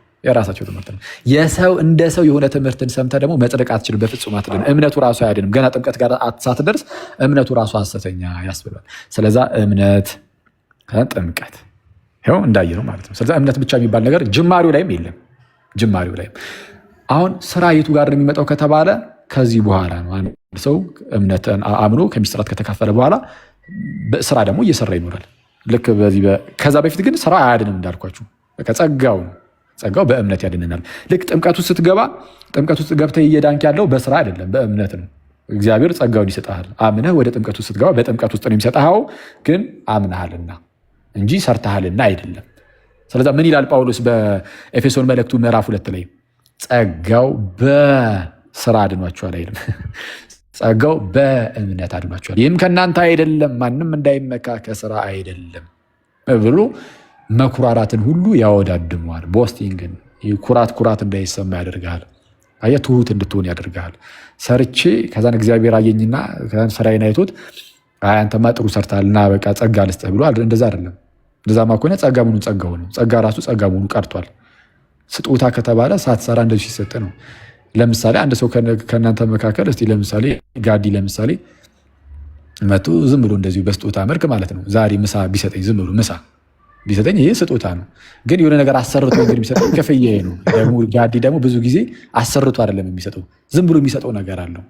የሰው እንደ ሰው የሆነ ትምህርትን ሰምተ ደግሞ መጽደቅ አትችልም፣ በፍጹም አትድንም። እምነቱ ራሱ አያድንም። ገና ጥምቀት ጋር ሳትደርስ እምነቱ ራሱ ሐሰተኛ ያስብላል። ስለዛ እምነት ከጥምቀት ይኸው እንዳየ ነው ማለት ነው። ስለዛ እምነት ብቻ የሚባል ነገር ጅማሬው ላይም የለም። ጅማሬው ላይም አሁን ስራ የቱ ጋር ነው የሚመጣው ከተባለ ከዚህ በኋላ ነው። አንድ ሰው እምነትን አምኖ ከምስጢራት ከተካፈለ በኋላ ስራ ደግሞ እየሰራ ይኖራል። ልክ በዚህ ከዛ በፊት ግን ስራ አያድንም እንዳልኳችሁ፣ በቃ ጸጋው ነው። ጸጋው በእምነት ያድነናል። ልክ ጥምቀት ውስጥ ስትገባ ጥምቀት ውስጥ ገብተህ እየዳንክ ያለው በስራ አይደለም፣ በእምነት ነው። እግዚአብሔር ጸጋውን ይሰጥሃል። አምነህ ወደ ጥምቀት ውስጥ ስትገባ በጥምቀት ውስጥ ነው የሚሰጥኸው፣ ግን አምነሃልና እንጂ ሰርተሃልና አይደለም። ስለዚህ ምን ይላል ጳውሎስ በኤፌሶን መልእክቱ ምዕራፍ 2 ላይ ጸጋው በስራ አድኗችኋል አይልም። ጸጋው በእምነት አድኗቸዋል። ይህም ከእናንተ አይደለም፣ ማንም እንዳይመካ ከስራ አይደለም ብሎ መኩራራትን ሁሉ ያወዳድመዋል። ቦስቲንግን ኩራት እንዳይሰማ ያደርግሃል። አየህ፣ ትሁት እንድትሆን ያደርግሃል። ሰርቼ ከዛን እግዚአብሔር አየኝና ስራዬን አይቶት አንተማ ጥሩ ሰርታል እና በቃ ጸጋ ልስጥህ ብሎ እንደዛ አይደለም። እንደዛማ ከሆነ ጸጋ ምኑ ጸጋው ነው። ጸጋ ራሱ ጸጋ መሆኑ ቀርቷል። ስጦታ ከተባለ ሳትሰራ እንደዚህ ሲሰጥ ነው። ለምሳሌ አንድ ሰው ከእናንተ መካከል እስቲ ለምሳሌ ጋዲ ለምሳሌ መቶ ዝም ብሎ እንደዚሁ በስጦታ መልክ ማለት ነው ዛሬ ምሳ ቢሰጠኝ፣ ዝም ብሎ ምሳ ቢሰጠኝ ይሄ ስጦታ ነው። ግን የሆነ ነገር አሰርቶ እንግዲህ ቢሰጠኝ ከፍያዬ ነው። ደግሞ ጋዲ ደግሞ ብዙ ጊዜ አሰርቶ አይደለም የሚሰጠው፣ ዝም ብሎ የሚሰጠው ነገር አለው።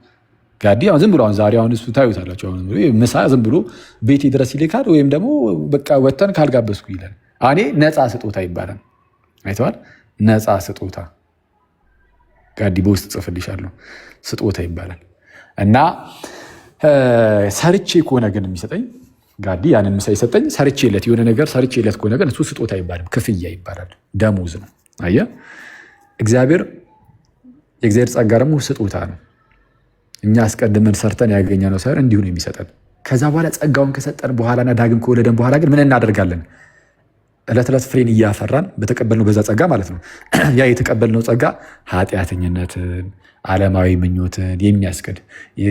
ጋዲ አሁን ዝም ብሎ ዛሬ እሱ ታዩታላችሁ። አሁን ምሳ ዝም ብሎ ቤቴ ድረስ ይልካል፣ ወይም ደግሞ በቃ ወተን ካልጋበዝኩ ይላል። እኔ ነፃ ስጦታ ይባላል። አይተዋል። ነፃ ስጦታ ጋዲ በውስጥ ጽፍልሻለሁ፣ ስጦታ ይባላል። እና ሰርቼ ከሆነ ግን የሚሰጠኝ ጋዲ ያንን ምሳ የሰጠኝ ሰርቼለት የሆነ ነገር ሰርቼለት ከሆነ ግን እሱ ስጦታ አይባልም፣ ክፍያ ይባላል። ደሞዝ ነው። አየህ፣ የእግዚአብሔር ጸጋ ደግሞ ስጦታ ነው። እኛ አስቀድመን ሰርተን ያገኘነው ሳይሆን እንዲሁ ነው የሚሰጠን። ከዛ በኋላ ጸጋውን ከሰጠን በኋላና ዳግም ከወለደን በኋላ ግን ምን እናደርጋለን? ዕለት ዕለት ፍሬን እያፈራን በተቀበልነው በዛ ጸጋ ማለት ነው። ያ የተቀበልነው ጸጋ ኃጢአተኝነትን፣ ዓለማዊ ምኞትን የሚያስክድ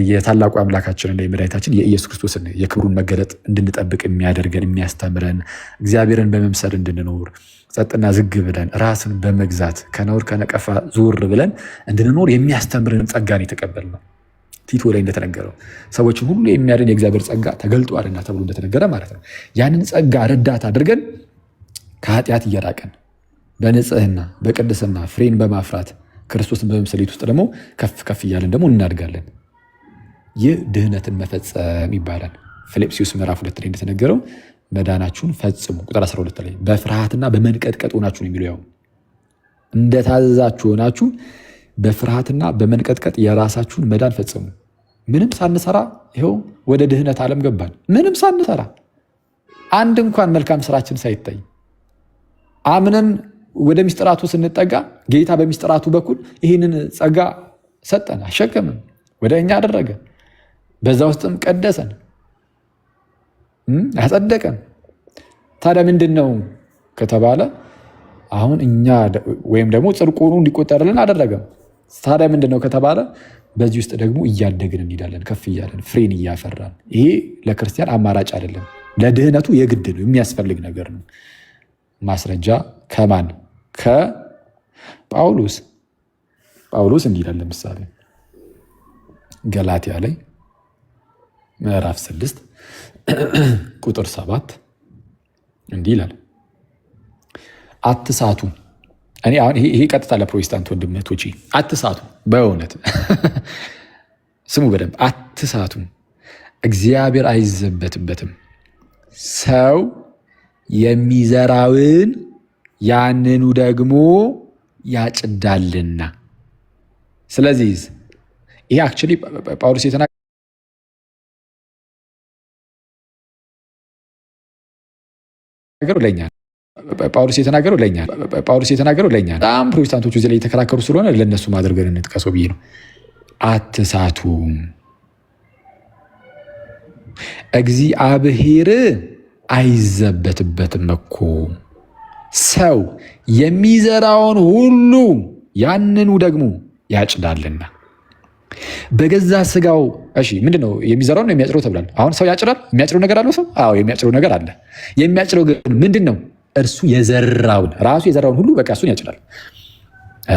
የታላቁ አምላካችንና የመድኃኒታችን የኢየሱስ ክርስቶስን የክብሩን መገለጥ እንድንጠብቅ የሚያደርገን የሚያስተምረን፣ እግዚአብሔርን በመምሰል እንድንኖር ጸጥና ዝግ ብለን ራስን በመግዛት ከነውር ከነቀፋ ዞር ብለን እንድንኖር የሚያስተምርን ጸጋን የተቀበልነው ቲቶ ላይ እንደተነገረው ሰዎችን ሁሉ የሚያድን የእግዚአብሔር ጸጋ ተገልጧልና ተብሎ እንደተነገረ ማለት ነው። ያንን ጸጋ ረዳት አድርገን ከኃጢአት እየራቀን በንጽህና በቅድስና ፍሬን በማፍራት ክርስቶስን በመምሰሌት ውስጥ ደግሞ ከፍ ከፍ እያለን ደግሞ እናድጋለን። ይህ ድህነትን መፈጸም ይባላል። ፊልጵስዩስ ምዕራፍ 2 ላይ እንደተነገረው መዳናችሁን ፈጽሙ፣ ቁጥር 12 ላይ በፍርሃትና በመንቀጥቀጥ ሆናችሁ ነው የሚለው። ያው እንደታዘዛችሁ ሆናችሁ በፍርሃትና በመንቀጥቀጥ የራሳችሁን መዳን ፈጽሙ። ምንም ሳንሰራ ይኸው ወደ ድህነት ዓለም ገባን። ምንም ሳንሰራ አንድ እንኳን መልካም ስራችን ሳይታይ አምነን ወደ ሚስጥራቱ ስንጠጋ ጌታ በሚስጥራቱ በኩል ይህንን ጸጋ ሰጠን፣ አሸከምን፣ ወደ እኛ አደረገ። በዛ ውስጥም ቀደሰን፣ አጸደቀን። ታዲያ ምንድን ነው ከተባለ አሁን እኛ ወይም ደግሞ ጽድቁ እንዲቆጠርልን አደረገም። ታዲያ ምንድን ነው ከተባለ በዚህ ውስጥ ደግሞ እያደግን እንሄዳለን፣ ከፍ እያለን ፍሬን እያፈራን። ይሄ ለክርስቲያን አማራጭ አይደለም፣ ለድህነቱ የግድ ነው፣ የሚያስፈልግ ነገር ነው። ማስረጃ ከማን? ከጳውሎስ። ጳውሎስ እንዲህ ይላል። ለምሳሌ ገላትያ ላይ ምዕራፍ 6 ቁጥር 7 እንዲህ ይላል፣ አትሳቱ። እኔ አሁን ይሄ ቀጥታ ለፕሮቴስታንት ወንድምነቶቼ አትሳቱ። በእውነት ስሙ በደንብ አትሳቱ። እግዚአብሔር አይዘበትበትም። ሰው የሚዘራውን ያንኑ ደግሞ ያጭዳልና። ስለዚህ ይሄ አክቹዋሊ ጳውሎስ የተናገረው ለኛ ጳውሎስ የተናገረው ለኛ። በጣም ፕሮቴስታንቶቹ እዚህ ላይ የተከራከሩ ስለሆነ ለእነሱ ማድረገን እንጥቀሰው ብዬ ነው። አትሳቱ፣ እግዚአብሔር አይዘበትበትም እኮ ሰው የሚዘራውን ሁሉ ያንኑ ደግሞ ያጭዳልና በገዛ ስጋው። እሺ ምንድን ነው የሚዘራውን ነው የሚያጭደው ተብሏል። አሁን ሰው ያጭዳል። የሚያጭደው ነገር አለው ሰው? አዎ የሚያጭደው ነገር አለ። የሚያጭደው ግን ምንድን ነው? እርሱ የዘራውን ራሱ የዘራውን ሁሉ በቃ እሱን ያጭዳል።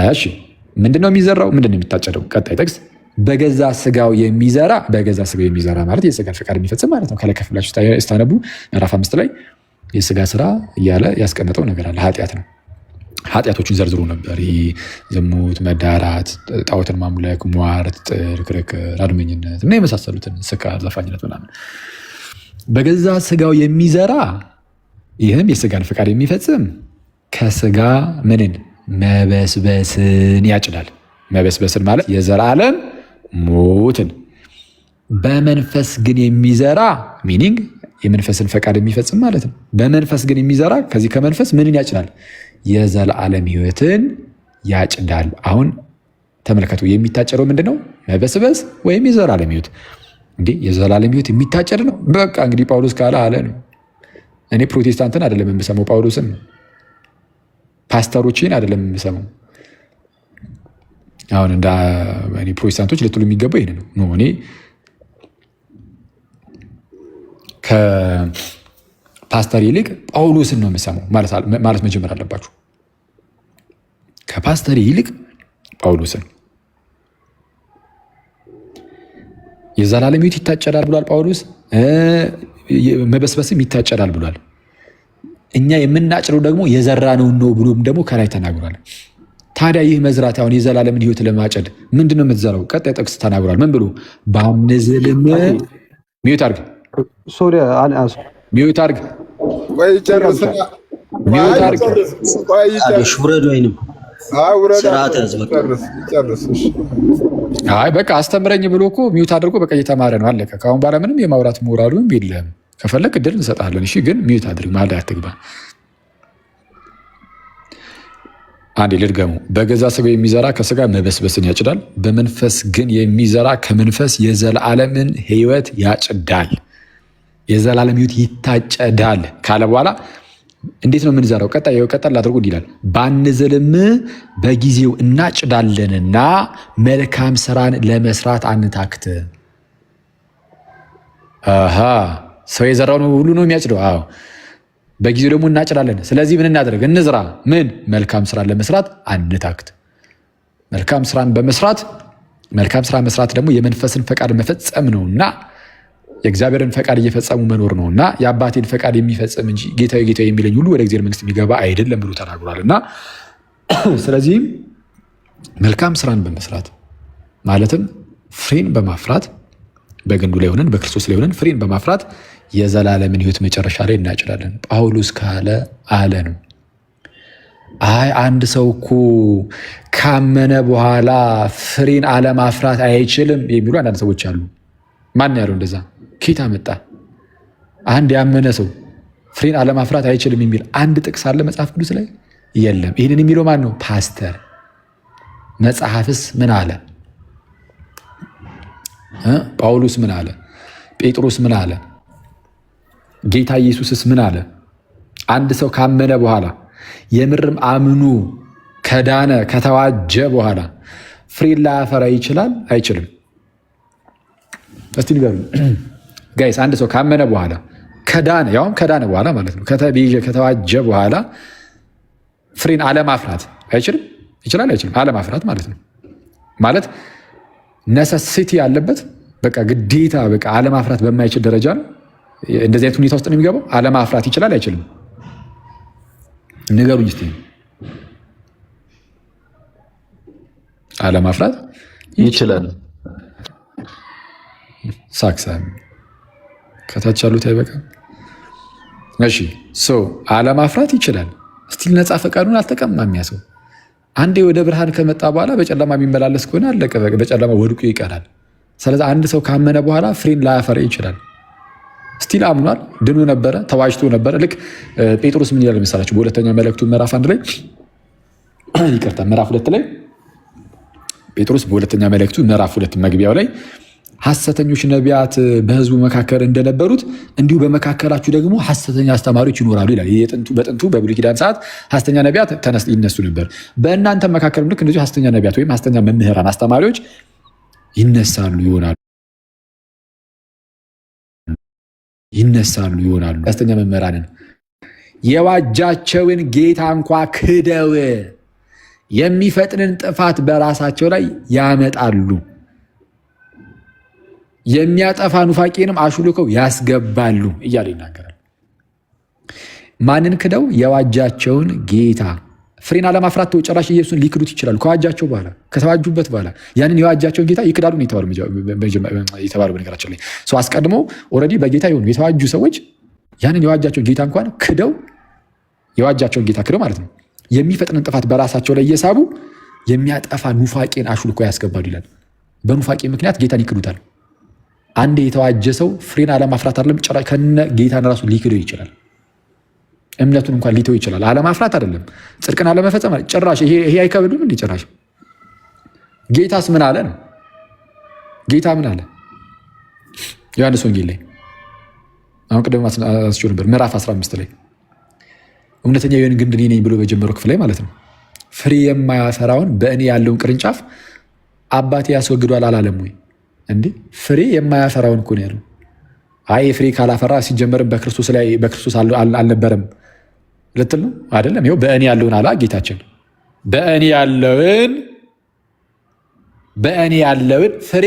እሺ ምንድን ነው የሚዘራው? ምንድን ነው የሚታጨደው? ቀጣይ ጥቅስ በገዛ ስጋው የሚዘራ። በገዛ ስጋው የሚዘራ ማለት የስጋን ፈቃድ የሚፈጽም ማለት ነው። ከላይ ከፍ ብላችሁ ስታነቡ ምዕራፍ 5 ላይ የስጋ ስራ እያለ ያስቀመጠው ነገር አለ። ኃጢአት ነው። ኃጢአቶቹን ዘርዝሮ ነበር። ይህ ዝሙት፣ መዳራት፣ ጣዖትን ማምለክ፣ ሟርት፣ ጥል፣ ክርክር፣ አድመኝነት እና የመሳሰሉትን፣ ስካር፣ ዘፋኝነት ምናምን። በገዛ ስጋው የሚዘራ ይህም የስጋን ፈቃድ የሚፈጽም ከስጋ ምንን? መበስበስን ያጭዳል። መበስበስን ማለት የዘላለም ሞትን። በመንፈስ ግን የሚዘራ ሚኒንግ የመንፈስን ፈቃድ የሚፈጽም ማለት ነው። በመንፈስ ግን የሚዘራ ከዚህ ከመንፈስ ምንን ያጭዳል? የዘላለም ሕይወትን ያጭዳል። አሁን ተመልከቱ። የሚታጨደው ምንድነው? መበስበስ ወይም የዘላለም ሕይወት። እንዴ የዘላለም ሕይወት የሚታጨድ ነው? በቃ እንግዲህ ጳውሎስ ካለ አለ ነው። እኔ ፕሮቴስታንትን አይደለም የምሰማው፣ ጳውሎስን ነው። ፓስተሮችን አይደለም የምሰማው። አሁን እንደ እኔ ፕሮቴስታንቶች ልትሉ የሚገባው ይሄን ነው። እኔ ከፓስተር ይልቅ ጳውሎስን ነው የምሰማው ማለት መጀመር አለባችሁ። ከፓስተር ይልቅ ጳውሎስን። የዘላለም ሕይወት ይታጨዳል ብሏል ጳውሎስ፣ መበስበስም ይታጨዳል ብሏል። እኛ የምናጭደው ደግሞ የዘራነውን ነው ብሎም ደግሞ ከላይ ተናግሯል። ታዲያ ይህ መዝራት አሁን የዘላለምን ሕይወት ለማጨድ ምንድነው የምትዘራው? ቀጣይ ጥቅስ ተናግሯል። ምን ብሎ? ባንዝልም ሚዩት አድርግ፣ ሚዩት አድርግ፣ ሚዩት አድርግ። ውረድ ወይንም ስርዓት ያዝ። አይ በቃ አስተምረኝ ብሎ እኮ ሚዩት አድርጎ በቃ እየተማረ ነው። አለቀ። ከአሁን በኋላ ምንም የማውራት ሞራሉም የለም። ከፈለግ እድል እንሰጣለን። እሺ፣ ግን ሚዩት አድርግ፣ መሀል ላይ አትግባ። አንዴ ልድገሙ። በገዛ ስጋው የሚዘራ ከስጋ መበስበስን ያጭዳል፣ በመንፈስ ግን የሚዘራ ከመንፈስ የዘላለምን ሕይወት ያጭዳል። የዘላለም ሕይወት ይታጨዳል ካለ በኋላ እንዴት ነው የምንዘራው? ቀጠል አድርጎ እንዲላል ባንዝልም በጊዜው እናጭዳለንና መልካም ስራን ለመስራት አንታክት። ሰው የዘራውን ሁሉ ነው የሚያጭደው። አዎ በጊዜው ደግሞ እናጭዳለን። ስለዚህ ምን እናደርግ? እንዝራ። ምን? መልካም ስራን ለመስራት አንታክት። መልካም ስራን በመስራት መልካም ስራ መስራት ደግሞ የመንፈስን ፈቃድ መፈጸም ነውና የእግዚአብሔርን ፈቃድ እየፈጸሙ መኖር ነውና የአባቴን ፈቃድ የሚፈጽም እንጂ ጌታዬ ጌታዬ የሚለኝ ሁሉ ወደ እግዚአብሔር መንግስት የሚገባ አይደለም ብሎ ተናግሯል። እና ስለዚህም መልካም ስራን በመስራት ማለትም ፍሬን በማፍራት በግንዱ ላይ ሆነን በክርስቶስ ላይ ሆነን ፍሬን በማፍራት የዘላለምን ሕይወት መጨረሻ ላይ እናጭዳለን። ጳውሎስ ካለ አለ ነው። አይ አንድ ሰው እኮ ካመነ በኋላ ፍሬን አለማፍራት አይችልም የሚሉ አንዳንድ ሰዎች አሉ። ማን ያለው እንደዛ? ኬታ መጣ? አንድ ያመነ ሰው ፍሬን አለማፍራት አይችልም የሚል አንድ ጥቅስ አለ መጽሐፍ ቅዱስ ላይ? የለም። ይህንን የሚለው ማን ነው? ፓስተር። መጽሐፍስ ምን አለ? ጳውሎስ ምን አለ? ጴጥሮስ ምን አለ? ጌታ ኢየሱስስ ምን አለ? አንድ ሰው ካመነ በኋላ የምርም አምኑ ከዳነ ከተዋጀ በኋላ ፍሬን ላያፈራ ይችላል? አይችልም? እስቲ ንገሩ ጋይስ። አንድ ሰው ካመነ በኋላ ከዳነ፣ ያውም ከዳነ በኋላ ማለት ነው፣ ከተዋጀ በኋላ ፍሬን አለማፍራት አይችልም? ይችላል? አይችልም? አለማፍራት ማለት ነው ማለት ነሰሲቲ ያለበት በቃ ግዴታ በቃ አለማፍራት በማይችል ደረጃ ነው። እንደዚህ አይነት ሁኔታ ውስጥ ነው የሚገባው። አለማፍራት ይችላል? አይችልም? ንገሩኝ እስቲ። አለማፍራት ይችላል። ሳክሳ ከታች ያሉት አይበቃም? እሺ አለማፍራት ይችላል። ስቲል ነፃ ፈቃዱን አልተቀማም ያ ሰው። አንዴ ወደ ብርሃን ከመጣ በኋላ በጨለማ የሚመላለስ ከሆነ አለቀ፣ በጨለማ ወድቆ ይቀራል። ስለዚህ አንድ ሰው ካመነ በኋላ ፍሬን ላያፈራ ይችላል። ስቲል አምኗል፣ ድኖ ነበረ፣ ተዋጅቶ ነበረ። ልክ ጴጥሮስ ምን ይላል መሰላችሁ? በሁለተኛ መልእክቱ ምዕራፍ 1 ላይ ይቅርታ፣ ምዕራፍ 2 ላይ ጴጥሮስ በሁለተኛ መልእክቱ ምዕራፍ 2 መግቢያው ላይ ሐሰተኞች ነቢያት በሕዝቡ መካከል እንደነበሩት እንዲሁ በመካከላችሁ ደግሞ ሐሰተኛ አስተማሪዎች ይኖራሉ ይላል። በጥንቱ በብሉይ ኪዳን ሰዓት ሐሰተኛ ነቢያት ይነሱ ነበር። በእናንተ መካከል ልክ እንደዚሁ ሐሰተኛ ነቢያት ወይም ሐሰተኛ መምህራን አስተማሪዎች ይነሳሉ ይሆናሉ። ሐሰተኛ መምህራንን የዋጃቸውን ጌታ እንኳ ክደው የሚፈጥንን ጥፋት በራሳቸው ላይ ያመጣሉ። የሚያጠፋ ኑፋቄንም አሹልከው ያስገባሉ እያለ ይናገራል። ማንን ክደው? የዋጃቸውን ጌታ። ፍሬን አለማፍራት ተው፣ ጭራሽ ኢየሱስን ሊክዱት ይችላሉ። ከዋጃቸው በኋላ ከተዋጁበት በኋላ ያንን የዋጃቸውን ጌታ ይክዳሉ የተባሉ በነገራችን ላይ ሰው አስቀድሞ ኦልሬዲ በጌታ የሆኑ የተዋጁ ሰዎች ያንን የዋጃቸውን ጌታ እንኳን ክደው የዋጃቸውን ጌታ ክደው ማለት ነው የሚፈጥንን ጥፋት በራሳቸው ላይ እየሳቡ የሚያጠፋ ኑፋቄን አሹልኮ ያስገባሉ ይላል። በኑፋቄ ምክንያት ጌታን ይክዱታል። አንድ የተዋጀ ሰው ፍሬን አለማፍራት አይደለም ጭራሽ ከነ ጌታን ራሱ ሊክደው ይችላል። እምነቱን እንኳን ሊተው ይችላል። አለማፍራት አይደለም ጽድቅን አለመፈጸም ጭራሽ ይሄ አይከብድም እንዴ? ጭራሽ ጌታስ ምን አለ ነው? ጌታ ምን አለ? ዮሐንስ ወንጌል ላይ አሁን ቅድም አስችው ነበር ምዕራፍ 15 ላይ እውነተኛ የወይን ግንድ እኔ ነኝ ብሎ በጀመረው ክፍል ላይ ማለት ነው። ፍሬ የማያፈራውን በእኔ ያለውን ቅርንጫፍ አባቴ ያስወግዷል አላለም ወይ? እንዴ ፍሬ የማያፈራውን እኮ ነው ያለው። አይ ፍሬ ካላፈራ ሲጀመርም በክርስቶስ አልነበረም ልትል ነው አይደለም? ይኸው በእኔ ያለውን አላ ጌታችን በእኔ ያለውን ፍሬ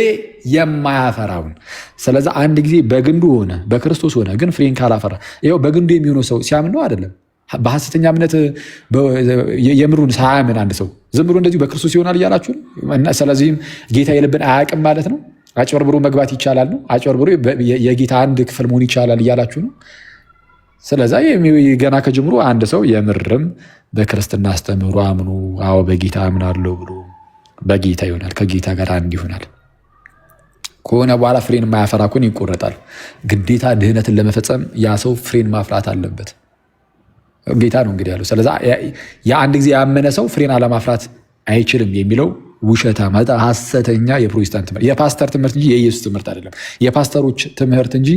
የማያፈራውን። ስለዚ አንድ ጊዜ በግንዱ ሆነ በክርስቶስ ሆነ፣ ግን ፍሬን ካላፈራ ይኸው በግንዱ የሚሆነው ሰው ሲያምን ነው አይደለም? በሐሰተኛ እምነት የምሩን ሳያምን አንድ ሰው ዝም ብሎ እንደዚሁ በክርስቶስ ይሆናል እያላችሁ። ስለዚህም ጌታ የልብን አያውቅም ማለት ነው። አጭበርብሮ መግባት ይቻላል ነው። አጭበርብሮ የጌታ አንድ ክፍል መሆን ይቻላል እያላችሁ ነው። ስለዛ ገና ከጅምሩ አንድ ሰው የምርም በክርስትና አስተምህሮ አምኖ አዎ በጌታ አምናለሁ ብሎ በጌታ ይሆናል፣ ከጌታ ጋር አንድ ይሆናል ከሆነ በኋላ ፍሬን የማያፈራ ከሆነ ይቆረጣል። ግዴታ ድህነትን ለመፈጸም ያ ሰው ፍሬን ማፍራት አለበት። ጌታ ነው እንግዲህ ያለው። ስለዛ የአንድ ጊዜ ያመነ ሰው ፍሬን አለማፍራት አይችልም የሚለው ውሸታም ሐሰተኛ የፕሮቴስታንት ትምህርት፣ የፓስተር ትምህርት እንጂ የኢየሱስ ትምህርት አይደለም። የፓስተሮች ትምህርት እንጂ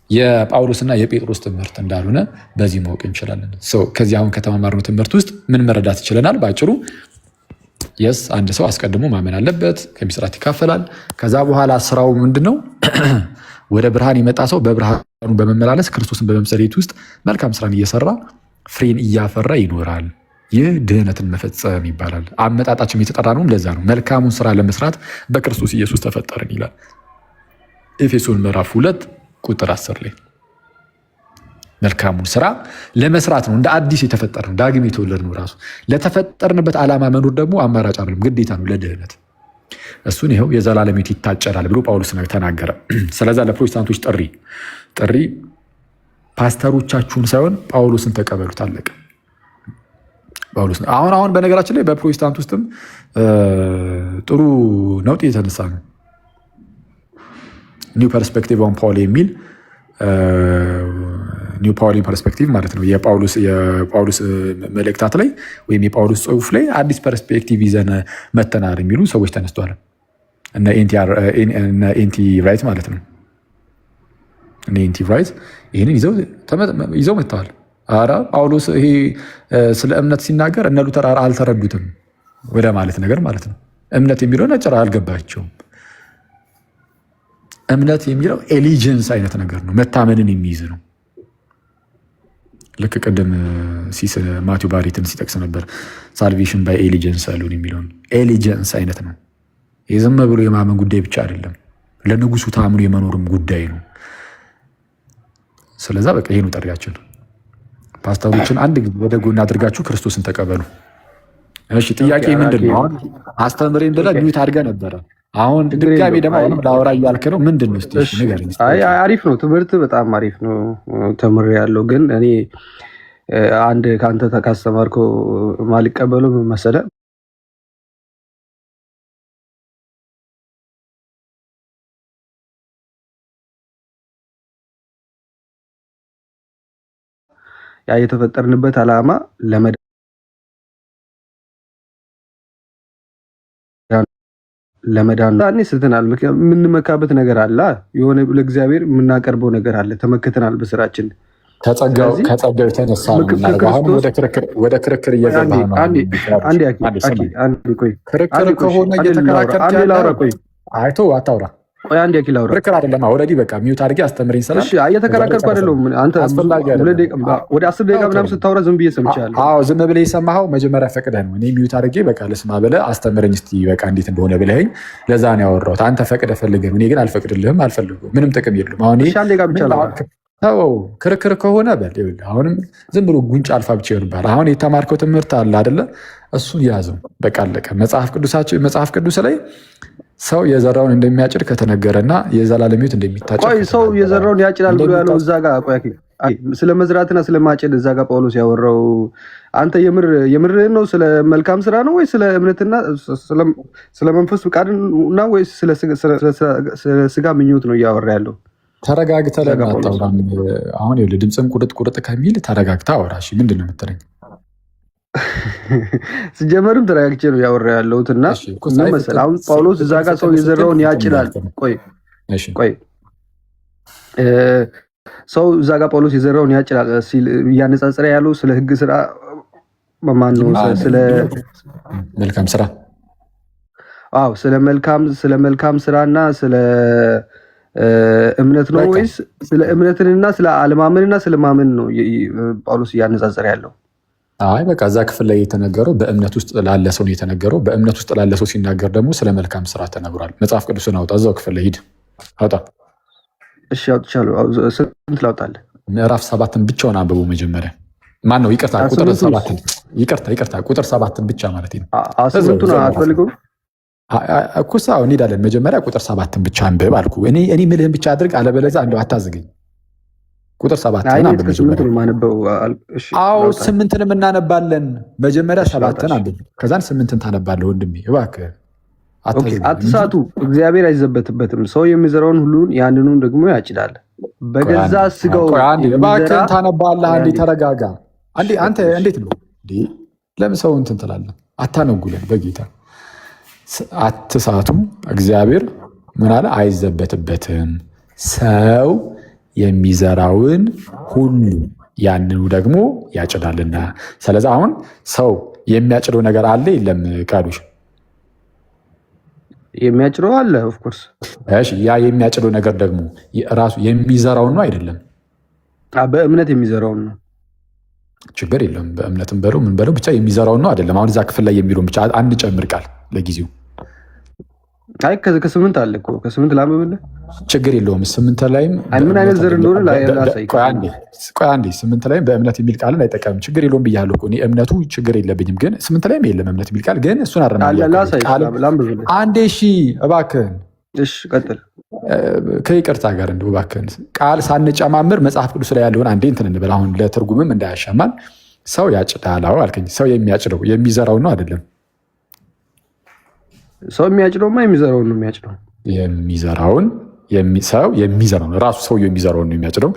የጳውሎስና የጴጥሮስ ትምህርት እንዳልሆነ በዚህ ማወቅ እንችላለን። ከዚህ አሁን ከተማማርነው ትምህርት ውስጥ ምን መረዳት ይችለናል? በአጭሩ የስ አንድ ሰው አስቀድሞ ማመን አለበት፣ ከምስጢራት ይካፈላል። ከዛ በኋላ ስራው ምንድን ነው? ወደ ብርሃን የመጣ ሰው በብርሃኑ በመመላለስ ክርስቶስን በመምሰል ውስጥ መልካም ስራን እየሰራ ፍሬን እያፈራ ይኖራል። ይህ ድህነትን መፈጸም ይባላል። አመጣጣችም የተጠራ ነው ለዛ ነው። መልካሙን ስራ ለመስራት በክርስቶስ ኢየሱስ ተፈጠርን ይላል ኤፌሶን ምዕራፍ 2 ቁጥር 10 ላይ መልካሙን ስራ ለመስራት ነው እንደ አዲስ የተፈጠር ነው። ዳግም የተወለድ ነው። ራሱ ለተፈጠርንበት ዓላማ መኖር ደግሞ አማራጭ አይደለም፣ ግዴታ ነው ለድህነት። እሱን ይኸው የዘላለም ሕይወት ይታጨዳል ብሎ ጳውሎስ ተናገረ። ስለዛ ለፕሮቴስታንቶች ጥሪ ፓስተሮቻችሁን ሳይሆን ጳውሎስን ተቀበሉት፣ አለቀ። ጳውሎስ አሁን በነገራችን ላይ በፕሮቴስታንት ውስጥም ጥሩ ነውጥ የተነሳ ነው። ኒው ፐርስፔክቲቭ ኦን ፖል የሚል ኒው ፓውሊን ፐርስፔክቲቭ ማለት ነው። የጳውሎስ መልእክታት ላይ ወይም የጳውሎስ ጽሑፍ ላይ አዲስ ፐርስፔክቲቭ ይዘን መተናር የሚሉ ሰዎች ተነስተዋል። እነ ኤንቲ ራይት ማለት ነው። እነ ኤንቲ ራይት ይህንን ይዘው መጥተዋል። ኧረ ጳውሎስ ይሄ ስለ እምነት ሲናገር እነ ሉተር አልተረዱትም ወደ ማለት ነገር ማለት ነው። እምነት የሚለው ነጭራ አልገባቸውም። እምነት የሚለው ኤሊጀንስ አይነት ነገር ነው፣ መታመንን የሚይዝ ነው። ልክ ቅድም ማቴው ባሪትን ሲጠቅስ ነበር ሳልቬሽን ባይ ኤሊጀንስ አሉን የሚለውን ኤሊጀንስ አይነት ነው። የዘመ ብሎ የማመን ጉዳይ ብቻ አይደለም፣ ለንጉሱ ታምኖ የመኖርም ጉዳይ ነው። ስለዛ በቃ ይሄ ነው ጥሪያችን። ፓስተሮችን አንድ ጊዜ ወደ ጎን አድርጋችሁ ክርስቶስን ተቀበሉ። እሺ ጥያቄ ምንድን ነው? አሁን አስተምሬን ብለህ ሚዩት አድርገህ ነበረ። አሁን ድጋሜ ደግሞ አሁንም ላወራ እያልክ ነው። ምንድን ነው? አሪፍ ነው ትምህርት፣ በጣም አሪፍ ነው። ተምሬያለሁ። ግን እኔ አንድ ከአንተ ካስተማርከው ማልቀበለው ምን መሰለህ? ያ የተፈጠርንበት ዓላማ ለመዳን እኔ ስትናል የምንመካበት ነገር አለ። የሆነ ለእግዚአብሔር የምናቀርበው ነገር አለ። ተመክተናል በስራችን ከጸጋው የተነሳ ወደ ክርክር እየገባ ነው። ክርክር ከሆነ እየተከራከር አይቶ አታውራ። ቆይ አንድ ያኪል አውራ። ክርክር አይደለም። ኦልሬዲ በቃ ሚውት አድርጌ አስተምረኝ ስላል እሺ፣ እየተከራከርኩ አይደለም። አንተ ወደ 10 ደቂቃ ምናምን ስታወራ ዝም ብዬ ሰምቻለሁ። አዎ ዝም ብለህ የሰማኸው መጀመሪያ ፈቅደህ ነው። እኔ ሚውት አድርጌ በቃ ልስማ ብለህ አስተምረኝ እስኪ በቃ እንዴት እንደሆነ ብለኸኝ ለዛ ነው ያወራሁት። አንተ ፈቅደህ ፈልገህ፣ እኔ ግን አልፈቅድልህም፣ አልፈልገውም። ምንም ጥቅም የለውም። አሁን አንድ ደቂቃ ብቻ ተወው። ክርክር ከሆነ በል አሁንም ዝም ብሎ ጉንጭ አልፋ ብቻ ይሆንባል። አሁን የተማርከው ትምህርት አለ አይደለ? እሱን ያዘው በቃ አለቀ። መጽሐፍ ቅዱስ ላይ ሰው የዘራውን እንደሚያጭድ ከተነገረና የዘላለም ሕይወት እንደሚታጭድ ሰው የዘራውን ያጭዳል ብሎ ያለው እዛ ጋር ስለ መዝራትና ስለ ማጨድ እዛ ጋር ጳውሎስ ያወራው አንተ የምርህን ነው? ስለ መልካም ስራ ነው ወይ ስለ እምነትና ስለ መንፈስ ፍቃድና ወይ ስለ ስጋ ምኞት ነው እያወራ ያለው? ተረጋግተህ ለማታውራ አሁን ድምፅም ቁርጥ ከሚል ተረጋግተህ አውራ። ምንድን ነው የምትለኝ? ሲጀመርም ተረጋግቼ ነው ያወራ ያለሁት እና ምን መሰለህ አሁን ጳውሎስ እዛ ጋር ሰው የዘራውን ያጭዳል። ቆይ ሰው እዛ ጋር ጳውሎስ የዘራውን ያጭዳል ሲል እያነጻጸረ ያለው ስለ ሕግ ስራ ማን ነው? ስለ መልካም ስራ ስለ መልካም ስራና ስለ እምነት ነው ወይስ ስለ እምነትንና ስለ አለማመንና ስለ ማመን ነው ጳውሎስ እያነጻጸረ ያለው? አይ በቃ እዛ ክፍል ላይ የተነገረው በእምነት ውስጥ ላለ ሰው ነው የተነገረው። በእምነት ውስጥ ላለ ሰው ሲናገር ደግሞ ስለ መልካም ስራ ተነግሯል። መጽሐፍ ቅዱስን አውጣ፣ እዛው ክፍል ላይ ሂድ አውጣ። እሺ አውጥቻለሁ። ስንት ላውጣለህ? ምዕራፍ 7ን ብቻውን አንብቡ መጀመሪያ። ማን ነው? ይቅርታ ቁጥር 7ን ይቅርታ ቁጥር 7ን ብቻ ማለት ነው። ስንቱን አትፈልገውም? እኩሳ እንሄዳለን። መጀመሪያ ቁጥር 7ን ብቻ አንብብ አልኩ። እኔ ምልህን ብቻ አድርግ፣ አለበለዚያ እንደው አታዝገኝ። ቁጥር 7ን አንብብ መጀመሪያ። አዎ 8ንም እናነባለን። መጀመሪያ 7ን አንብብ፣ ከዛን 8ን ታነባለህ። ወንድሜ እባክህ አትሳቱ። እግዚአብሔር አይዘበትበትም። ሰው የሚዘራውን ሁሉን ያንኑን ደግሞ ያጭዳል። በገዛ ስጋው እባክህን ታነባለህ። አንዴ ተረጋጋ። አንተ እንዴት ነው ለምን ሰው እንትን ትላለህ? አታነጉለን በጌታ አትሳቱ። እግዚአብሔር ምን አለ? አይዘበትበትም። ሰው የሚዘራውን ሁሉ ያንኑ ደግሞ ያጭዳልና። ስለዚህ አሁን ሰው የሚያጭደው ነገር አለ የለም? ቃሉሽ የሚያጭደው አለ። ኦፍኮርስ ያ የሚያጭደው ነገር ደግሞ ራሱ የሚዘራውን ነው አይደለም? በእምነት የሚዘራውን ነው። ችግር የለም። በእምነትም በለው ምን በለው ብቻ የሚዘራውን ነው አይደለም? አሁን እዛ ክፍል ላይ የሚለውን ብቻ አንጨምር ቃል ለጊዜው። አይ ከ8 አለ እኮ ከ8 ላምብልህ ችግር የለውም። 8 ላይም ምን አይነት ዘር እንደሆነ ላሳይ። ቆይ አንዴ 8 ላይም በእምነት የሚል ቃልን አይጠቀምም። ችግር የለውም ብያለሁ እኮ እኔ እምነቱ ችግር የለብኝም። ግን 8 ላይም የለም እምነት የሚል ቃል ግን እሱን አንዴ እሺ እባክህን። እሺ ቀጥል። ከይቅርታ ጋር እንደው እባክህን ቃል ሳንጨማምር መጽሐፍ ቅዱስ ላይ ያለውን አንዴ እንትን እንበል። አሁን ለትርጉምም እንዳያሻማን ሰው ያጭዳል አልከኝ። ሰው የሚያጭደው የሚዘራው ነው አይደለም? ሰው የሚያጭደውማ የሚዘራውን ነው የሚያጭደው። የሚዘራውን ሰው የሚዘራውን ራሱ ሰው የሚዘራውን ነው የሚያጭደው።